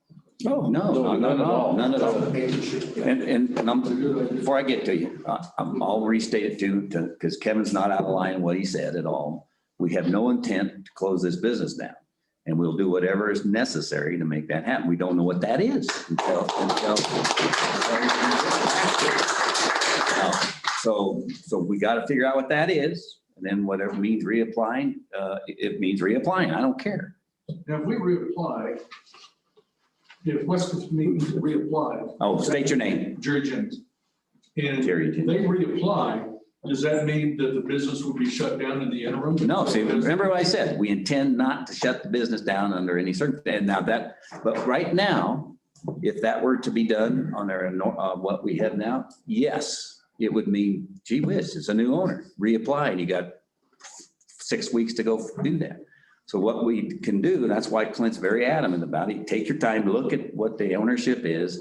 Speaker 1: No, none at all. None at all.
Speaker 17: Making sure.
Speaker 1: Before I get to you, I'll restate it too, because Kevin's not out of line what he said at all. We have no intent to close this business down, and we'll do whatever is necessary to make that happen. We don't know what that is until. So we got to figure out what that is, and then whatever means reapplying, it means reapplying. I don't care.
Speaker 9: Now, if we reapply, if Westcliff meetings reapply.
Speaker 1: Oh, state your name.
Speaker 9: Jerry Jennings. And
Speaker 1: Jerry
Speaker 9: they
Speaker 1: Jennings.
Speaker 9: reapply, does that mean that the business will be shut down in the interim?
Speaker 1: No, see, remember what I said, we intend not to shut the business down under any circumstance. Now that, but right now, if that were to be done on our, what we have now, yes, it would mean, gee whiz, it's a new owner, reapply, and you got 6 weeks to go do that. So what we can do, and that's why Clint's very adamant about it, take your time, look at what the ownership is,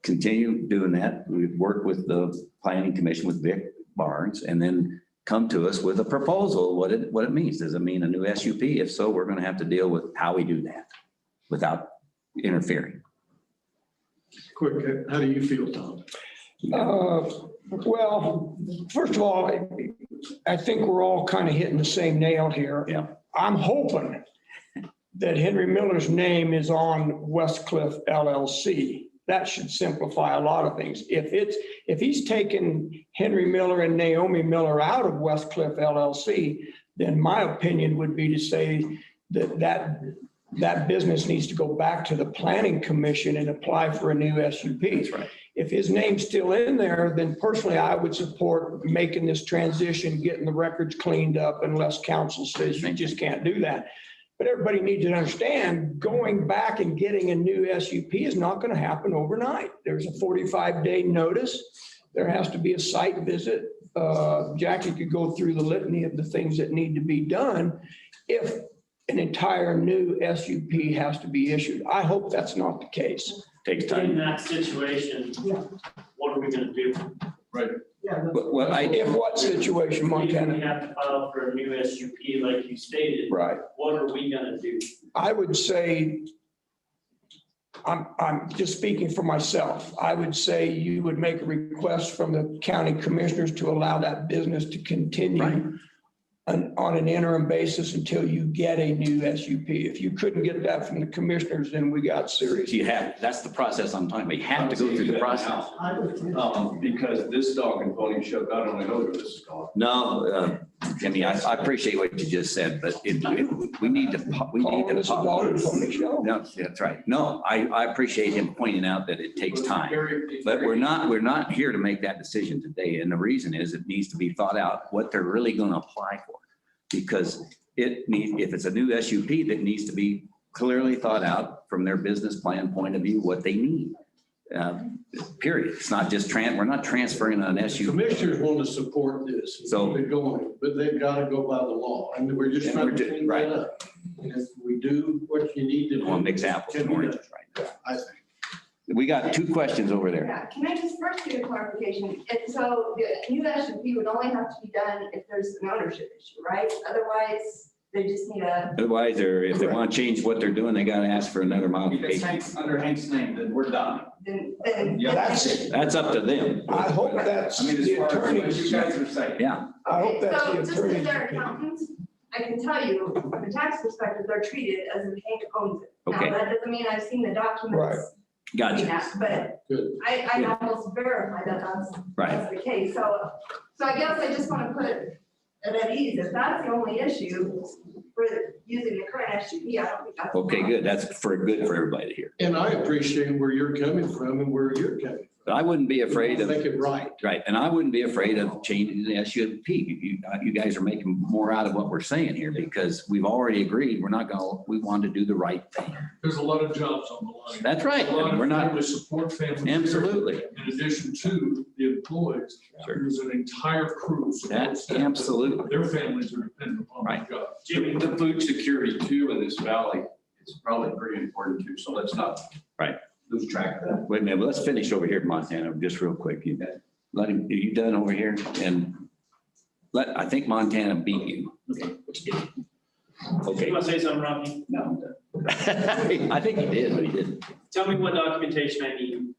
Speaker 1: continue doing that. We've worked with the planning commission with Vic Barnes, and then come to us with a proposal, what it means. Does it mean a new SUP? If so, we're going to have to deal with how we do that without interfering.
Speaker 9: Quick, how do you feel, Tom?
Speaker 6: Well, first of all, I think we're all kind of hitting the same nail here.
Speaker 1: Yeah.
Speaker 6: I'm hoping that Henry Miller's name is on Westcliff LLC. That should simplify a lot of things. If he's taken Henry Miller and Naomi Miller out of Westcliff LLC, then my opinion would be to say that business needs to go back to the planning commission and apply for a new SUP.
Speaker 1: That's right.
Speaker 6: If his name's still in there, then personally, I would support making this transition, getting the records cleaned up unless council says you just can't do that. But everybody needs to understand, going back and getting a new SUP is not going to happen overnight. There's a 45-day notice. There has to be a site visit. Jackie could go through the litany of the things that need to be done if an entire new SUP has to be issued. I hope that's not the case.
Speaker 1: Takes time.
Speaker 12: In that situation, what are we gonna do?
Speaker 9: Right.
Speaker 16: Yeah.
Speaker 1: Well,
Speaker 6: In what situation,
Speaker 12: We
Speaker 6: Montana?
Speaker 12: have to file for a new SUP like you stated.
Speaker 1: right.
Speaker 12: What are we gonna do?
Speaker 6: I would say, I'm just speaking for myself. I would say you would make a request from the county commissioners to allow that business to continue on an interim basis until you get a new SUP. If you couldn't get that from the commissioners, then we got serious.
Speaker 1: That's the process I'm talking about. You have to go through the process.
Speaker 16: I would too.
Speaker 4: Because this dog and pony show, God only knows where this is going.
Speaker 1: No, Jimmy, I appreciate what you just said, but we need to.
Speaker 6: Calling this a dog and pony show?
Speaker 1: No, that's right. No, I appreciate him pointing out that it takes time. But we're not here to make that decision today. And the reason is it needs to be thought out what they're really going to apply for. Because if it's a new SUP, that needs to be clearly thought out from their business plan point of view, what they need. Period. It's not just we're not transferring an SUP.
Speaker 9: Commissioners want to support this.
Speaker 1: So-
Speaker 9: Keep it going, but they've got to go by the law. I mean, we're just trying to clean
Speaker 1: right.
Speaker 9: that up. And if we do what you need to do.
Speaker 1: One mix apples and oranges right now.
Speaker 9: I think.
Speaker 1: We got two questions over there.
Speaker 3: Yeah, can I just first get a clarification? And so the new SUP would only have to be done if there's an ownership issue, right? Otherwise, they just need a.
Speaker 1: Otherwise, if they want to change what they're doing, they got to ask for another
Speaker 4: If it's
Speaker 1: modification.
Speaker 4: Hank's, under Hank's name, then we're done.
Speaker 3: Then.
Speaker 4: Yeah,
Speaker 1: That's up to them.
Speaker 6: I hope that's
Speaker 4: I mean, as
Speaker 6: the
Speaker 4: far as what
Speaker 6: attorney's.
Speaker 4: you guys are saying.
Speaker 1: Yeah.
Speaker 6: I hope that's the
Speaker 3: So just as
Speaker 6: attorney's.
Speaker 3: they're accountants, I can tell you, from a tax perspective, they're treated as if Hank owns it.
Speaker 1: Okay.
Speaker 3: Now, that doesn't mean I've seen the
Speaker 6: Right.
Speaker 3: documents.
Speaker 1: Gotcha.
Speaker 3: But
Speaker 9: Good.
Speaker 3: I almost verify that that's
Speaker 1: Right.
Speaker 3: the case. So I guess I just want to put and at ease. If that's the only issue for using the current SUP, I don't think that's.
Speaker 1: Okay, good. That's good for everybody to hear.
Speaker 9: And I appreciate where you're coming from and where you're coming from.
Speaker 1: But I wouldn't be afraid of.
Speaker 9: Make it right.
Speaker 1: Right, and I wouldn't be afraid of changing the SUP. You guys are making more out of what we're saying here because we've already agreed, we want to do the right thing.
Speaker 9: There's a lot of jobs on the line.
Speaker 1: That's right.
Speaker 9: A lot of
Speaker 1: We're not-
Speaker 9: family support families. here.
Speaker 1: Absolutely.
Speaker 9: In addition to the employees, there's an entire crew. support staff that
Speaker 1: Absolutely.
Speaker 9: Their families are dependent upon
Speaker 1: Right.
Speaker 9: their job.
Speaker 4: Jimmy, the food security too in this valley, it's probably pretty important too, so let's not.
Speaker 1: Right.
Speaker 4: Lose track of that.
Speaker 1: Wait a minute, well, let's finish over here in Montana, just real quick. Let him, are you done over here? And I think Montana beat you. Okay.
Speaker 12: You want to say something, Rocky?
Speaker 1: No, I'm done. I think he did, but he didn't.
Speaker 12: Tell me what documentation I need.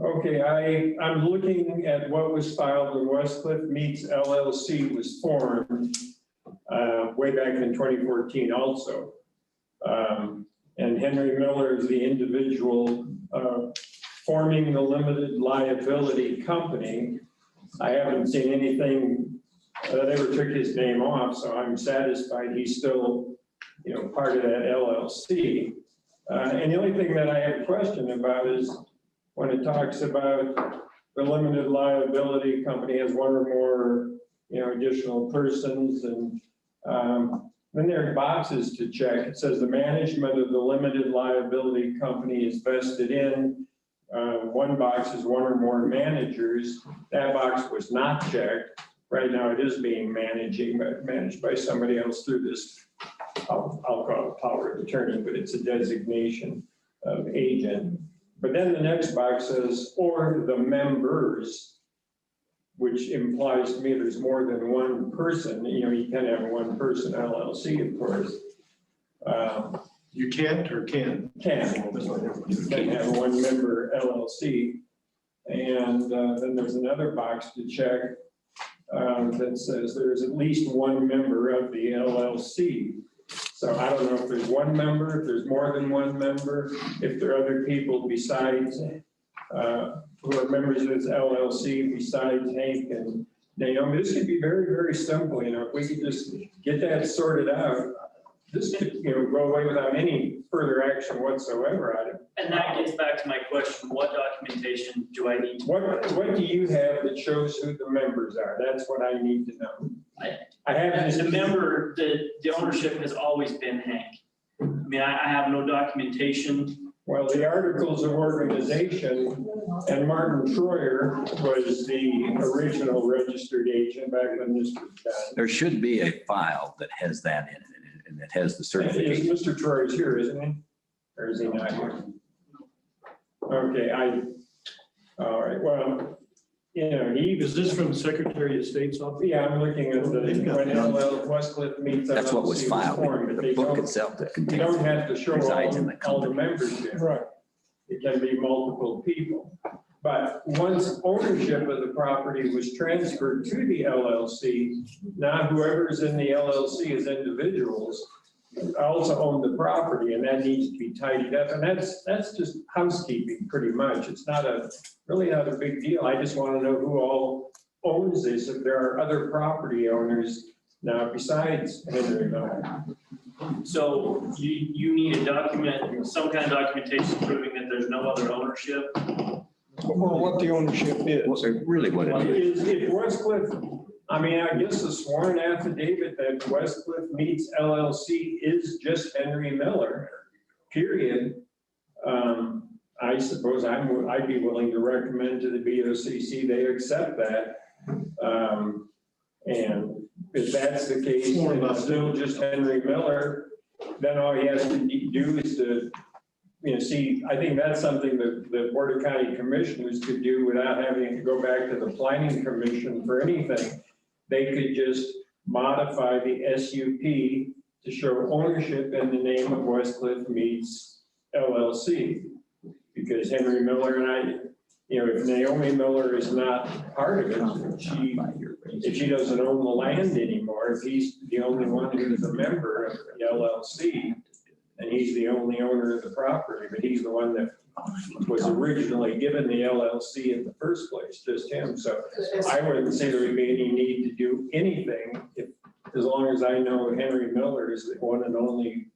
Speaker 8: Okay, I'm looking at what was filed when Westcliff Meats LLC was formed way back in 2014 also. And Henry Miller is the individual forming the limited liability company. I haven't seen anything that ever took his name off, so I'm satisfied he's still, part of that LLC. And the only thing that I have a question about is when it talks about the limited liability company has one or more, additional persons and then there are boxes to check. It says the management of the limited liability company is vested in. One box is one or more managers. That box was not checked. Right now it is being managed by somebody else through this, I'll call it power of attorney, but it's a designation of agent. But then the next box says, or the members, which implies to me there's more than one person. You can have one person LLC, of course.
Speaker 9: You can't or can?
Speaker 8: Can. You can have one member LLC. And then there's another box to check that says there's at least one member of the LLC. So I don't know if there's one member, if there's more than one member, if there are other people besides who are members of this LLC besides Hank and Naomi. This could be very, very simple. If we could just get that sorted out, this could, go away without any further action whatsoever on it.
Speaker 12: And that gets back to my question, what documentation do I need?
Speaker 8: What do you have that shows who the members are? That's what I need to know. I have
Speaker 12: The member, the ownership has always been Hank. I mean, I have no documentation.
Speaker 8: Well, the articles of organization, and Martin Troyer was the original registered agent back when this was done.
Speaker 1: There should be a file that has that in it and that has the certification.
Speaker 8: Mr. Troyer's here, isn't he? Or is he not here? Okay, all right, well,
Speaker 9: Is this from Secretary of State's office?
Speaker 8: yeah, I'm looking at the, when Westcliff Meets.
Speaker 1: That's what was
Speaker 8: LLC
Speaker 1: filed.
Speaker 8: formed, but they
Speaker 1: The book
Speaker 8: don't-
Speaker 1: itself that
Speaker 8: You
Speaker 1: contains
Speaker 8: don't have to show
Speaker 1: resides in the
Speaker 8: all the
Speaker 1: company.
Speaker 8: membership. Right. It can be multiple people. But once ownership of the property was transferred to the LLC, now whoever's in the LLC as individuals also own the property, and that needs to be tidied up. And that's just housekeeping pretty much. It's really not a big deal. I just want to know who all owns this, if there are other property owners now besides Henry Miller.
Speaker 12: So you need a document, some kind of documentation proving that there's no other ownership.
Speaker 6: Or what the ownership is.
Speaker 1: Really what it is.
Speaker 8: If Westcliff, I guess the sworn affidavit that Westcliff Meats LLC is just Henry Miller, period. I suppose I'd be willing to recommend to the BOCC, they accept that. And if that's the case, and it's still just Henry Miller, then all he has to do is to, see, I think that's something that the Board of County Commissioners could do without having to go back to the Planning Commission for anything. They could just modify the SUP to show ownership in the name of Westcliff Meats LLC. Because Henry Miller and I, if Naomi Miller is not part of it, if she doesn't own the land anymore, if he's the only one who's a member of the LLC, and he's the only owner of the property, but he's the one that was originally given the LLC in the first place, just him. So I wouldn't say there would be any need to do anything as long as I know Henry Miller is the one and only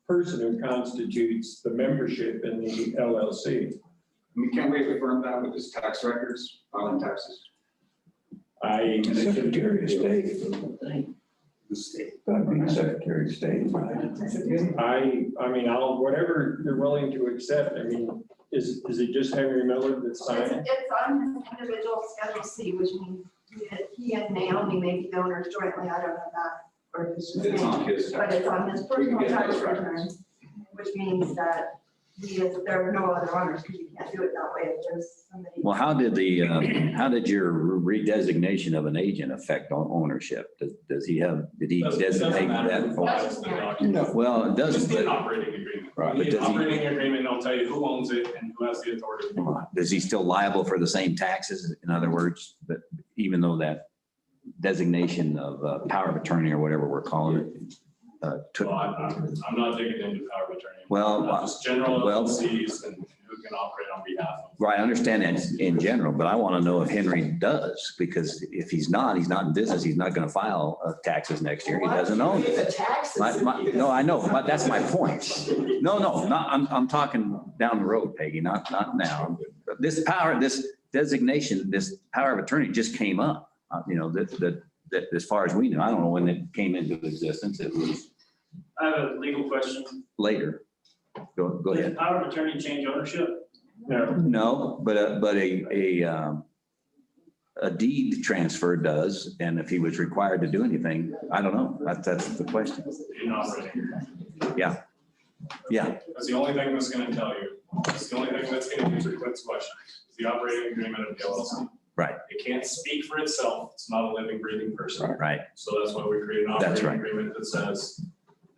Speaker 8: person who constitutes the membership in the LLC.
Speaker 14: Can we confirm that with his tax records, filing taxes?
Speaker 6: Secretary of State.
Speaker 14: The state.
Speaker 6: Gotta be Secretary of State.
Speaker 8: I mean, whatever you're willing to accept. I mean, is it just Henry Miller that signed it?
Speaker 3: It's on his individual Schedule C, which means he and Naomi may be the owners jointly. I don't know that. Or if it's just
Speaker 14: It's on his
Speaker 3: but
Speaker 14: tax
Speaker 3: it's on his
Speaker 14: We can
Speaker 3: personal
Speaker 14: get
Speaker 3: tax
Speaker 14: those records.
Speaker 3: return, which means that there are no other owners because you can't do it that way if there's somebody.
Speaker 1: Well, how did your redesignation of an agent affect ownership? Did he designate that?
Speaker 6: No.
Speaker 1: Well, it
Speaker 14: Just
Speaker 1: doesn't,
Speaker 14: an
Speaker 1: but
Speaker 14: operating agreement.
Speaker 1: Right,
Speaker 14: You
Speaker 1: but
Speaker 14: need an
Speaker 1: does he-
Speaker 14: operating agreement, and I'll tell you who owns it and who has the authority.
Speaker 1: is he still liable for the same taxes? In other words, but even though that designation of power of attorney or whatever we're calling it, took,
Speaker 14: Well, I'm not digging into power of attorney.
Speaker 1: Well,
Speaker 14: Just general
Speaker 1: well-
Speaker 14: LLCs and who can operate on behalf of.
Speaker 1: right, I understand that in general, but I want to know if Henry does, because if he's not in business, he's not going to file taxes next year. He doesn't own it.
Speaker 16: The taxes.
Speaker 1: No, I know, but that's my point. No, I'm talking down the road, Peggy, not now. This designation, this power of attorney just came up, that as far as we know, I don't know when it came into existence. It was
Speaker 12: I have a legal question.
Speaker 1: later. Go
Speaker 12: Does
Speaker 1: ahead.
Speaker 12: power of attorney change ownership?
Speaker 8: No.
Speaker 1: No, but a deed transfer does, and if he was required to do anything, I don't know. That's the question.
Speaker 14: You're not operating.
Speaker 1: Yeah.
Speaker 14: That's the only thing that's gonna tell you. That's the only thing that's gonna answer Clint's question. Is the operating agreement of the LLC.
Speaker 1: Right.
Speaker 14: It can't speak for itself. It's not a living, breathing person.
Speaker 1: Right.
Speaker 14: So that's why we create an
Speaker 1: That's
Speaker 14: operating
Speaker 1: right.
Speaker 14: agreement that says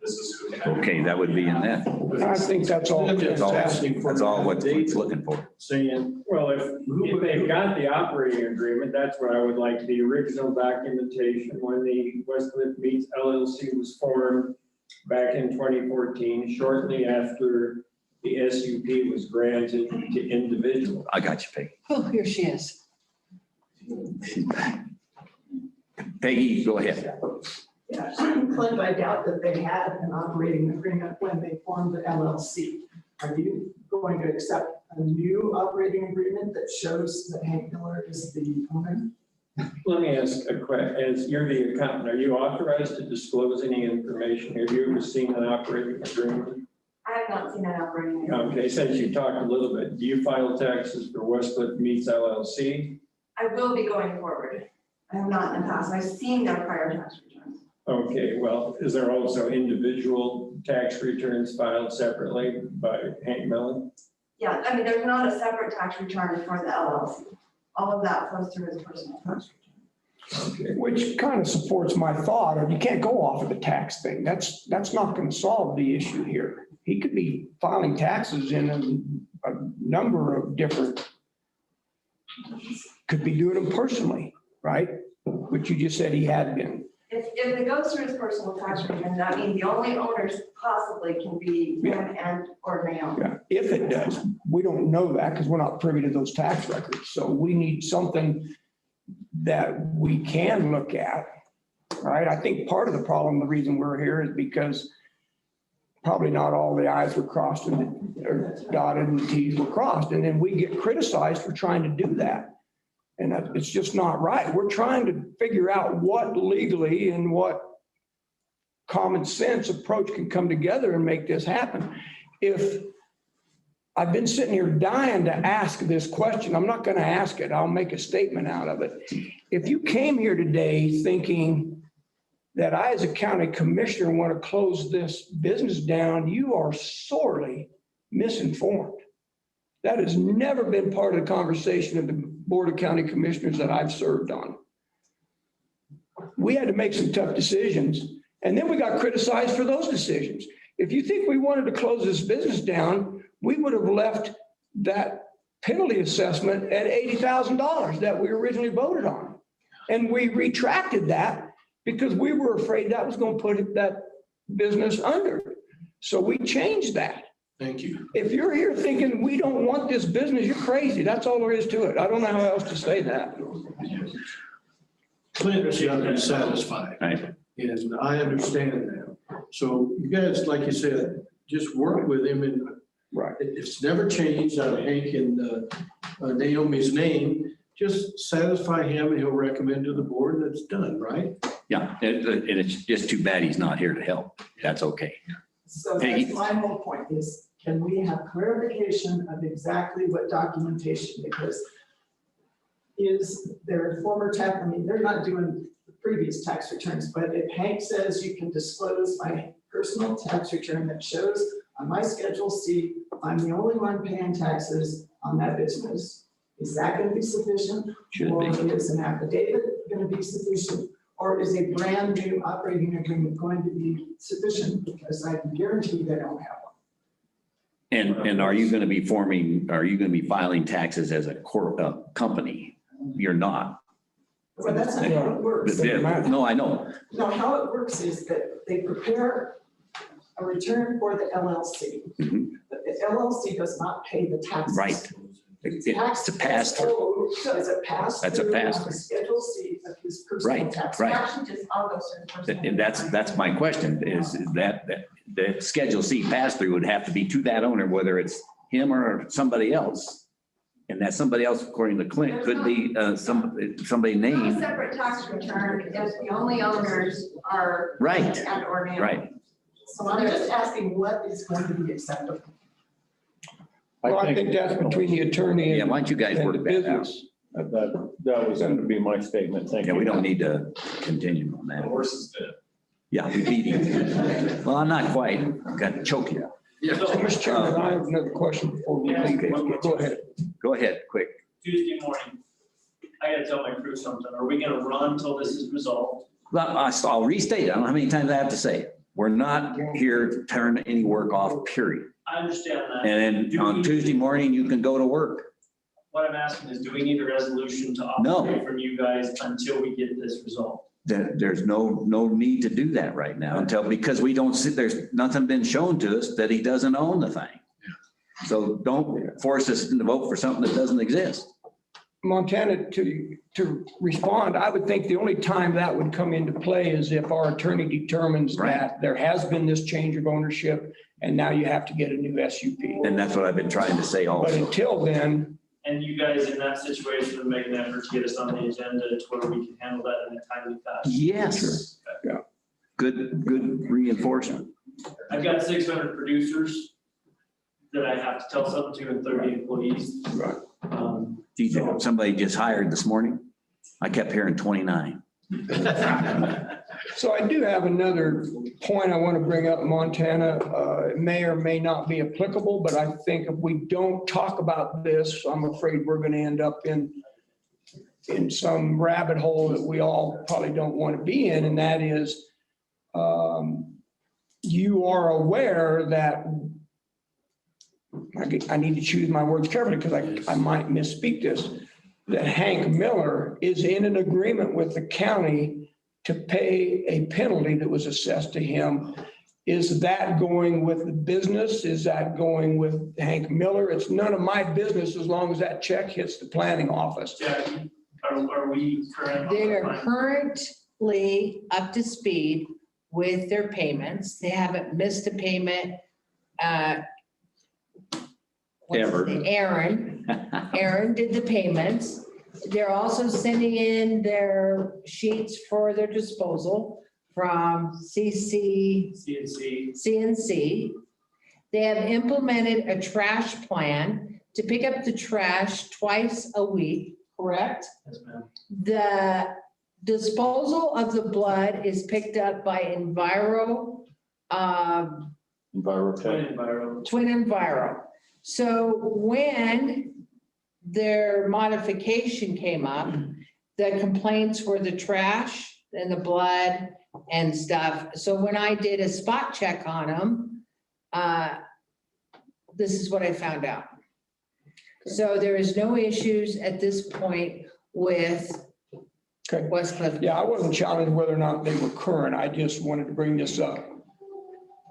Speaker 14: this is who can.
Speaker 1: Okay, that would be in that.
Speaker 6: I think that's all.
Speaker 1: That's all,
Speaker 8: Asking for
Speaker 1: that's all what
Speaker 8: an
Speaker 1: it's
Speaker 8: affidavit
Speaker 1: looking for.
Speaker 8: Saying, well, if they've got the operating agreement, that's what I would like, the original documentation when the Westcliff Meats LLC was formed back in 2014, shortly after the SUP was granted to individuals.
Speaker 1: I got you, Peggy.
Speaker 5: Oh, here she is.
Speaker 1: She's back. Peggy, go ahead.
Speaker 16: Yeah, Clint, I doubt that they had an operating agreement when they formed the LLC. Are you going to accept a new operating agreement that shows that Hank Miller is the owner?
Speaker 8: Let me ask a question, as you're the accountant, are you authorized to disclose any information? Have you ever seen an operating agreement?
Speaker 3: I have not seen an operating agreement.
Speaker 8: Okay, since you talked a little bit, do you file taxes for Westcliff Meats LLC?
Speaker 3: I will be going forward. I have not in the past. I've seen their prior tax returns.
Speaker 8: Okay, well, is there also individual tax returns filed separately by Hank Mellon?
Speaker 3: Yeah, I mean, there's not a separate tax return for the LLC. All of that flows through his personal tax return.
Speaker 8: Okay.
Speaker 6: Which kind of supports my thought of you can't go off of the tax thing. That's not going to solve the issue here. He could be filing taxes in a number of different, could be doing them personally, right? Which you just said he had been.
Speaker 3: If it goes through his personal tax return, that means the only owners possibly can be him and or Naomi.
Speaker 6: Yeah, if it does, we don't know that because we're not privy to those tax records. So we need something that we can look at, right? I think part of the problem, the reason we're here is because probably not all the i's were crossed or dotted and the t's were crossed. And then we get criticized for trying to do that. And it's just not right. We're trying to figure out what legally and what common sense approach can come together and make this happen. If I've been sitting here dying to ask this question, I'm not going to ask it. I'll make a statement out of it. If you came here today thinking that I, as a county commissioner, want to close this business down, you are sorely misinformed. That has never been part of the conversation of the Board of County Commissioners that I've served on. We had to make some tough decisions, and then we got criticized for those decisions. If you think we wanted to close this business down, we would have left that penalty assessment at $80,000 that we originally voted on. And we retracted that because we were afraid that was going to put that business under. So we changed that.
Speaker 9: Thank you.
Speaker 6: If you're here thinking we don't want this business, you're crazy. That's all there is to it. I don't know how else to say that.
Speaker 9: Clint's got to be satisfied.
Speaker 1: Right.
Speaker 9: And I understand that. So you guys, like you said, just work with him and
Speaker 6: Right.
Speaker 9: it's never changed on Hank and Naomi's name. Just satisfy him and he'll recommend to the board and it's done, right?
Speaker 1: Yeah, and it's just too bad he's not here to help. That's okay.
Speaker 16: So
Speaker 1: Hey.
Speaker 16: that's my whole point is, can we have clarification of exactly what documentation? Because is their former tax, I mean, they're not doing the previous tax returns, but if Hank says you can disclose my personal tax return that shows on my Schedule C, I'm the only one paying taxes on that business, is that going to be sufficient?
Speaker 1: Should
Speaker 16: Or
Speaker 1: be.
Speaker 16: is an affidavit going to be sufficient? Or is a brand new operating agreement going to be sufficient? Because I can guarantee they don't have one.
Speaker 1: And are you going to be filing taxes as a company? You're not.
Speaker 16: Well, that's not how it works.
Speaker 1: No, I know.
Speaker 16: No, how it works is that they prepare a return for the LLC.
Speaker 1: Mhm.
Speaker 16: But the LLC does not pay the taxes.
Speaker 1: Right. It's a pass through.
Speaker 16: So it's a pass through.
Speaker 1: That's a pass
Speaker 16: on the
Speaker 1: through.
Speaker 16: Schedule C of his personal
Speaker 1: Right,
Speaker 16: tax.
Speaker 1: right.
Speaker 3: Actually, just all goes to the person.
Speaker 1: And that's my question is that the Schedule C pass through would have to be to that owner, whether it's him or somebody else. And that somebody else, according to Clint, could be somebody
Speaker 3: Not a
Speaker 1: named.
Speaker 3: separate tax return if the only owners are.
Speaker 1: Right,
Speaker 3: And or named.
Speaker 1: right.
Speaker 16: So I'm just asking what is going to be acceptable?
Speaker 6: Well, I think that's between the attorney
Speaker 1: Yeah,
Speaker 6: and
Speaker 1: why don't you guys
Speaker 6: and
Speaker 1: work
Speaker 6: the
Speaker 1: that out?
Speaker 6: business.
Speaker 7: That was going to be my statement. Thank
Speaker 1: Yeah,
Speaker 7: you.
Speaker 1: we don't need to continue on
Speaker 14: The
Speaker 1: that.
Speaker 14: horse is dead.
Speaker 1: Yeah, we beat him. Well, I'm not quite. I've got to choke you.
Speaker 6: So, Mr. Chairman, I have another question before we leave. Go ahead.
Speaker 1: Go ahead, quick.
Speaker 12: Tuesday morning, I gotta tell my crew something. Are we gonna run until this is resolved?
Speaker 1: Well, I'll restate it. I don't know how many times I have to say it. We're not here to turn any work off, period.
Speaker 12: I understand that.
Speaker 1: And then on Tuesday morning, you can go to work.
Speaker 12: What I'm asking is, do we need a resolution to
Speaker 1: No.
Speaker 12: operate from you guys until we get this resolved?
Speaker 1: There's no need to do that right now because we don't see, there's nothing been shown to us that he doesn't own the thing. So don't force us to vote for something that doesn't exist.
Speaker 6: Montana, to respond, I would think the only time that would come into play is if our attorney determines that there has been this change of ownership and now you have to get a new SUP.
Speaker 1: And that's what I've been trying to say
Speaker 6: But
Speaker 1: also.
Speaker 6: until then,
Speaker 12: And you guys in that situation would make an effort to get us on the agenda to where we can handle that in a timely fashion?
Speaker 1: Yes.
Speaker 6: Yeah.
Speaker 1: Good reinforcement.
Speaker 12: I've got 600 producers that I have to tell something to and 30 employees.
Speaker 6: right.
Speaker 1: Somebody just hired this morning. I kept hearing 29.
Speaker 6: So I do have another point I want to bring up, Montana. It may or may not be applicable, but I think if we don't talk about this, I'm afraid we're going to end up in some rabbit hole that we all probably don't want to be in, and that is you are aware that I need to choose my words carefully because I might misspeak this, that Hank Miller is in an agreement with the county to pay a penalty that was assessed to him. Is that going with the business? Is that going with Hank Miller? It's none of my business as long as that check hits the planning office.
Speaker 12: Jackie, are we current?
Speaker 5: They are currently up to speed with their payments. They haven't missed a payment. What's his
Speaker 1: Ever.
Speaker 5: name? Aaron did the payments. They're also sending in their sheets for their disposal from CNC. They have implemented a trash plan to pick up the trash twice a week, correct?
Speaker 12: Yes, ma'am.
Speaker 5: The disposal of the blood is picked up by Enviro, Twin Enviro. So when their modification came up, the complaints were the trash and the blood and stuff. So when I did a spot check on them, this is what I found out. So there is no issues at this point with Westcliff.
Speaker 6: Yeah, I wasn't challenging whether or not they were current. I just wanted to bring this up.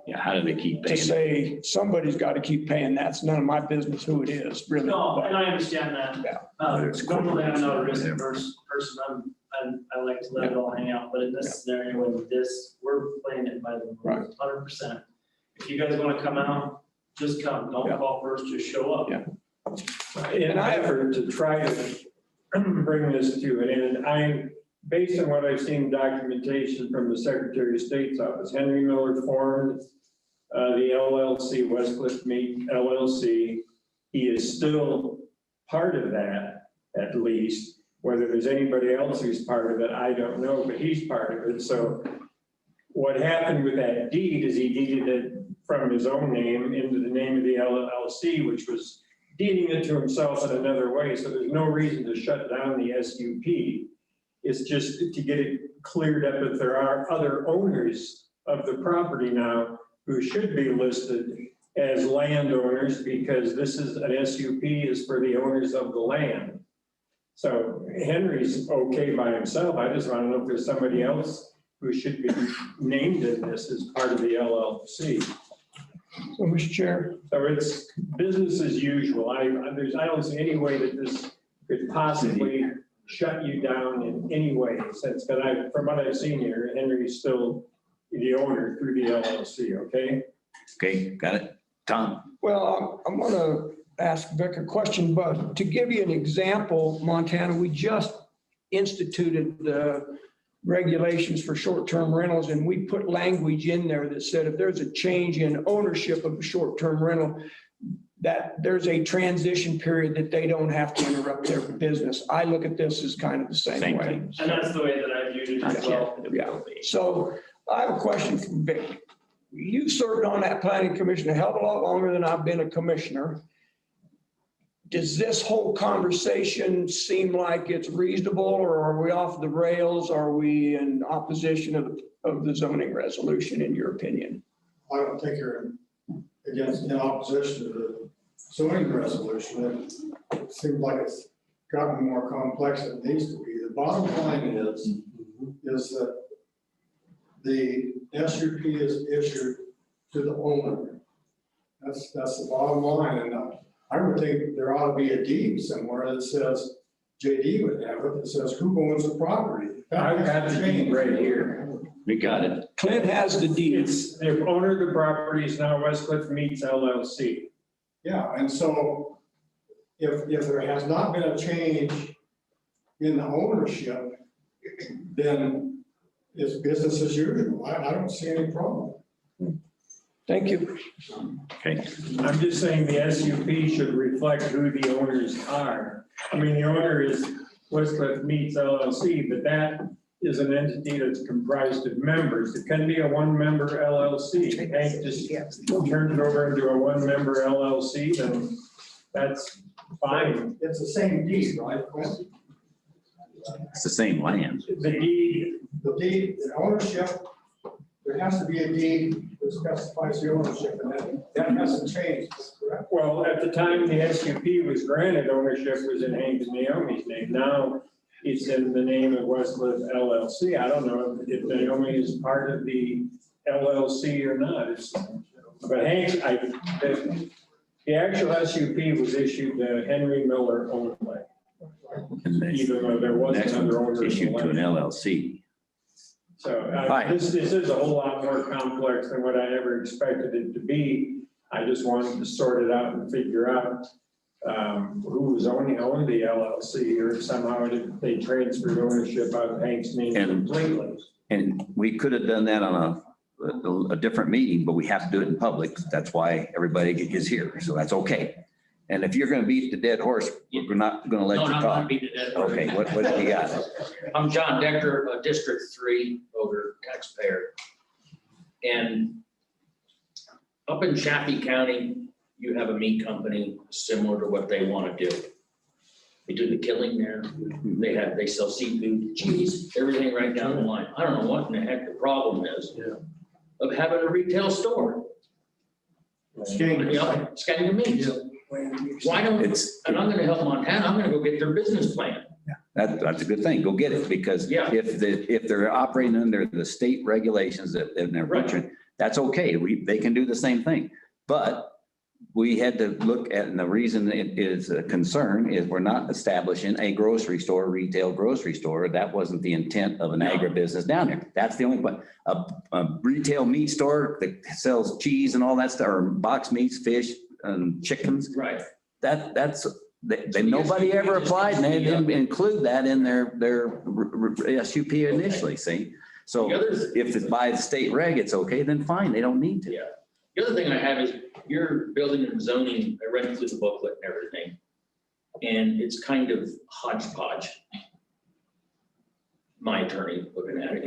Speaker 1: Yeah, how do they keep
Speaker 6: to
Speaker 1: paying?
Speaker 6: say somebody's got to keep paying. That's none of my business who it is, really.
Speaker 12: No, and I understand that.
Speaker 6: Yeah.
Speaker 12: Normally I'm not a risk averse person. I like to let it all hang out, but in this scenario, in this, we're playing it by the
Speaker 6: Right.
Speaker 12: rules, 100%. If you guys want to come out, just come. Don't call first, just show up.
Speaker 6: Yeah.
Speaker 8: In an effort to try to bring this to an end, based on what I've seen documentation from the Secretary of State's office, Henry Miller formed the LLC, Westcliff Meat LLC. He is still part of that, at least. Whether there's anybody else who's part of it, I don't know, but he's part of it. So what happened with that deed is he deeded it from his own name into the name of the LLC, which was deeding it to himself in another way. So there's no reason to shut down the SUP. It's just to get it cleared up if there are other owners of the property now who should be listed as landowners, because this is an SUP is for the owners of the land. So Henry's okay by himself. I just want to know if there's somebody else who should be named in this as part of the LLC.
Speaker 6: So, Mr. Chair.
Speaker 8: So it's business as usual. I don't see any way that this could possibly shut you down in any way, since, but from what I've seen here, Henry's still the owner through the LLC, okay?
Speaker 1: Okay, got it. Tom?
Speaker 6: Well, I'm going to ask Vic a question, but to give you an example, Montana, we just instituted the regulations for short-term rentals, and we put language in there that said if there's a change in ownership of a short-term rental, that there's a transition period that they don't have to interrupt their business. I look at this as kind of the same way.
Speaker 12: And that's the way that I viewed it as well.
Speaker 6: Yeah. So I have a question for Vic. You served on that planning commission a hell of a lot longer than I've been a commissioner. Does this whole conversation seem like it's reasonable, or are we off the rails? Are we in opposition of the zoning resolution, in your opinion?
Speaker 13: I don't think you're in opposition to the zoning resolution. It seems like it's gotten more complex than it needs to be. The bottom line is that the SUP is issued to the owner. That's the bottom line. And I would think there ought to be a deed somewhere that says, JD would have it, that says who owns the property.
Speaker 8: I've got the deed right here.
Speaker 1: We got it.
Speaker 6: Clint has the deed.
Speaker 8: It's the owner of the property is now Westcliff Meats LLC.
Speaker 13: Yeah, and so if there has not been a change in the ownership, then it's business as usual. I don't see any problem.
Speaker 6: Thank you.
Speaker 1: Okay.
Speaker 8: I'm just saying the SUP should reflect who the owners are. I mean, the owner is Westcliff Meats LLC, but that is an entity that's comprised of members. It can be a one-member LLC. Hank just turned it over into a one-member LLC, then that's fine.
Speaker 13: It's the same deed, right, Quinn?
Speaker 1: It's the same land.
Speaker 8: The deed,
Speaker 13: the ownership, there has to be a deed that specifies the ownership, and that hasn't changed, correct?
Speaker 8: well, at the time the SUP was granted, ownership was in Hank and Naomi's name. Now it's in the name of Westcliff LLC. I don't know if Naomi is part of the LLC or not. But Hank, the actual SUP was issued to Henry Miller only.
Speaker 1: And
Speaker 8: Even though there was
Speaker 1: next
Speaker 8: another
Speaker 1: one
Speaker 8: owner.
Speaker 1: issued to an LLC.
Speaker 8: So
Speaker 1: Right.
Speaker 8: this is a whole lot more complex than what I ever expected it to be. I just wanted to sort it out and figure out who was owned the LLC, or somehow they transferred ownership out of Hank's name completely.
Speaker 1: And we could have done that on a different meeting, but we have to do it in public. That's why everybody is here. So that's okay. And if you're going to beat the dead horse, we're not going to let
Speaker 10: No,
Speaker 1: you
Speaker 10: not gonna
Speaker 1: talk.
Speaker 10: beat the dead horse.
Speaker 1: Okay, what do you got?
Speaker 10: I'm John Decker, District 3 voter taxpayer. And up in Chaffee County, you have a meat company similar to what they want to do. They do the killing there. They sell seafood, cheese, everything right down the line. I don't know what in the heck the problem is of having a retail store. Scanning meats. Why don't, and I'm gonna help Montana, I'm gonna go get their business plan.
Speaker 1: That's a good thing. Go get it, because if they're operating under the state regulations that they're butchering, That's okay. They can do the same thing. But we had to look at, and the reason it is a concern is we're not establishing a grocery store, retail grocery store. That wasn't the intent of an agribusiness down there. That's the only one. A retail meat store that sells cheese and all that stuff, or box meats, fish and chickens.
Speaker 10: Right.
Speaker 1: Nobody ever applied and they didn't include that in their SUP initially, see? So if it's by the state reg, it's okay, then fine, they don't need to.
Speaker 10: Yeah. The other thing I have is your building and zoning, I read through the booklet and everything, and it's kind of hodgepodge. My attorney looking at it,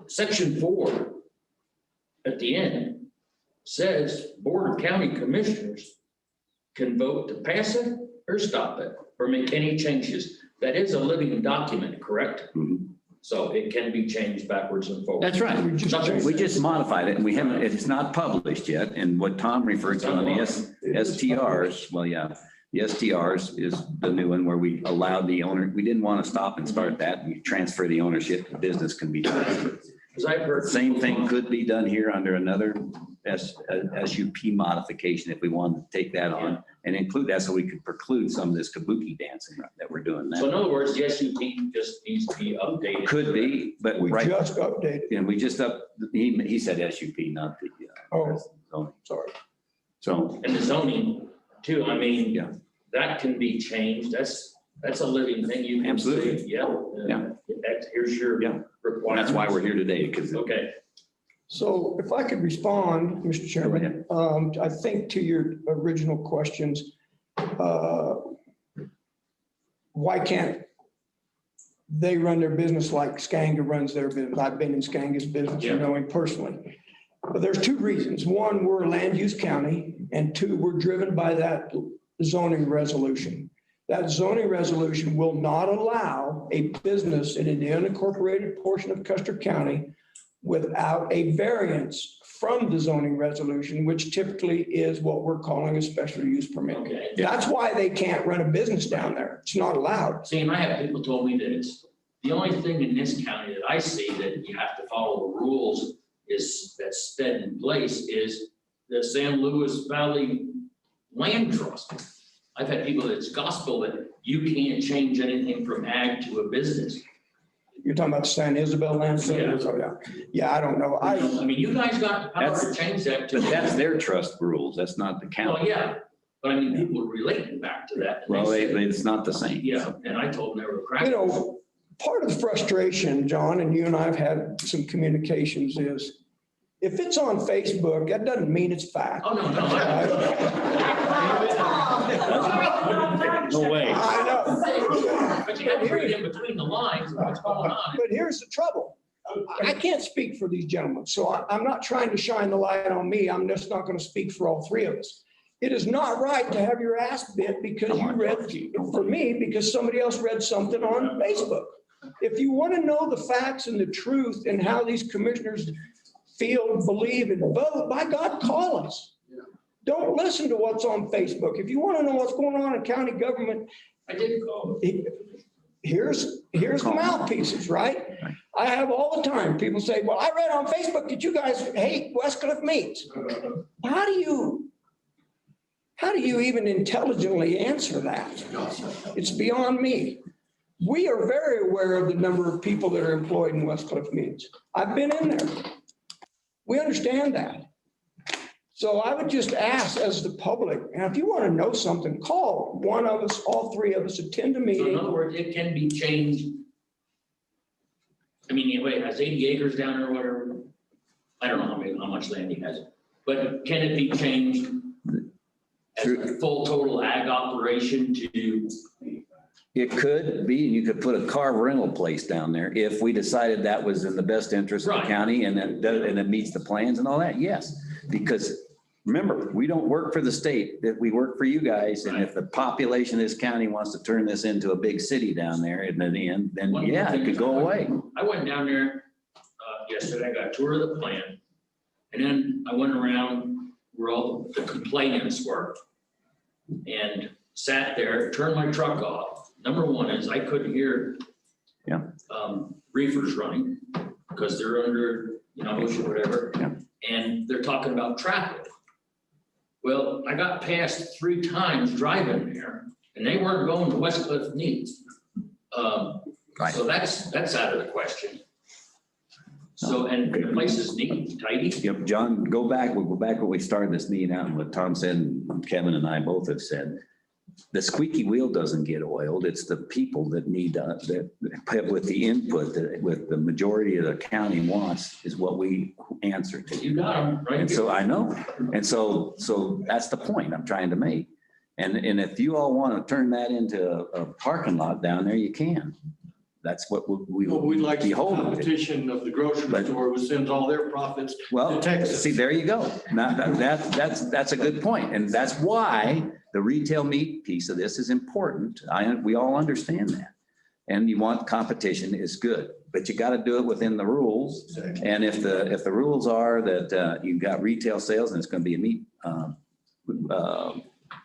Speaker 10: Section 4 at the end says Board of County Commissioners can vote to pass it or stop it or make any changes. That is a living document, correct?
Speaker 1: Mm-hmm.
Speaker 10: So it can be changed backwards and forwards.
Speaker 1: That's right. We just modified it and we haven't, it's not published yet. And what Tom referred to on the STRs, well, yeah, the STRs is the new one where we allowed the owner, we didn't want to stop and start that. We transfer the ownership, the business can be done.
Speaker 10: Because I've heard.
Speaker 1: Same thing could be done here under another SUP modification if we wanted to take that on and include that so we could preclude some of this kabuki dancing that we're doing now.
Speaker 10: So in other words, the SUP just needs to be updated.
Speaker 1: Could be, but
Speaker 6: We
Speaker 1: right.
Speaker 6: just updated.
Speaker 1: And we just he said SUP, not the.
Speaker 6: Oh, sorry.
Speaker 1: So.
Speaker 10: And the zoning too, I mean.
Speaker 1: Yeah.
Speaker 10: That can be changed. That's a living thing. You can
Speaker 1: Absolutely.
Speaker 10: say, yeah.
Speaker 1: Yeah.
Speaker 10: Here's your requirement.
Speaker 1: That's why we're here today, because.
Speaker 10: Okay.
Speaker 6: So if I could respond, Mr. Chairman, I think to your original questions, why can't they run their business like Skanga runs their business? I've been in Skanga's business, you know him personally. But there's two reasons. One, we're a land use county, and two, we're driven by that zoning resolution. That zoning resolution will not allow a business in the unincorporated portion of Custer County without a variance from the zoning resolution, which typically is what we're calling a special use permit.
Speaker 10: Okay.
Speaker 6: That's why they can't run a business down there. It's not allowed.
Speaker 10: See, and I have people told me that it's the only thing in this county that I see that you have to follow the rules is that's set in place is the San Luis Valley Land Trust. I've had people that it's gospel that you can't change anything from ag to a business.
Speaker 6: You're talking about San Isabel land? Yeah, I don't know.
Speaker 10: I mean, you guys got the power to change that to.
Speaker 1: But that's their trust rules. That's not the county.
Speaker 10: Well, yeah, but I mean, people relating back to that.
Speaker 1: Well, it's not the same.
Speaker 10: Yeah, and I told them they were crackers.
Speaker 6: You know, part of the frustration, John, and you and I have had some communications is if it's on Facebook, that doesn't mean it's fact.
Speaker 10: Oh, no. No way.
Speaker 6: I know.
Speaker 10: But you have to read in between the lines of what's going on.
Speaker 6: But here's the trouble. I can't speak for these gentlemen, so I'm not trying to shine the light on me. I'm just not going to speak for all three of us. It is not right to have your ass bit because you read, for me, because somebody else read something on Facebook. If you want to know the facts and the truth and how these commissioners feel, believe, and vote, by God, call us. Don't listen to what's on Facebook. If you want to know what's going on in county government,
Speaker 10: I did call.
Speaker 6: Here's the mouthpieces, right? I have all the time. People say, well, I read on Facebook that you guys hate Westcliff meats. How do you even intelligently answer that? It's beyond me. We are very aware of the number of people that are employed in Westcliff meats. I've been in there. We understand that. So I would just ask as the public, and if you want to know something, call one of us, all three of us, attend a
Speaker 10: So
Speaker 6: meeting.
Speaker 10: in other words, it can be changed. I mean, wait, it has 80 acres down there or whatever. I don't know how much land he has, but can it be changed as a full total ag operation to?
Speaker 1: It could be, and you could put a car rental place down there if we decided that was in the best interest of the county and it meets the plans and all that, yes. Because remember, we don't work for the state, that we work for you guys. And if the population of this county wants to turn this into a big city down there in the end, then yeah, it could go away.
Speaker 10: I went down there yesterday, I got a tour of the plant. And then I went around where all the complainants were and sat there, turned my truck off. Number one is I couldn't hear reefers running. because they're under, OSHA, whatever.
Speaker 1: Yeah.
Speaker 10: And they're talking about traffic. Well, I got passed 3 times driving there, and they weren't going to West Cliff Needs.
Speaker 1: Right.
Speaker 10: So that's out of the question. So, and the place is neat, tidy.
Speaker 1: Yep, John, we'll go back when we started this meeting out and what Tom said, and Kevin and I both have said. The squeaky wheel doesn't get oiled. It's the people that need that with the input that with the majority of the county wants is what we answer to.
Speaker 10: You got them, right?
Speaker 1: And so I know. And so that's the point I'm trying to make. And if you all want to turn that into a parking lot down there, you can. That's what we
Speaker 9: Well, we'd like
Speaker 1: be
Speaker 9: the
Speaker 1: holding to.
Speaker 9: competition of the grocery store who sends all their profits
Speaker 1: Well,
Speaker 9: to Texas.
Speaker 1: see, there you go. Now, that's a good point. And that's why the retail meat piece of this is important. We all understand that. And you want competition is good, but you got to do it within the rules. And if the rules are that you've got retail sales and it's going to be a meat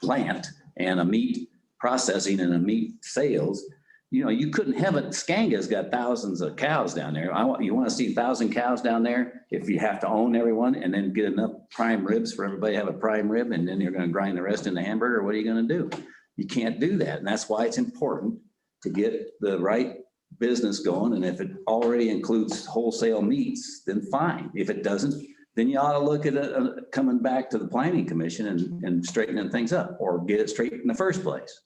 Speaker 1: plant and a meat processing and a meat sales, you couldn't have it. Skanga's got thousands of cows down there. You want to see 1,000 cows down there if you have to own everyone and then get enough prime ribs for everybody to have a prime rib and then you're going to grind the rest in the hamburger. What are you going to do? You can't do that. And that's why it's important to get the right business going. And if it already includes wholesale meats, then fine. If it doesn't, then you ought to look at it coming back to the planning commission and straightening things up or get it straight in the first place.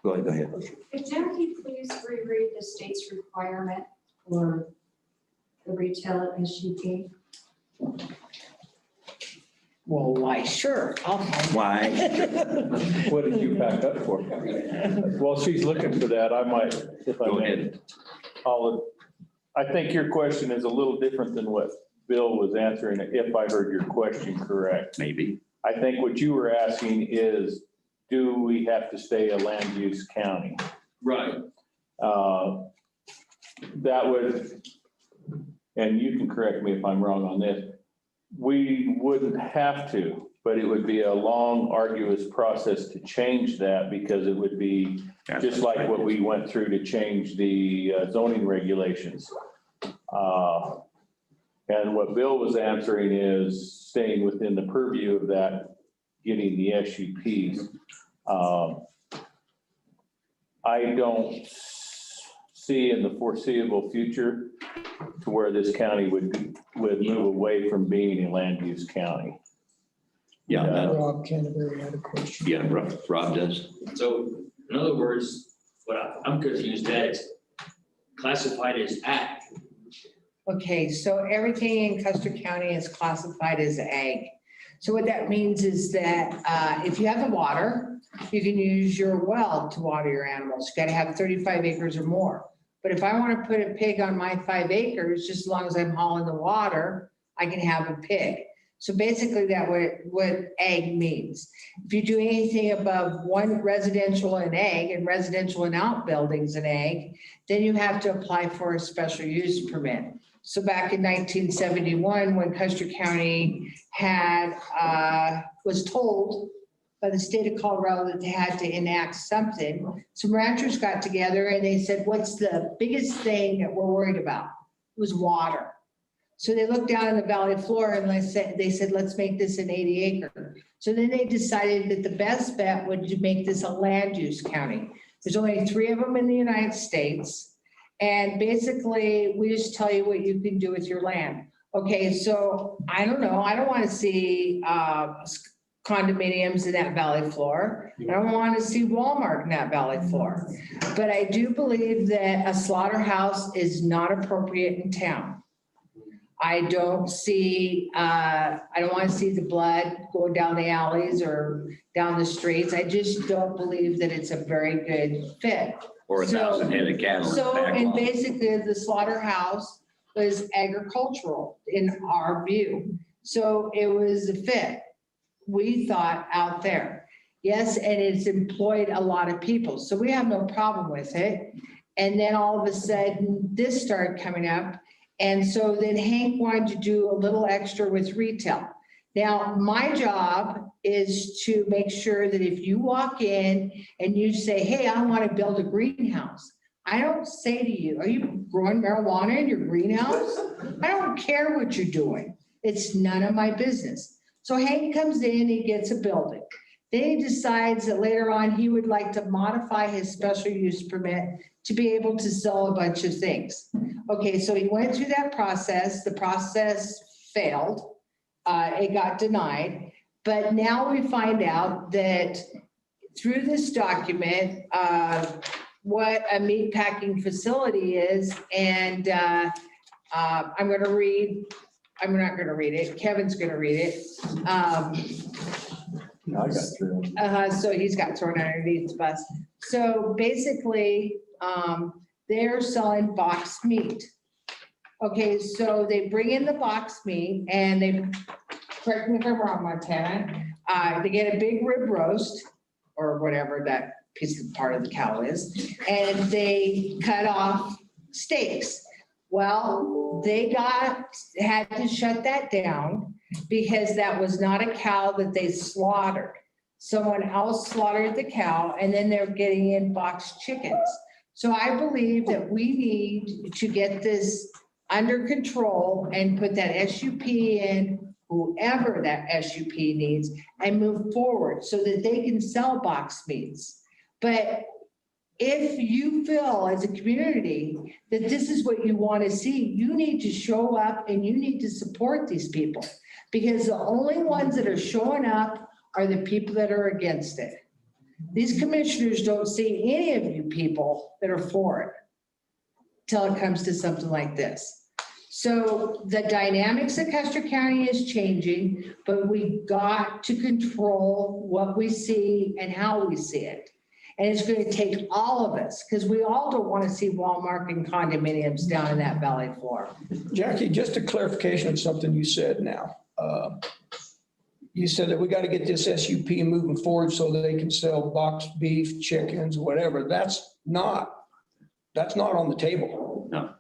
Speaker 1: Go ahead.
Speaker 18: Could Jackie please reread the state's requirement for the retail SUP?
Speaker 5: Well, why, sure.
Speaker 1: Why?
Speaker 7: What did you back up for? While she's looking for that, I might, if I
Speaker 1: Go
Speaker 7: may.
Speaker 1: ahead.
Speaker 7: I think your question is a little different than what Bill was answering, if I heard your question correct.
Speaker 1: Maybe.
Speaker 7: I think what you were asking is, do we have to stay a land use county?
Speaker 10: Right.
Speaker 7: That would, and you can correct me if I'm wrong on this, we wouldn't have to, but it would be a long, arduous process to change that because it would be just like what we went through to change the zoning regulations. And what Bill was answering is staying within the purview of that, getting the SUPs. I don't see in the foreseeable future to where this county would move away from being a land use county.
Speaker 1: Yeah.
Speaker 6: Rob Canterbury had a question.
Speaker 1: Yeah, Rob does.
Speaker 10: So in other words, I'm confused at is classified as ag.
Speaker 5: Okay, so everything in Custer County is classified as ag. So what that means is that if you have the water, you can use your well to water your animals. You got to have 35 acres or more. But if I want to put a pig on my 5 acres, just as long as I'm hauling the water, I can have a pig. So basically that what ag means. If you do anything above 1 residential and ag and residential and outbuildings and ag, then you have to apply for a special use permit. So back in 1971, when Custer County was told by the state of Colorado that they had to enact something, some ranchers got together and they said, what's the biggest thing that we're worried about? It was water. So they looked down on the valley floor and they said, let's make this an 80 acre. So then they decided that the best bet would to make this a land use county. There's only 3 of them in the United States. And basically, we just tell you what you can do with your land. Okay, so I don't know. I don't want to see condominiums in that valley floor. I don't want to see Walmart in that valley floor. But I do believe that a slaughterhouse is not appropriate in town. I don't want to see the blood going down the alleys or down the streets. I just don't believe that it's a very good fit.
Speaker 1: Or 1,000 head of cattle.
Speaker 5: So, and basically the slaughterhouse was agricultural in our view. So it was a fit, we thought, out there. Yes, and it's employed a lot of people. So we have no problem with it. And then all of a sudden this started coming up. And so then Hank wanted to do a little extra with retail. Now, my job is to make sure that if you walk in and you say, hey, I want to build a greenhouse, I don't say to you, are you growing marijuana in your greenhouse? I don't care what you're doing. It's none of my business. So Hank comes in, he gets a building. Then he decides that later on, he would like to modify his special use permit to be able to sell a bunch of things. Okay, so he went through that process. The process failed. It got denied. But now we find out that through this document, what a meat packing facility is. And I'm not going to read it. Kevin's going to read it.
Speaker 7: I got through.
Speaker 5: So he's got thrown underneath the bus. So basically, they're selling boxed meat. Okay, so they bring in the boxed meat and they, correct me if I'm wrong, Montana, they get a big rib roast or whatever that piece of part of the cow is, and they cut off steaks. Well, they had to shut that down because that was not a cow that they slaughtered. Someone else slaughtered the cow and then they're getting in boxed chickens. So I believe that we need to get this under control and put that SUP in, whoever that SUP needs, and move forward so that they can sell boxed meats. But if you feel as a community that this is what you want to see, you need to show up and you need to support these people, because the only ones that are showing up are the people that are against it. These commissioners don't see any of you people that are for it till it comes to something like this. So the dynamics of Custer County is changing, but we got to control what we see and how we see it. And it's going to take all of us, because we all don't want to see Walmart and condominiums down in that valley floor.
Speaker 6: Jackie, just a clarification of something you said now. You said that we got to get this SUP moving forward so that they can sell boxed beef, chickens, whatever. That's not on the table.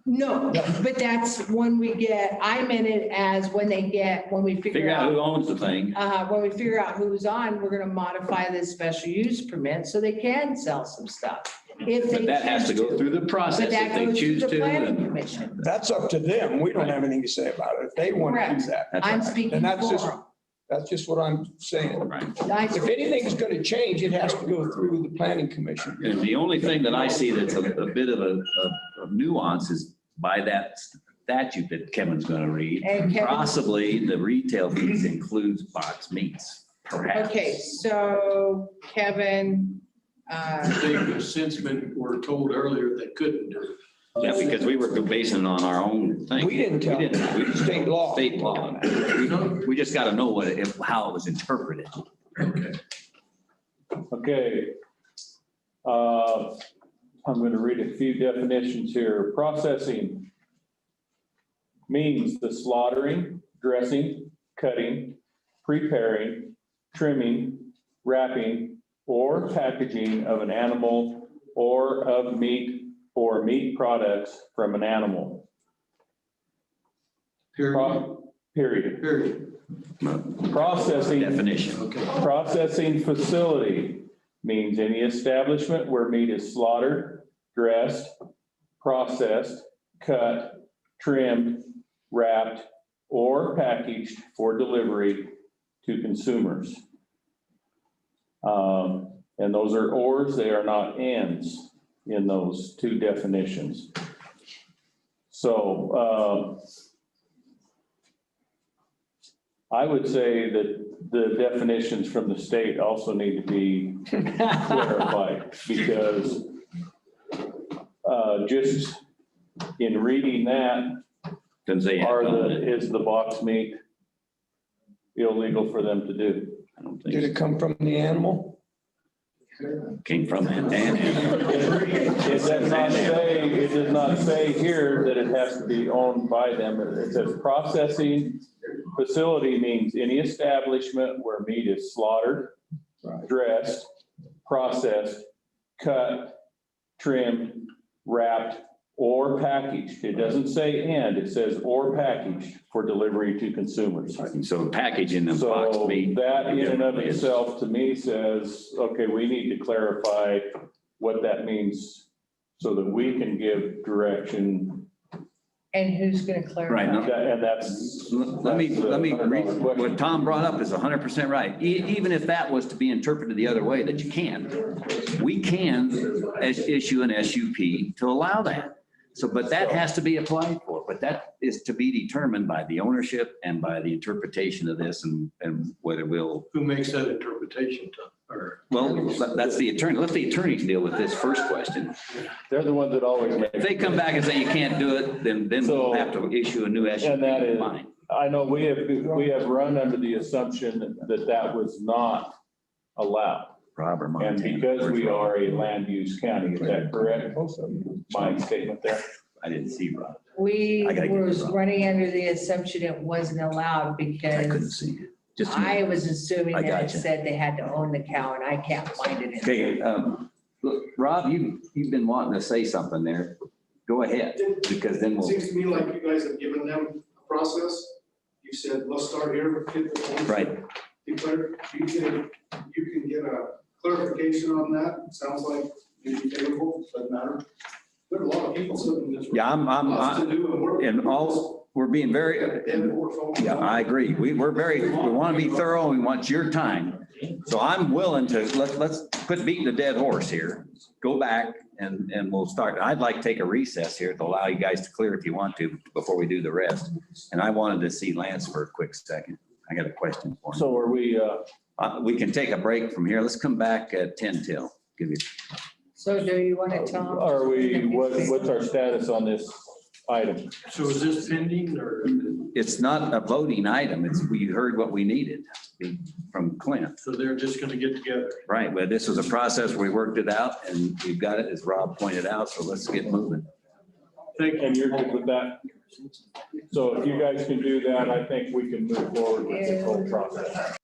Speaker 5: No, but that's when we get, I meant it as when we figure out
Speaker 1: who owns the thing.
Speaker 5: When we figure out who's on, we're gonna modify this special use permit so they can sell some stuff. If they
Speaker 1: But that has to
Speaker 5: choose
Speaker 1: go through the process
Speaker 5: But that
Speaker 1: if they
Speaker 5: goes
Speaker 1: choose
Speaker 5: through the
Speaker 1: to.
Speaker 5: planning
Speaker 1: and-
Speaker 5: commission.
Speaker 6: That's up to them. We don't have anything to say about it. If they want to do
Speaker 5: Correct.
Speaker 6: that.
Speaker 5: I'm speaking
Speaker 6: And that's just,
Speaker 5: for them.
Speaker 6: that's just what I'm saying.
Speaker 1: Right.
Speaker 6: If anything's going to change, it has to go through the planning commission.
Speaker 1: And the only thing that I see that's a bit of a nuance is by that statute that Kevin's going to read.
Speaker 5: And Kevin-
Speaker 1: Possibly the retail piece includes boxed meats, perhaps.
Speaker 5: Okay, so Kevin,
Speaker 9: They've since were told earlier they couldn't do it.
Speaker 1: Yeah, because we were basing it on our own thing.
Speaker 6: We didn't tell them.
Speaker 1: We-
Speaker 6: State law.
Speaker 1: State law. We just got to know how it was interpreted.
Speaker 9: Okay.
Speaker 7: Okay. I'm going to read a few definitions here. Processing means the slaughtering, dressing, cutting, preparing, trimming, wrapping, or packaging of an animal or of meat or meat products from an animal.
Speaker 9: Period.
Speaker 7: Period.
Speaker 9: Period.
Speaker 7: Processing.
Speaker 1: Definition.
Speaker 9: Okay.
Speaker 7: Processing facility means any establishment where meat is slaughtered, dressed, processed, cut, trimmed, wrapped, or packaged for delivery to consumers. And those are ors, they are not ands in those two definitions. So I would say that the definitions from the state also need to be clarified, because just in reading that, is the box meat illegal for them to do?
Speaker 1: I don't think
Speaker 6: Did it come from the animal?
Speaker 1: came from an
Speaker 7: It does not say here that it has to be owned by them. It says processing facility means any establishment where meat is slaughtered, dressed, processed, cut, trimmed, wrapped, or packaged. It doesn't say and, it says or packaged for delivery to consumers.
Speaker 1: So packaging them boxed
Speaker 7: So
Speaker 1: meat.
Speaker 7: that in and of itself to me says, okay, we need to clarify what that means so that we can give direction.
Speaker 5: And who's gonna clarify?
Speaker 1: Right, no.
Speaker 7: And that's.
Speaker 1: Let me, what Tom brought up is 100% right. Even if that was to be interpreted the other way, that you can, we can issue an SUP to allow that. So, but that has to be applied for, but that is to be determined by the ownership and by the interpretation of this and whether we'll.
Speaker 9: Who makes that interpretation, Tom? Or
Speaker 1: Well, that's the attorney. Let the attorneys deal with this first question.
Speaker 7: They're the ones that always make.
Speaker 1: If they come back and say you can't do it, then we'll have to issue a new SUP.
Speaker 7: And that is,
Speaker 1: Fine.
Speaker 7: I know we have run under the assumption that was not allowed.
Speaker 1: Rob or
Speaker 7: And
Speaker 1: Montana.
Speaker 7: because we are a land use county, is that correct? My statement there?
Speaker 1: I didn't see Rob.
Speaker 5: We
Speaker 1: I gotta get
Speaker 5: was
Speaker 1: it wrong.
Speaker 5: running under the assumption it wasn't allowed
Speaker 1: I couldn't
Speaker 5: because
Speaker 1: see it. Just a minute.
Speaker 5: I was assuming
Speaker 1: I
Speaker 5: that it
Speaker 1: gotcha.
Speaker 5: said they had to own the cow and I can't find it in.
Speaker 1: Okay, look, Rob, you've been wanting to say something there. Go ahead, because then
Speaker 19: It
Speaker 1: we'll,
Speaker 19: seems to me like you guys have given them a process. You said, let's start here, get the forms
Speaker 1: right.
Speaker 19: declared. You can get a clarification on that. It sounds like maybe favorable, doesn't matter. There are a lot of people sitting in this room.
Speaker 1: Yeah,
Speaker 19: Lots to do, and we're-
Speaker 1: and all, we're being very, yeah, I agree. We want to be thorough. We want your time. So I'm willing to, let's quit beating a dead horse here. Go back and we'll start. I'd like to take a recess here to allow you guys to clear if you want to before we do the rest. And I wanted to see Lance for a quick second. I got a question for him.
Speaker 7: So are we,
Speaker 1: We can take a break from here. Let's come back at 10 till. Give you.
Speaker 5: So do you want to tell?
Speaker 7: are we, what's our status on this item?
Speaker 9: So is this pending or?
Speaker 1: It's not a voting item. We heard what we needed from Clint.
Speaker 9: So they're just gonna get together?
Speaker 1: Right, but this was a process, we worked it out and we've got it, as Rob pointed out, so let's get moving.
Speaker 7: And you're good with that? So if you guys can do that, I think we can move forward with this whole process.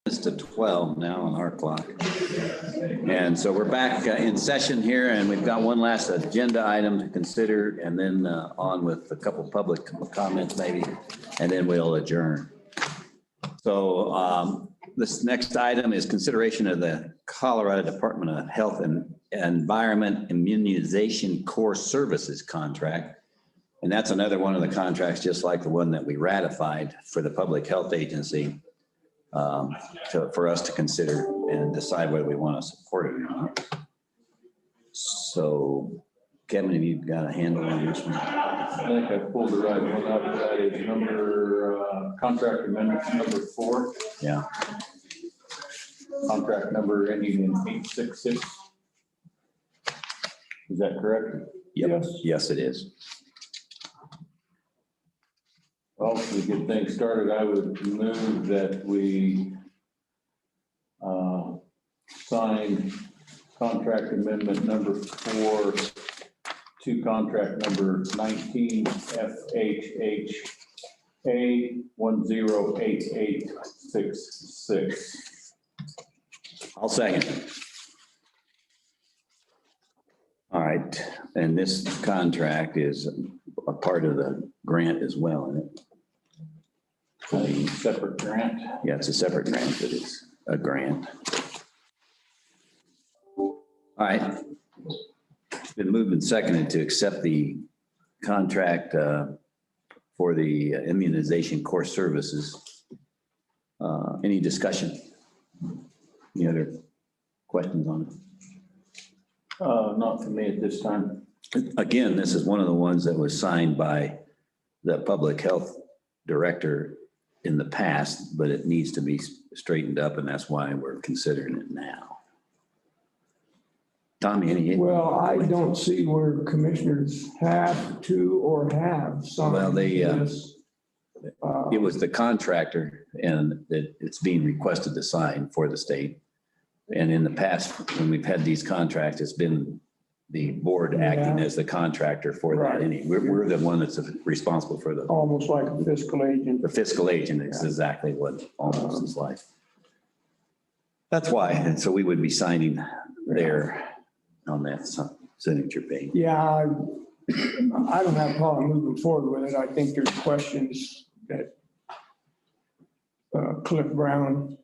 Speaker 1: It's to 12 now on our clock. And so we're back in session here, and we've got one last agenda item to consider, and then on with a couple public comments maybe, and then we'll adjourn. So this next item is consideration of the Colorado Department of Health and Environment Immunization Core Services contract. And that's another one of the contracts, just like the one that we ratified for the Public Health Agency, for us to consider and decide whether we want to support it or not. So Kevin, have you got a handle on this one?
Speaker 7: I think I pulled the right one up. That is contract amendment number 4.
Speaker 1: Yeah.
Speaker 7: Contract number ending in 866. Is that correct?
Speaker 1: Yep. Yes, it is.
Speaker 7: Well, to get things started, I would move that we sign contract amendment number 4 to contract number 19 FHHA 108866.
Speaker 1: I'll second. All right, and this contract is a part of the grant as well, isn't it?
Speaker 7: A separate grant?
Speaker 1: Yeah, it's a separate grant, but it's a grant. All right. It's been moved and seconded to accept the contract for the immunization core services. Any discussion? Any other questions on it?
Speaker 7: Not for me at this time.
Speaker 1: Again, this is one of the ones that was signed by the public health director in the past, but it needs to be straightened up, and that's why we're considering it now. Tommy, any?
Speaker 6: Well, I don't see where commissioners have to or have signed
Speaker 1: Well,
Speaker 6: this.
Speaker 1: It was the contractor, and that it's being requested to sign for the state. And in the past, when we've had these contracts, it's been the board acting as the contractor for that. We're the one that's responsible for the.
Speaker 6: Almost like a fiscal agent.
Speaker 1: The fiscal agent is exactly what almost is like. That's why, and so we would be signing there on that signature page.
Speaker 6: Yeah, I don't have a problem moving forward with it. I think there's questions that Cliff Brown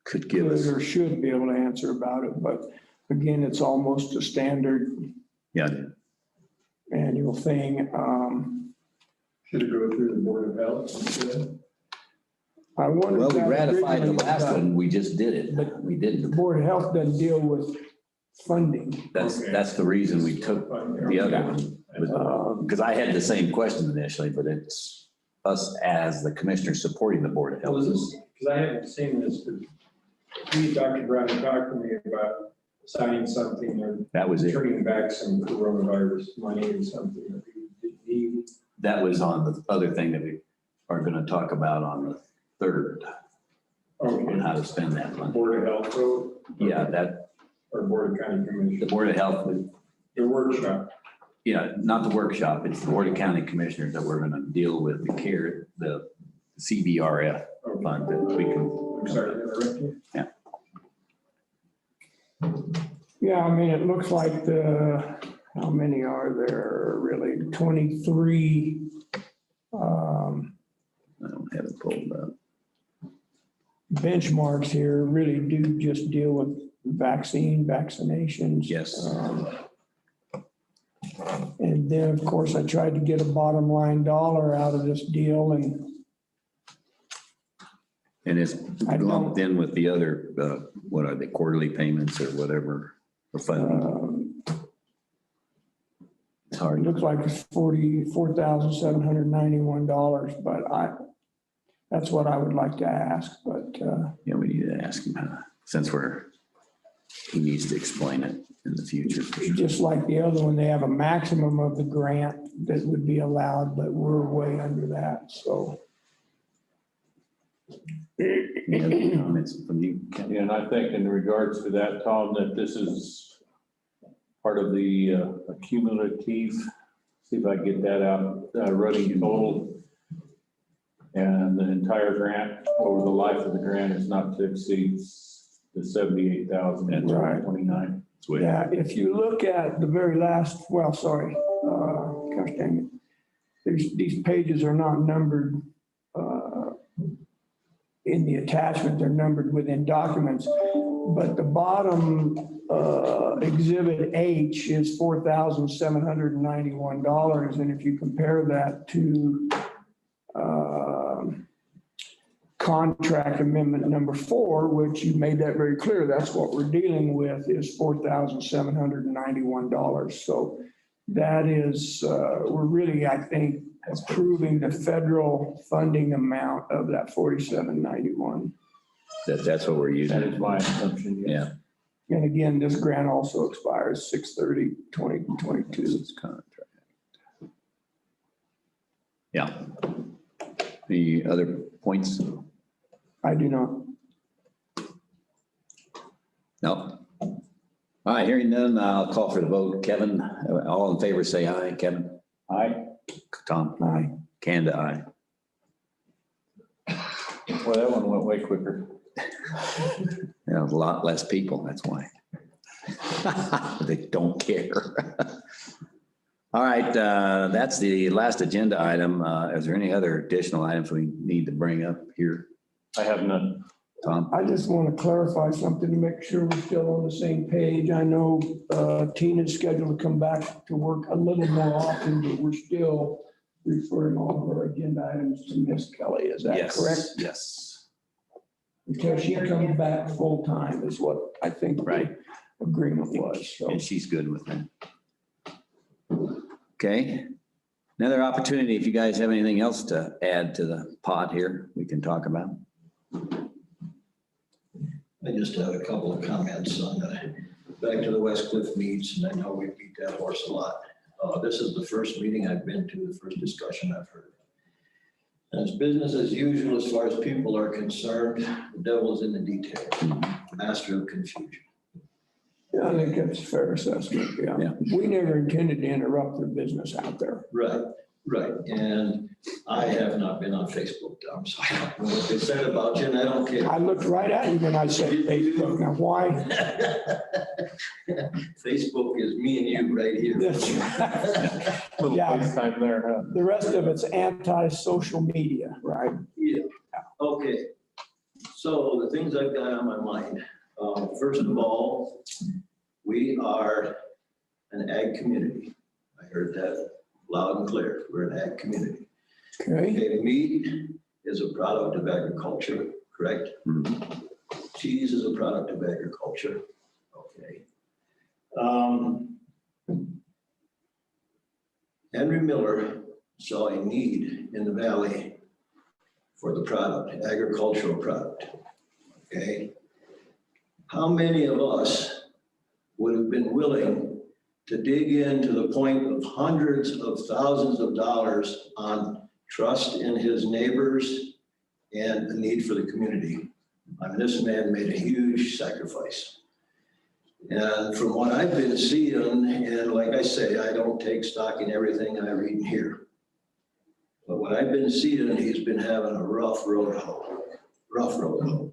Speaker 1: could give us
Speaker 6: or should be able to answer about it, but again, it's almost a standard annual thing.
Speaker 8: Should it go through the Board of Health instead?
Speaker 6: I wonder.
Speaker 1: Well, we ratified the last one, we just did it, but we didn't.
Speaker 6: The Board of Health doesn't deal with funding.
Speaker 1: That's the reason we took the other one, because I had the same question initially, but it's us as the commissioner supporting the Board of Health.
Speaker 8: Well, because I haven't seen this, but Dr. Brown talked to me about signing something or
Speaker 1: that was it.
Speaker 8: Turning back some coronavirus money or something that we didn't need.
Speaker 1: That was on the other thing that we are going to talk about on the 3rd. On how to spend that money.
Speaker 8: Board of Health vote?
Speaker 1: Yeah, that.
Speaker 8: Or Board of County Commission?
Speaker 1: The Board of Health.
Speaker 8: The workshop.
Speaker 1: Yeah, not the workshop. It's the Board of County Commissioners that we're going to deal with the CBRF fund that we can.
Speaker 8: I'm sorry to interrupt you.
Speaker 1: Yeah.
Speaker 6: Yeah, I mean, it looks like how many are there really? 23.
Speaker 1: I don't have it pulled up.
Speaker 6: Benchmarks here really do just deal with vaccinations.
Speaker 1: Yes.
Speaker 6: And then, of course, I tried to get a bottom line dollar out of this deal, and
Speaker 1: it's lumped in with the other, what are they, quarterly payments or whatever, or funding? It's hard.
Speaker 6: It looks like it's $44,791, but that's what I would like to ask, but.
Speaker 1: Yeah, we need to ask him, since he needs to explain it in the future.
Speaker 6: Just like the other one, they have a maximum of the grant that would be allowed, but we're way under that, so.
Speaker 1: Any other comments from you, Ken?
Speaker 7: Yeah, and I think in regards to that, Tom, that this is part of the accumulative, see if I can get that out, running total. And the entire grant, over the life of the grant, is not to exceed the 78,029.
Speaker 6: Yeah, if you look at the very last, well, sorry, gosh dang it. These pages are not numbered in the attachment, they're numbered within documents. But the bottom exhibit H is $4,791. And if you compare that to contract amendment number 4, which you made that very clear, that's what we're dealing with, is $4,791. So that is, we're really, I think, approving the federal funding amount of that 4791.
Speaker 1: That's what we're using.
Speaker 7: That is my assumption, yes.
Speaker 1: Yeah.
Speaker 6: And again, this grant also expires 6/30/2022.
Speaker 1: Contract. Yeah. Any other points?
Speaker 6: I do not.
Speaker 1: No. All right, hearing none, I'll call for the vote. Kevin, all in favor, say aye. Kevin?
Speaker 7: Aye.
Speaker 1: Tom?
Speaker 6: Aye.
Speaker 1: Kanda, aye.
Speaker 7: Well, that one went way quicker.
Speaker 1: Yeah, a lot less people, that's why. They don't care. All right, that's the last agenda item. Is there any other additional items we need to bring up here?
Speaker 7: I have none.
Speaker 1: Tom?
Speaker 6: I just want to clarify something to make sure we're still on the same page. I know Tina's scheduled to come back to work a little more often, but we're still referring all of our agenda items to Miss Kelly. Is that correct?
Speaker 1: Yes.
Speaker 6: Until she comes back full time is what I think the agreement was. So.
Speaker 1: And she's good with that. Okay. Another opportunity, if you guys have anything else to add to the pot here, we can talk about.
Speaker 9: I just had a couple of comments on back to the West Cliff meets, and I know we beat that horse a lot. This is the first meeting I've been to, the first discussion I've heard. And it's business as usual as far as people are concerned. The devil is in the detail, master of confusion.
Speaker 6: Yeah, I think that's a fair assessment. Yeah. We never intended to interrupt their business out there.
Speaker 9: Right, right. And I have not been on Facebook, Tom, so I don't know what they said about you, and I don't care.
Speaker 6: I looked right at you when I said Facebook. Now, why?
Speaker 9: Facebook is me and you right here.
Speaker 6: That's right.
Speaker 7: Little
Speaker 6: Yeah.
Speaker 7: FaceTime there, huh?
Speaker 6: The rest of it's anti-social media, right?
Speaker 9: Yeah, okay. So the things I've got on my mind, first of all, we are an ag community. I heard that loud and clear. We're an ag community.
Speaker 6: Okay.
Speaker 9: Meat is a product of agriculture, correct? Cheese is a product of agriculture. Okay. Henry Miller saw a need in the valley for the product, an agricultural product. Okay. How many of us would have been willing to dig into the point of hundreds of thousands of dollars on trust in his neighbors and the need for the community? I mean, this man made a huge sacrifice. And from what I've been seeing, and like I say, I don't take stock in everything I read and hear. But what I've been seeing, he's been having a rough road home, rough road home.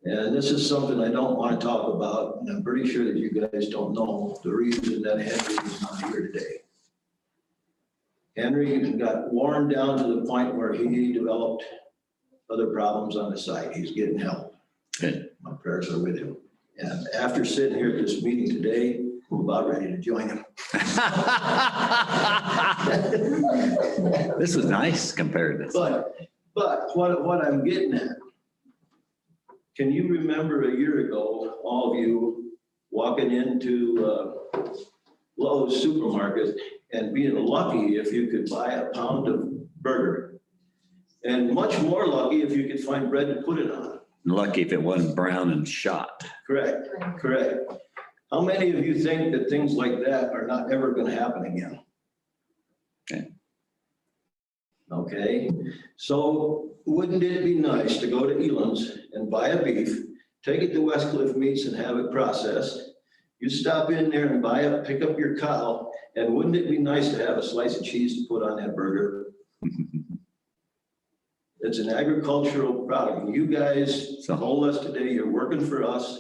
Speaker 9: And this is something I don't want to talk about, and I'm pretty sure that you guys don't know the reason that Henry is not here today. Henry got worn down to the point where he developed other problems on the side. He's getting help.
Speaker 1: Good.
Speaker 9: My prayers are with him. And after sitting here at this meeting today, I'm about ready to join him.
Speaker 1: This was nice compared to this.
Speaker 9: But what I'm getting at, can you remember a year ago, all of you walking into Lowe's supermarket and being lucky if you could buy a pound of burger? And much more lucky if you could find bread to put it on.
Speaker 1: Lucky if it wasn't brown and shot.
Speaker 9: Correct, correct. How many of you think that things like that are not ever going to happen again?
Speaker 1: Okay.
Speaker 9: Okay, so wouldn't it be nice to go to Elan's and buy a beef, take it to West Cliff Meats and have it processed? You stop in there and pick up your cow, and wouldn't it be nice to have a slice of cheese to put on that burger? It's an agricultural product. You guys told us today you're working for us,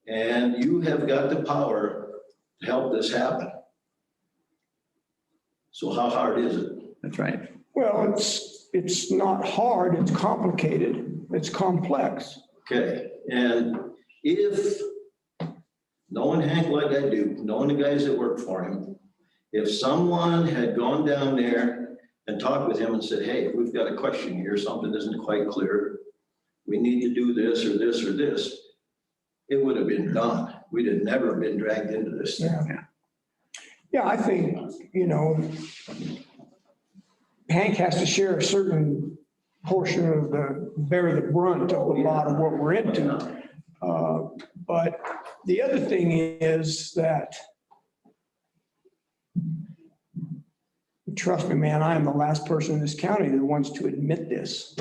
Speaker 9: and you have got the power to help this happen. So how hard is it?
Speaker 1: That's right.
Speaker 6: Well, it's not hard, it's complicated, it's complex.
Speaker 9: Okay, and if, knowing Hank like I do, knowing the guys that work for him, if someone had gone down there and talked with him and said, hey, we've got a question here, something isn't quite clear, we need to do this or this or this, it would have been done. We'd have never been dragged into this thing.
Speaker 6: Yeah, I think, you know, Hank has to share a certain portion of bear the brunt of a lot of what we're into. But the other thing is that, trust me, man, I am the last person in this county that wants to admit this.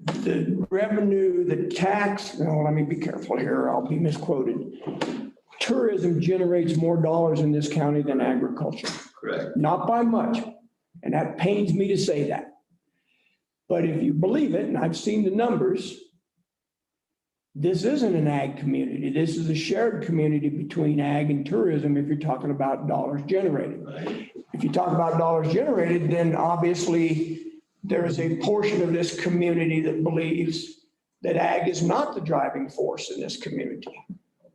Speaker 6: The revenue, the tax, no, let me be careful here, I'll be misquoted. Tourism generates more dollars in this county than agriculture.
Speaker 9: Correct.
Speaker 6: Not by much, and that pains me to say that. But if you believe it, and I've seen the numbers, this isn't an ag community. This is a shared community between ag and tourism if you're talking about dollars generated.
Speaker 9: Right.
Speaker 6: If you talk about dollars generated, then obviously there is a portion of this community that believes that ag is not the driving force in this community.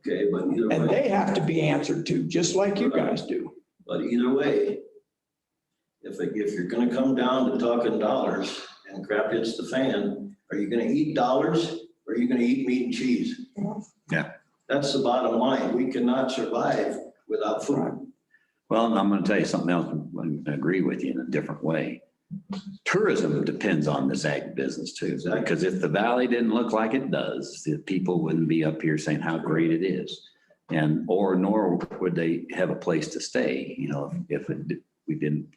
Speaker 9: Okay, but either way.
Speaker 6: And they have to be answered to, just like you guys do.
Speaker 9: But either way, if you're gonna come down to talking dollars and crap hits the fan, are you gonna eat dollars or are you gonna eat meat and cheese?
Speaker 1: Yeah.
Speaker 9: That's the bottom line. We cannot survive without food.
Speaker 1: Well, I'm going to tell you something else. I agree with you in a different way. Tourism depends on this ag business too, because if the valley didn't look like it does, the people wouldn't be up here saying how great it is. And, nor would they have a place to stay, you know, we didn't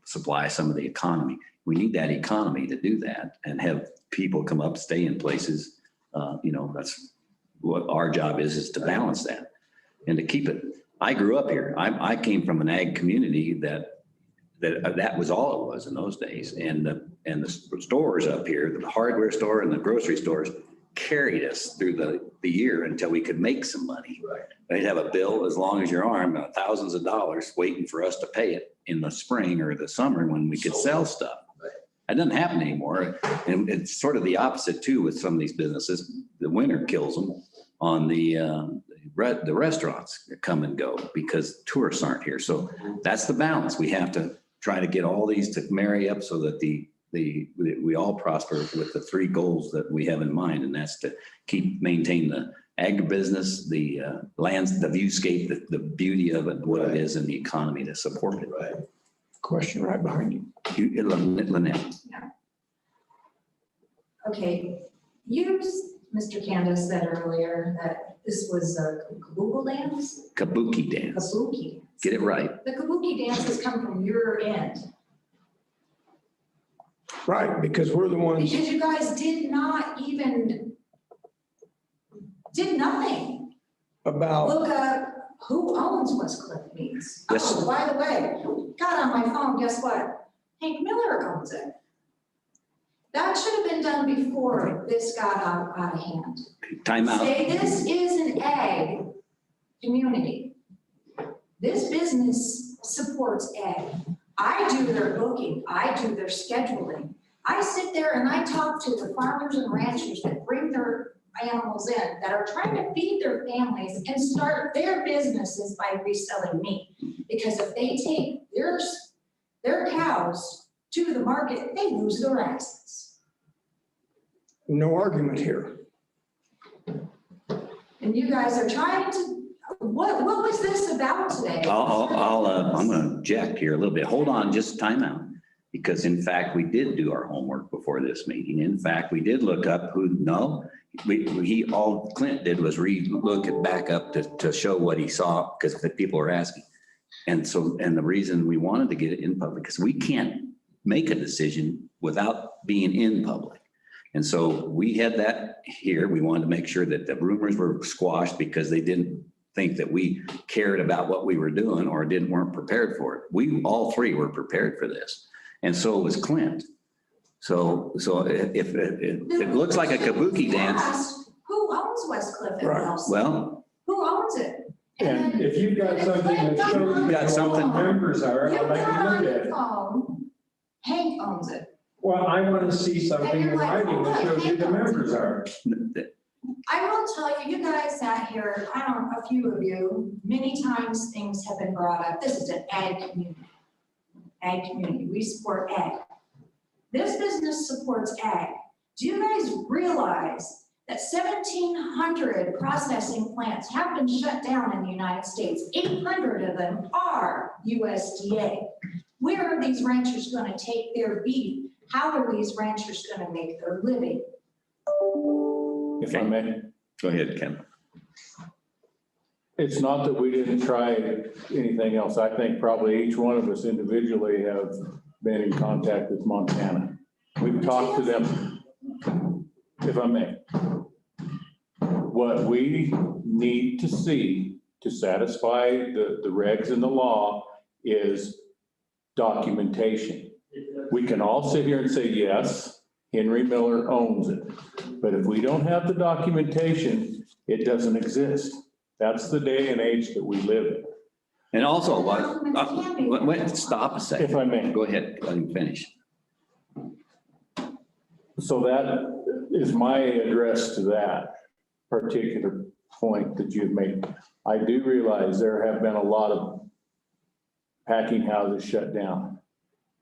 Speaker 1: supply some of the economy. We need that economy to do that and have people come up, stay in places. You know, that's what our job is to balance that and to keep it. I grew up here. I came from an ag community that was all it was in those days. And the stores up here, the hardware store and the grocery stores carried us through the year until we could make some money.
Speaker 9: Right.
Speaker 1: They'd have a bill as long as your arm, thousands of dollars waiting for us to pay it in the spring or the summer when we could sell stuff.
Speaker 9: Right.
Speaker 1: That doesn't happen anymore. And it's sort of the opposite too with some of these businesses. The winter kills them on the restaurants that come and go because tourists aren't here. So that's the balance. We have to try to get all these to marry up so that we all prosper with the three goals that we have in mind. And that's to maintain the agribusiness, the lands, the viewscape, the beauty of it, what it is, and the economy to support it.
Speaker 9: Right.
Speaker 6: Question right behind you.
Speaker 1: Lynette.
Speaker 18: Okay, Mr. Candace said earlier that this was a kabuki dance?
Speaker 1: Kabuki dance.
Speaker 18: Kabuki dance.
Speaker 1: Get it right.
Speaker 18: The kabuki dances come from your end.
Speaker 6: Right, because we're the ones.
Speaker 18: Because you guys did nothing.
Speaker 6: About.
Speaker 18: Look up who owns West Cliff Meats.
Speaker 1: Yes.
Speaker 18: Oh, by the way, got on my phone, guess what? Hank Miller owns it. That should have been done before this got out of hand.
Speaker 1: Time out.
Speaker 18: Say this is an ag community. This business supports ag. I do their booking, I do their scheduling. I sit there and I talk to the farmers and ranchers that bring their animals in that are trying to feed their families and start their businesses by reselling meat. Because if they take their cows to the market, they lose their access.
Speaker 6: No argument here.
Speaker 18: And you guys are trying to, what was this about today?
Speaker 1: I'm going to object here a little bit. Hold on, just time out. Because in fact, we did do our homework before this meeting. In fact, we did look up all Clint did was look it back up to show what he saw because the people were asking. And so, and the reason we wanted to get it in public, because we can't make a decision without being in public. And so we had that here. We wanted to make sure that the rumors were squashed because they didn't think that we cared about what we were doing or weren't prepared for it. We all three were prepared for this. And so was Clint. So if it looks like a kabuki dance.
Speaker 18: Who owns Westcliff
Speaker 6: Right.
Speaker 18: LLC?
Speaker 1: Well,
Speaker 18: Who owns it?
Speaker 8: And if you've got something that shows
Speaker 1: You've got
Speaker 8: who all the
Speaker 1: something.
Speaker 8: members are,
Speaker 18: You
Speaker 8: I'll
Speaker 18: put
Speaker 8: let
Speaker 18: it
Speaker 8: you
Speaker 18: on
Speaker 8: look at
Speaker 18: your
Speaker 8: it.
Speaker 18: phone, Hank owns it.
Speaker 8: Well, I want to see something in writing that shows who the members are.
Speaker 18: I will tell you, you guys sat here, I don't know, a few of you, many times things have been brought up. This is an ag community. Ag community, we support ag. This business supports ag. Do you guys realize that 1,700 processing plants have been shut down in the United States? 800 of them are USDA. Where are these ranchers going to take their beef? How are these ranchers going to make their living?
Speaker 7: If I may.
Speaker 1: Go ahead, Ken.
Speaker 7: It's not that we didn't try anything else. I think probably each one of us individually have been in contact with Montana. We've talked to them, if I may. What we need to see to satisfy the regs and the law is documentation. We can all sit here and say, yes, Henry Miller owns it. But if we don't have the documentation, it doesn't exist. That's the day and age that we live in.
Speaker 1: And also, wait, stop a second.
Speaker 7: If I may.
Speaker 1: Go ahead, let him finish.
Speaker 7: So that is my address to that particular point that you've made. I do realize there have been a lot of packing houses shut down.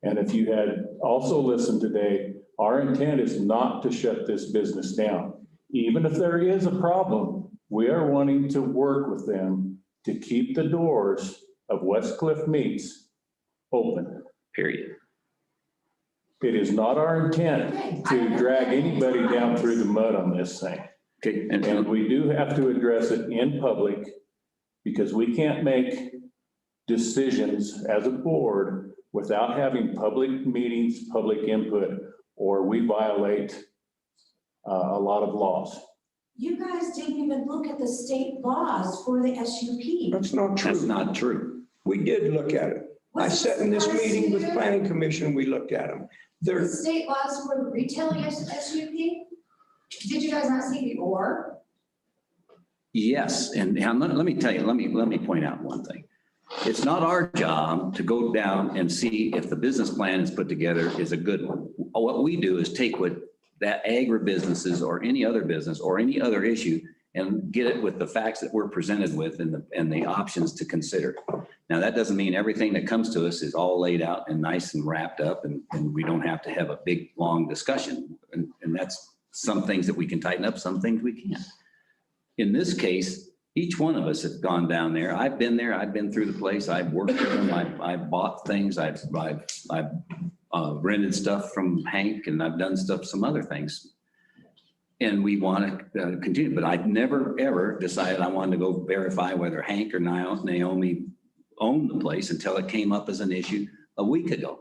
Speaker 7: And if you had also listened today, our intent is not to shut this business down. Even if there is a problem, we are wanting to work with them to keep the doors of Westcliff Meats open.
Speaker 1: Period.
Speaker 7: It is not our intent to drag anybody down through the mud on this thing.
Speaker 1: Okay.
Speaker 7: And we do have to address it in public because we can't make decisions as a board without having public meetings, public input, or we violate a lot of laws.
Speaker 18: You guys didn't even look at the state laws for the SUP.
Speaker 6: That's not true.
Speaker 1: That's not true.
Speaker 6: We did look at it. I sat in this meeting with planning commission, we looked at them.
Speaker 18: The
Speaker 6: They're,
Speaker 18: state laws for the retail SUP? Did you guys not see the or?
Speaker 1: Yes, and let me tell you, let me point out one thing. It's not our job to go down and see if the business plan is put together is a good one. What we do is take what that agribusinesses or any other business or any other issue and get it with the facts that we're presented with and the options to consider. Now, that doesn't mean everything that comes to us is all laid out and nice and wrapped up and we don't have to have a big, long discussion. And that's some things that we can tighten up, some things we can't. In this case, each one of us have gone down there. I've been there. I've been through the place. I've worked with them. I've bought things. I've rented stuff from Hank and I've done stuff, some other things. And we want to continue, but I've never, ever decided I wanted to go verify whether Hank or Naomi owned the place until it came up as an issue a week ago.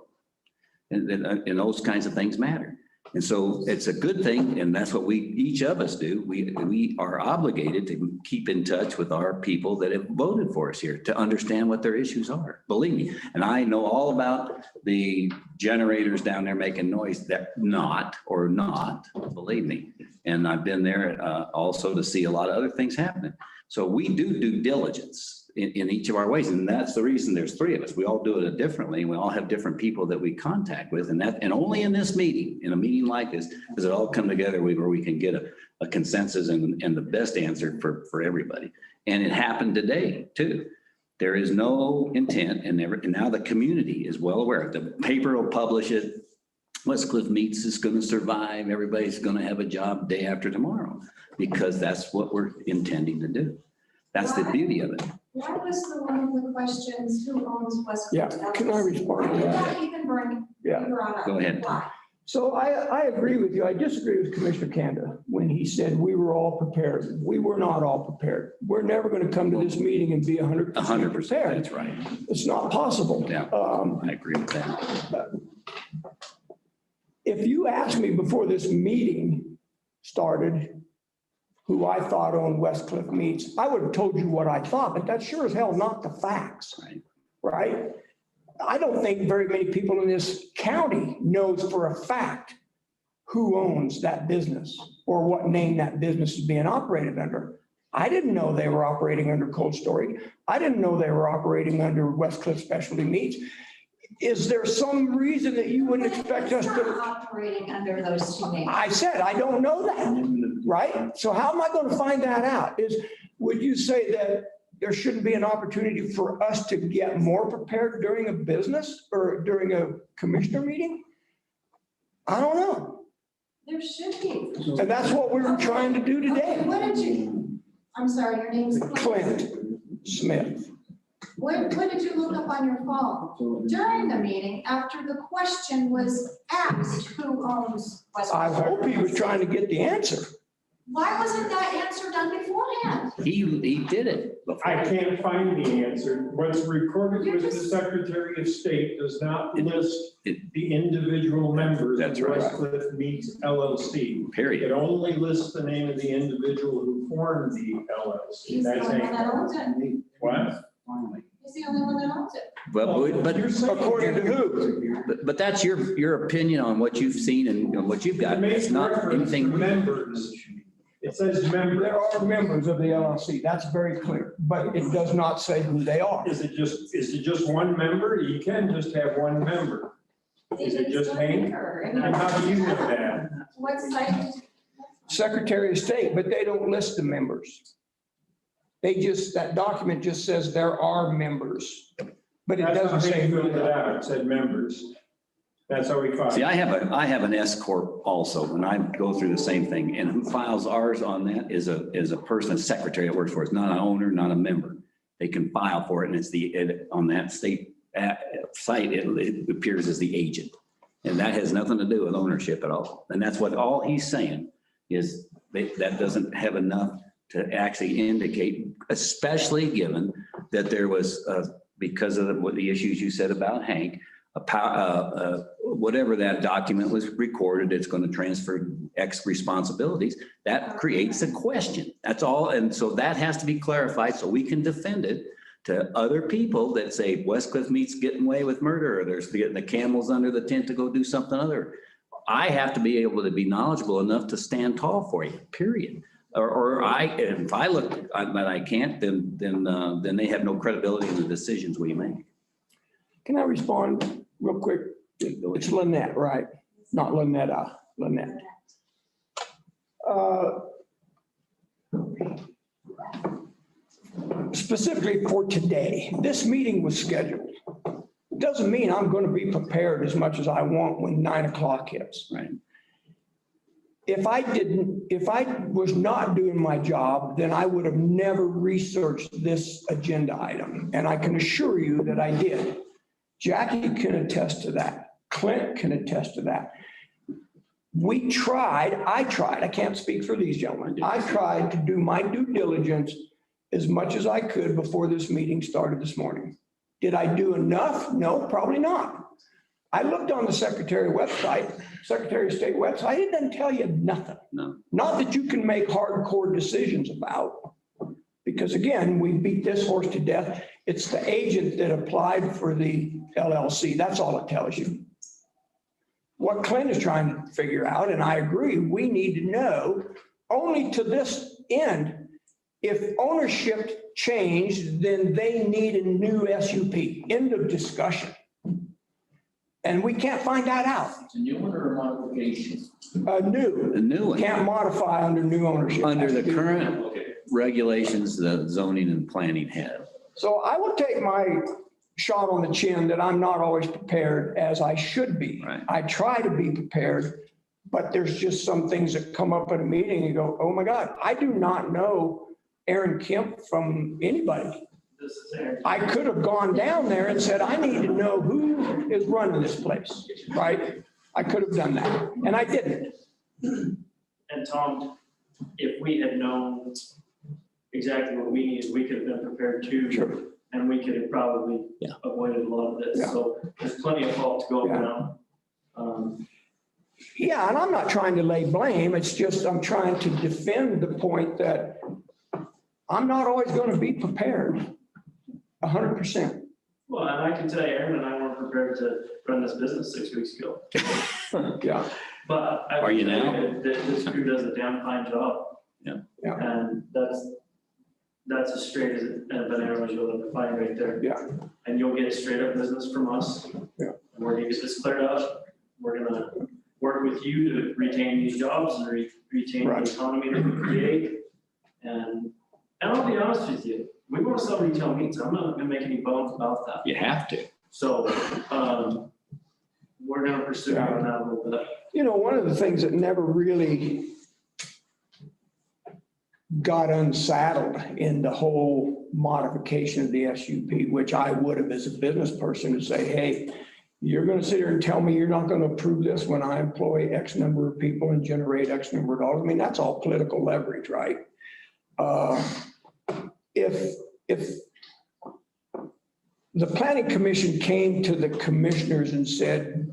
Speaker 1: And those kinds of things matter. And so it's a good thing. And that's what each of us do. We are obligated to keep in touch with our people that have voted for us here to understand what their issues are. Believe me. And I know all about the generators down there making noise that not, believe me. And I've been there also to see a lot of other things happening. So we do due diligence in each of our ways. And that's the reason there's three of us. We all do it differently. We all have different people that we contact with. And only in this meeting, in a meeting like this, does it all come together where we can get a consensus and the best answer for everybody. And it happened today too. There is no intent and now the community is well aware. The paper will publish it. Westcliff Meats is going to survive. Everybody's going to have a job day after tomorrow because that's what we're intending to do. That's the beauty of it.
Speaker 18: Why was one of the questions, who owns Westcliff?
Speaker 6: yeah, can I respond to that?
Speaker 18: You can bring,
Speaker 6: Yeah.
Speaker 18: brought up.
Speaker 1: Go ahead.
Speaker 18: Why?
Speaker 6: So I agree with you. I disagree with Commissioner Kanda when he said we were all prepared. We were not all prepared. We're never going to come to this meeting and be 100% prepared.
Speaker 1: That's right.
Speaker 6: It's not possible.
Speaker 1: Yeah, I agree with that.
Speaker 6: If you asked me before this meeting started, who I thought owned Westcliff Meats, I would have told you what I thought, but that's sure as hell not the facts, right? I don't think very many people in this county knows for a fact who owns that business or what name that business is being operated under. I didn't know they were operating under Cold Story. I didn't know they were operating under Westcliff Specialty Meats. Is there some reason that you wouldn't expect us to?
Speaker 18: Operating under those two names.
Speaker 6: I said, I don't know that, right? So how am I going to find that out? Would you say that there shouldn't be an opportunity for us to get more prepared during a business or during a commissioner meeting? I don't know.
Speaker 18: There should be.
Speaker 6: And that's what we were trying to do today.
Speaker 18: What did you, I'm sorry, your name's
Speaker 6: Clint Smith.
Speaker 18: What did you look up on your phone during the meeting after the question was asked, who owns West?
Speaker 6: I hope he was trying to get the answer.
Speaker 18: Why wasn't that answer done beforehand?
Speaker 1: He did it.
Speaker 8: I can't find the answer. What's recorded with the Secretary of State does not list the individual members of
Speaker 1: That's right.
Speaker 8: Westcliff Meats LLC.
Speaker 1: Period.
Speaker 8: It only lists the name of the individual who formed the LLC.
Speaker 18: He's the
Speaker 8: That's
Speaker 18: only one that owns it.
Speaker 8: What?
Speaker 18: He's the only one that owns it.
Speaker 1: But
Speaker 6: According to who?
Speaker 1: but that's your opinion on what you've seen and what you've got.
Speaker 8: It makes
Speaker 1: It's not
Speaker 8: reference to
Speaker 1: anything.
Speaker 8: members. It says members.
Speaker 6: There are members of the LLC. That's very clear, but it does not say who they are.
Speaker 8: Is it just one member? You can just have one member. Is it just Hank? And how do you know that?
Speaker 18: What site?
Speaker 6: Secretary of State, but they don't list the members. That document just says there are members, but it
Speaker 8: That's
Speaker 6: doesn't
Speaker 8: how
Speaker 6: say
Speaker 8: Hank
Speaker 6: who
Speaker 8: filled
Speaker 6: they
Speaker 8: it
Speaker 6: are.
Speaker 8: out. It said members. That's how we find.
Speaker 1: See, I have an S corp also, and I go through the same thing. And who files ours on that is a person, a secretary that works for us, not an owner, not a member. They can file for it, and it's on that state site, it appears as the agent. And that has nothing to do with ownership at all. And that's what all he's saying is that doesn't have enough to actually indicate, especially given that there was, because of the issues you said about Hank, whatever that document was recorded, it's going to transfer X responsibilities. That creates a question. That's all. And so that has to be clarified so we can defend it to other people that say Westcliff Meats getting away with murder, or there's getting the camels under the tent to go do something other. I have to be able to be knowledgeable enough to stand tall for you, period. Or if I look, but I can't, then they have no credibility in the decisions we make.
Speaker 6: Can I respond real quick? It's Lynette, right? Not Lynetta, Lynette. Specifically for today, this meeting was scheduled. It doesn't mean I'm going to be prepared as much as I want when 9 o'clock hits.
Speaker 1: Right.
Speaker 6: If I was not doing my job, then I would have never researched this agenda item. And I can assure you that I did. Jackie can attest to that. Clint can attest to that. I can't speak for these gentlemen. I tried to do my due diligence as much as I could before this meeting started this morning. Did I do enough? No, probably not. I looked on the Secretary of State website. It doesn't tell you nothing.
Speaker 1: No.
Speaker 6: Not that you can make hardcore decisions about, because again, we beat this horse to death. It's the agent that applied for the LLC. That's all it tells you. What Clint is trying to figure out, and I agree, we need to know only to this end. If ownership changed, then they need a new SUP. End of discussion. And we can't find that out.
Speaker 10: It's a new one or a modification?
Speaker 6: A new one. Can't modify under new ownership.
Speaker 1: Under the current regulations, the zoning and planning have.
Speaker 6: So I will take my shot on the chin that I'm not always prepared as I should be.
Speaker 1: Right.
Speaker 6: I try to be prepared, but there's just some things that come up at a meeting and go, oh my God, I do not know Aaron Kemp from anybody.
Speaker 12: This is Aaron.
Speaker 6: I could have gone down there and said, I need to know who is running this place, right? I could have done that, and I didn't.
Speaker 12: And Tom, if we had known exactly what we needed, we could have been prepared too.
Speaker 6: Sure.
Speaker 12: And we could have probably avoided a lot of this.
Speaker 6: Yeah.
Speaker 12: So there's plenty of fault to go
Speaker 6: Yeah.
Speaker 12: around.
Speaker 6: Yeah, and I'm not trying to lay blame. It's just I'm trying to defend the point that I'm not always going to be prepared 100%.
Speaker 12: Well, and I can tell you, Aaron and I weren't prepared to run this business 6 weeks ago.
Speaker 6: Yeah.
Speaker 12: But I
Speaker 1: Are you
Speaker 12: can tell
Speaker 1: now?
Speaker 12: this crew does a damn fine job.
Speaker 1: Yeah.
Speaker 6: Yeah.
Speaker 12: And that's as straight as an arrow as you'll ever find right there.
Speaker 6: Yeah.
Speaker 12: And you'll get straight up business from us.
Speaker 6: Yeah.
Speaker 12: And we're gonna get this cleared up. We're gonna work with you to retain these jobs and retain the economy that we create. And I'll be honest with you, we want to sell retail meats. I'm not gonna make any bones about that.
Speaker 1: You have to.
Speaker 12: So, we're gonna pursue on that a little bit.
Speaker 6: You know, one of the things that never really got unsaddled in the whole modification of the SUP, which I would have as a business person to say, hey, you're going to sit here and tell me you're not going to approve this when I employ X number of people and generate X number of dollars. I mean, that's all political leverage, right? If the planning commission came to the commissioners and said,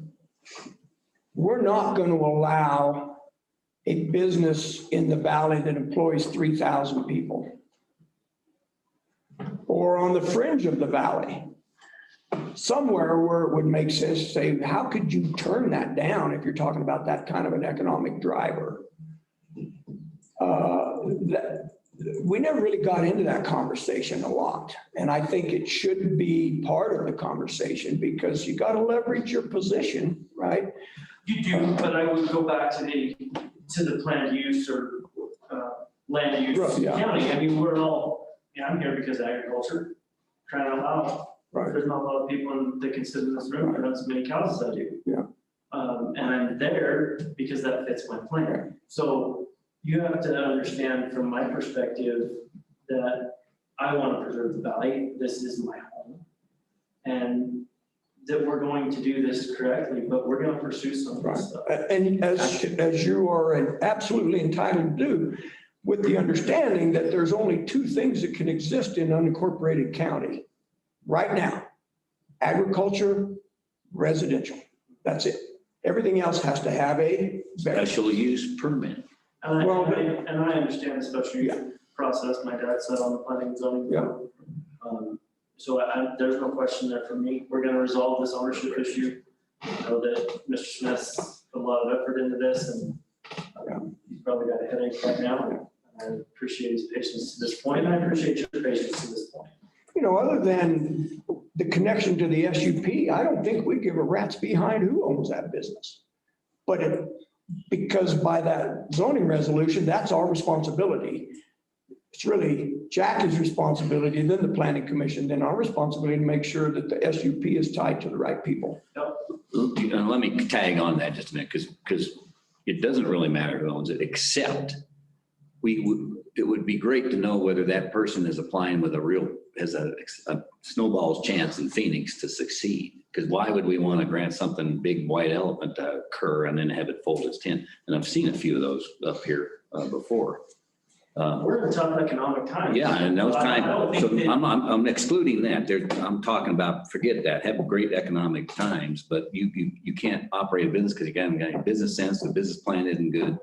Speaker 6: we're not going to allow a business in the valley that employs 3,000 people, or on the fringe of the valley, somewhere where it would make sense to say, how could you turn that down if you're talking about that kind of an economic driver? We never really got into that conversation a lot. And I think it should be part of the conversation because you got to leverage your position, right?
Speaker 12: You do, but I would go back to the planned use or land use
Speaker 6: Yeah.
Speaker 12: county. I mean, I'm here because of agriculture, trying to allow.
Speaker 6: Right.
Speaker 12: There's not a lot of people that can sit in this room that run as many cows as I do.
Speaker 6: Yeah.
Speaker 12: And I'm there because that fits my plan. So you have to understand from my perspective that I want to preserve the valley. This is my home. And that we're going to do this correctly, but we're going to pursue some of this stuff.
Speaker 6: And as you are absolutely entitled to do, with the understanding that there's only two things that can exist in unincorporated county right now: agriculture, residential. That's it. Everything else has to have a
Speaker 1: Special use permit.
Speaker 12: And I understand the special use process. My dad sat on the planning and zoning board. So there's no question there for me. We're going to resolve this ownership issue. I know that Mr. Smith's put a lot of effort into this, and he's probably got a headache right now. I appreciate his patience to this point, and I appreciate your patience to this point.
Speaker 6: You know, other than the connection to the SUP, I don't think we give a rat's behind who owns that business. But because by that zoning resolution, that's our responsibility. It's really Jackie's responsibility, then the planning commission, then our responsibility to make sure that the SUP is tied to the right people.
Speaker 1: And let me tag on that just a minute, because it doesn't really matter who owns it, except it would be great to know whether that person is applying with has a snowball's chance in Phoenix to succeed. Because why would we want to grant something big white elephant to occur and then have it fold its tent? And I've seen a few of those up here before.
Speaker 12: We're in tough economic times.
Speaker 1: Yeah, and those
Speaker 12: I don't
Speaker 1: times,
Speaker 12: think
Speaker 1: so
Speaker 12: that-
Speaker 1: I'm excluding that. I'm talking about, forget that, have great economic times, but you can't operate a business because you haven't got any business sense, the business plan isn't good.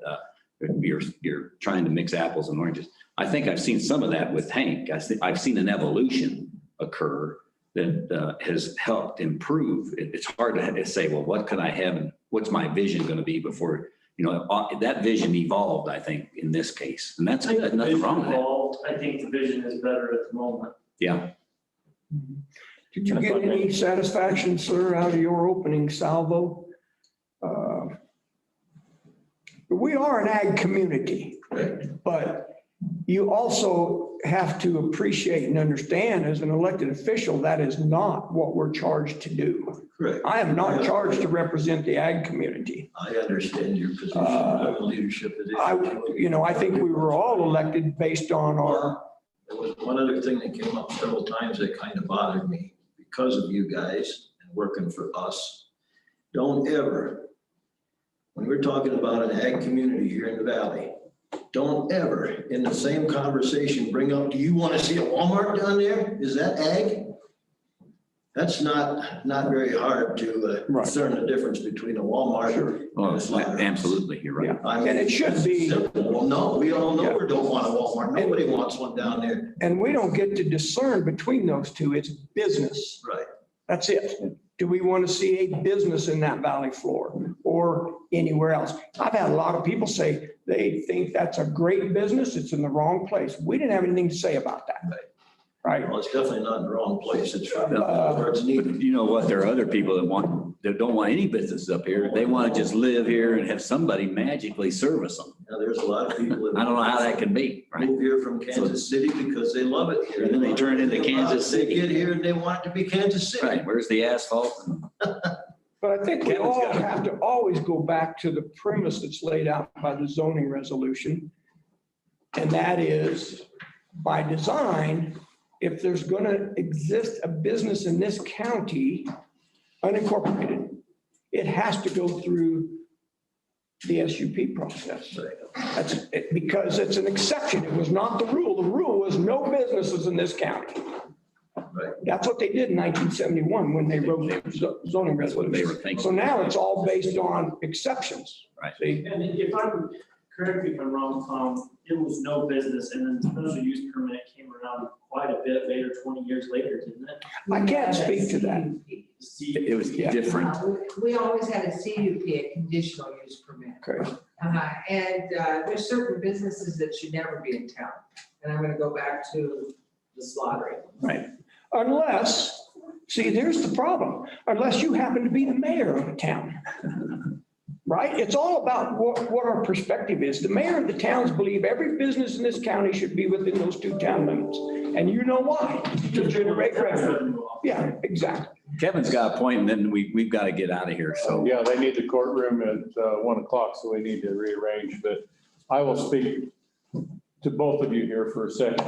Speaker 1: You're trying to mix apples and oranges. I think I've seen some of that with Hank. I've seen an evolution occur that has helped improve. It's hard to say, well, what can I have and what's my vision going to be before, that vision evolved, I think, in this case. And that's nothing wrong with that.
Speaker 12: I think the vision is better at the moment.
Speaker 1: Yeah.
Speaker 6: Did you get any satisfaction, sir, out of your opening salvo? We are an ag community, but you also have to appreciate and understand as an elected official, that is not what we're charged to do.
Speaker 9: Correct.
Speaker 6: I am not charged to represent the ag community.
Speaker 9: I understand your position, the leadership it is.
Speaker 6: I think we were all elected based on our.
Speaker 9: There was one other thing that came up several times that kind of bothered me because of you guys and working for us. Don't ever when we're talking about an ag community here in the valley, don't ever in the same conversation bring up, do you want to see a Walmart down there? Is that ag? That's not very hard to discern the difference between a Walmart and a slaughterhouse.
Speaker 1: Absolutely, you're right.
Speaker 9: I mean,
Speaker 6: And it should be.
Speaker 9: simple. Well, no, we all know we don't want a Walmart. Nobody wants one down there.
Speaker 6: And we don't get to discern between those two. It's business.
Speaker 9: Right.
Speaker 6: That's it. Do we want to see a business in that valley floor or anywhere else? I've had a lot of people say they think that's a great business. It's in the wrong place. We didn't have anything to say about that. Right.
Speaker 9: Well, it's definitely not in the wrong place. It's where it's needed.
Speaker 1: But you know what? There are other people that don't want any business up here. They want to just live here and have somebody magically service them.
Speaker 9: Now, there's a lot of people that.
Speaker 1: I don't know how that can be, right?
Speaker 9: Move here from Kansas City because they love it here.
Speaker 1: And then they turn into Kansas City.
Speaker 9: They get here and they want it to be Kansas City.
Speaker 1: Right, where's the asphalt?
Speaker 6: But I think we all have to always go back to the premise that's laid out by the zoning resolution. And that is, by design, if there's going to exist a business in this county, unincorporated, it has to go through the SUP process. That's it, because it's an exception. It was not the rule. The rule was no businesses in this county.
Speaker 9: Right.
Speaker 6: That's what they did in 1971 when they wrote the zoning resolution. So now it's all based on exceptions.
Speaker 1: Right.
Speaker 6: See?
Speaker 12: And if I'm, correct me if I'm wrong, Tom, it was no business, and then special use permit came around quite a bit later, 20 years later, didn't it?
Speaker 6: I can't speak to that.
Speaker 1: It was different.
Speaker 5: We always had a CUP, a conditional use permit.
Speaker 6: Okay.
Speaker 5: And there's certain businesses that should never be in town. And I'm gonna go back to the slaughtering.
Speaker 6: Right. Unless, see, there's the problem. Unless you happen to be the mayor of a town. Right? It's all about what our perspective is. The mayor of the towns believe every business in this county should be within those 2 town limits. And you know why? To generate revenue. Yeah, exactly.
Speaker 1: Kevin's got a point, and then we've got to get out of here, so.
Speaker 7: Yeah, they need the courtroom at 1 o'clock, so we need to rearrange, but I will speak to both of you here for a second.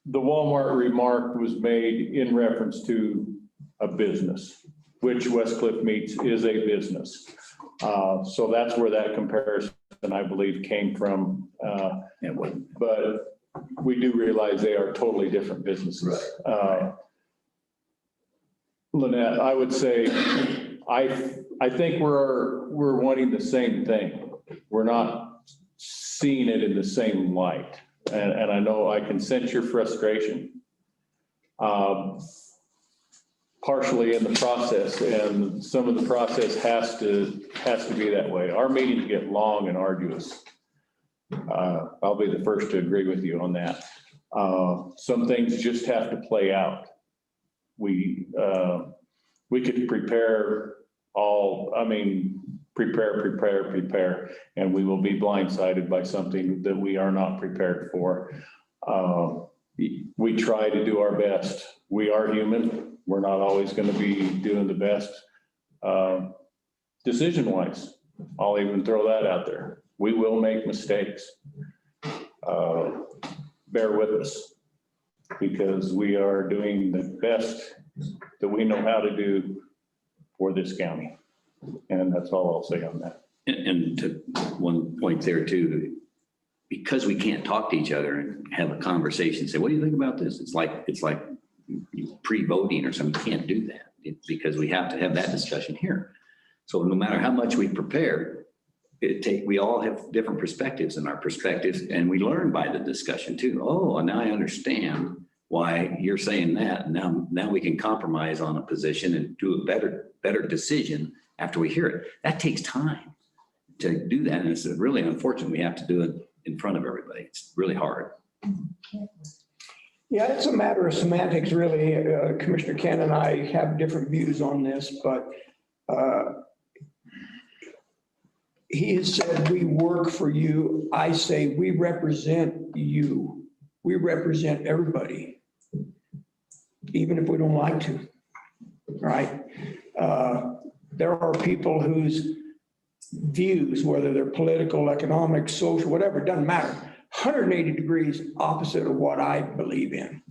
Speaker 7: The Walmart remark was made in reference to a business, which Westcliff Meats is a business. So that's where that comparison, I believe, came from. But we do realize they are totally different businesses. Lynette, I would say, I think we're wanting the same thing. We're not seeing it in the same light. And I know I can sense your frustration. Partially in the process, and some of the process has to be that way. Our meetings get long and arduous. I'll be the first to agree with you on that. Some things just have to play out. We could prepare, and we will be blindsided by something that we are not prepared for. We try to do our best. We are human. We're not always going to be doing the best decision-wise. I'll even throw that out there. We will make mistakes. Bear with us, because we are doing the best that we know how to do for this county. And that's all I'll say on that.
Speaker 1: And to one point there too, because we can't talk to each other and have a conversation, say, what do you think about this? It's like pre-voting or something. You can't do that because we have to have that discussion here. So no matter how much we prepare, we all have different perspectives, and our perspectives, and we learn by the discussion too. Oh, now I understand why you're saying that. Now we can compromise on a position and do a better decision after we hear it. That takes time to do that. And it's really unfortunate we have to do it in front of everybody. It's really hard.
Speaker 6: Yeah, it's a matter of semantics, really. Commissioner Ken and I have different views on this, but he has said, we work for you. I say, we represent you. We represent everybody, even if we don't like to, right? There are people whose views, whether they're political, economic, social, whatever, it doesn't matter, 180 degrees opposite of what I believe in.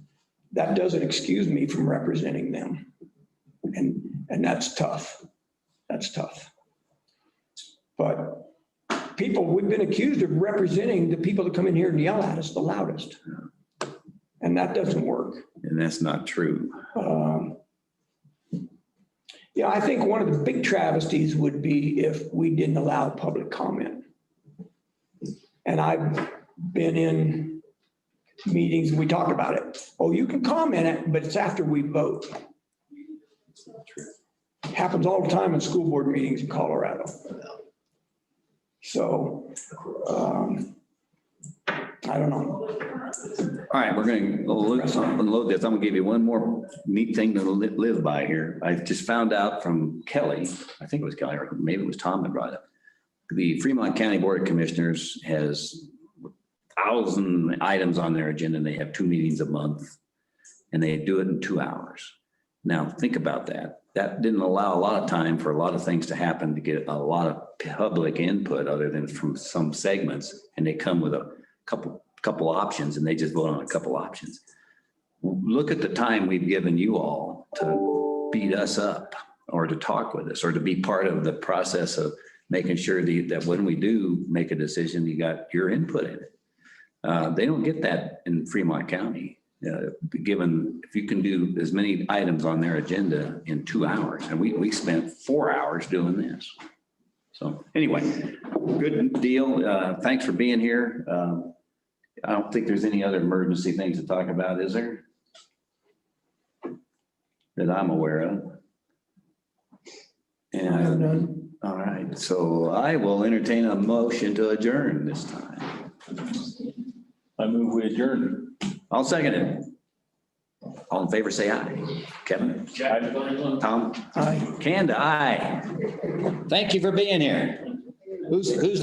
Speaker 6: That doesn't excuse me from representing them. And that's tough. That's tough. But we've been accused of representing the people that come in here and yell at us the loudest. And that doesn't work.
Speaker 1: And that's not true.
Speaker 6: Yeah, I think one of the big travesties would be if we didn't allow public comment. And I've been in meetings, we talk about it. Oh, you can comment it, but it's after we vote. Happens all the time in school board meetings in Colorado. So, I don't know.
Speaker 1: All right, we're going to unload this. I'm going to give you one more neat thing to live by here. I just found out from Kelly, I think it was Kelly, or maybe it was Tom that brought it up. The Fremont County Board of Commissioners has 1,000 items on their agenda, and they have 2 meetings a month, and they do it in 2 hours. Now, think about that. That didn't allow a lot of time for a lot of things to happen to get a lot of public input other than from some segments, and they come with a couple options, and they just vote on a couple options. Look at the time we've given you all to beat us up or to talk with us or to be part of the process of making sure that when we do make a decision, you got your input in it. They don't get that in Fremont County, given if you can do as many items on their agenda in 2 hours, and we spent 4 hours doing this. So anyway, good deal. Thanks for being here. I don't think there's any other emergency things to talk about, is there? That I'm aware of. And, all right, so I will entertain a motion to adjourn this time.
Speaker 7: I move we adjourn.
Speaker 1: I'll second it. All in favor, say aye. Kevin? Tom?
Speaker 6: Aye.
Speaker 1: Kanda, aye. Thank you for being here. Who's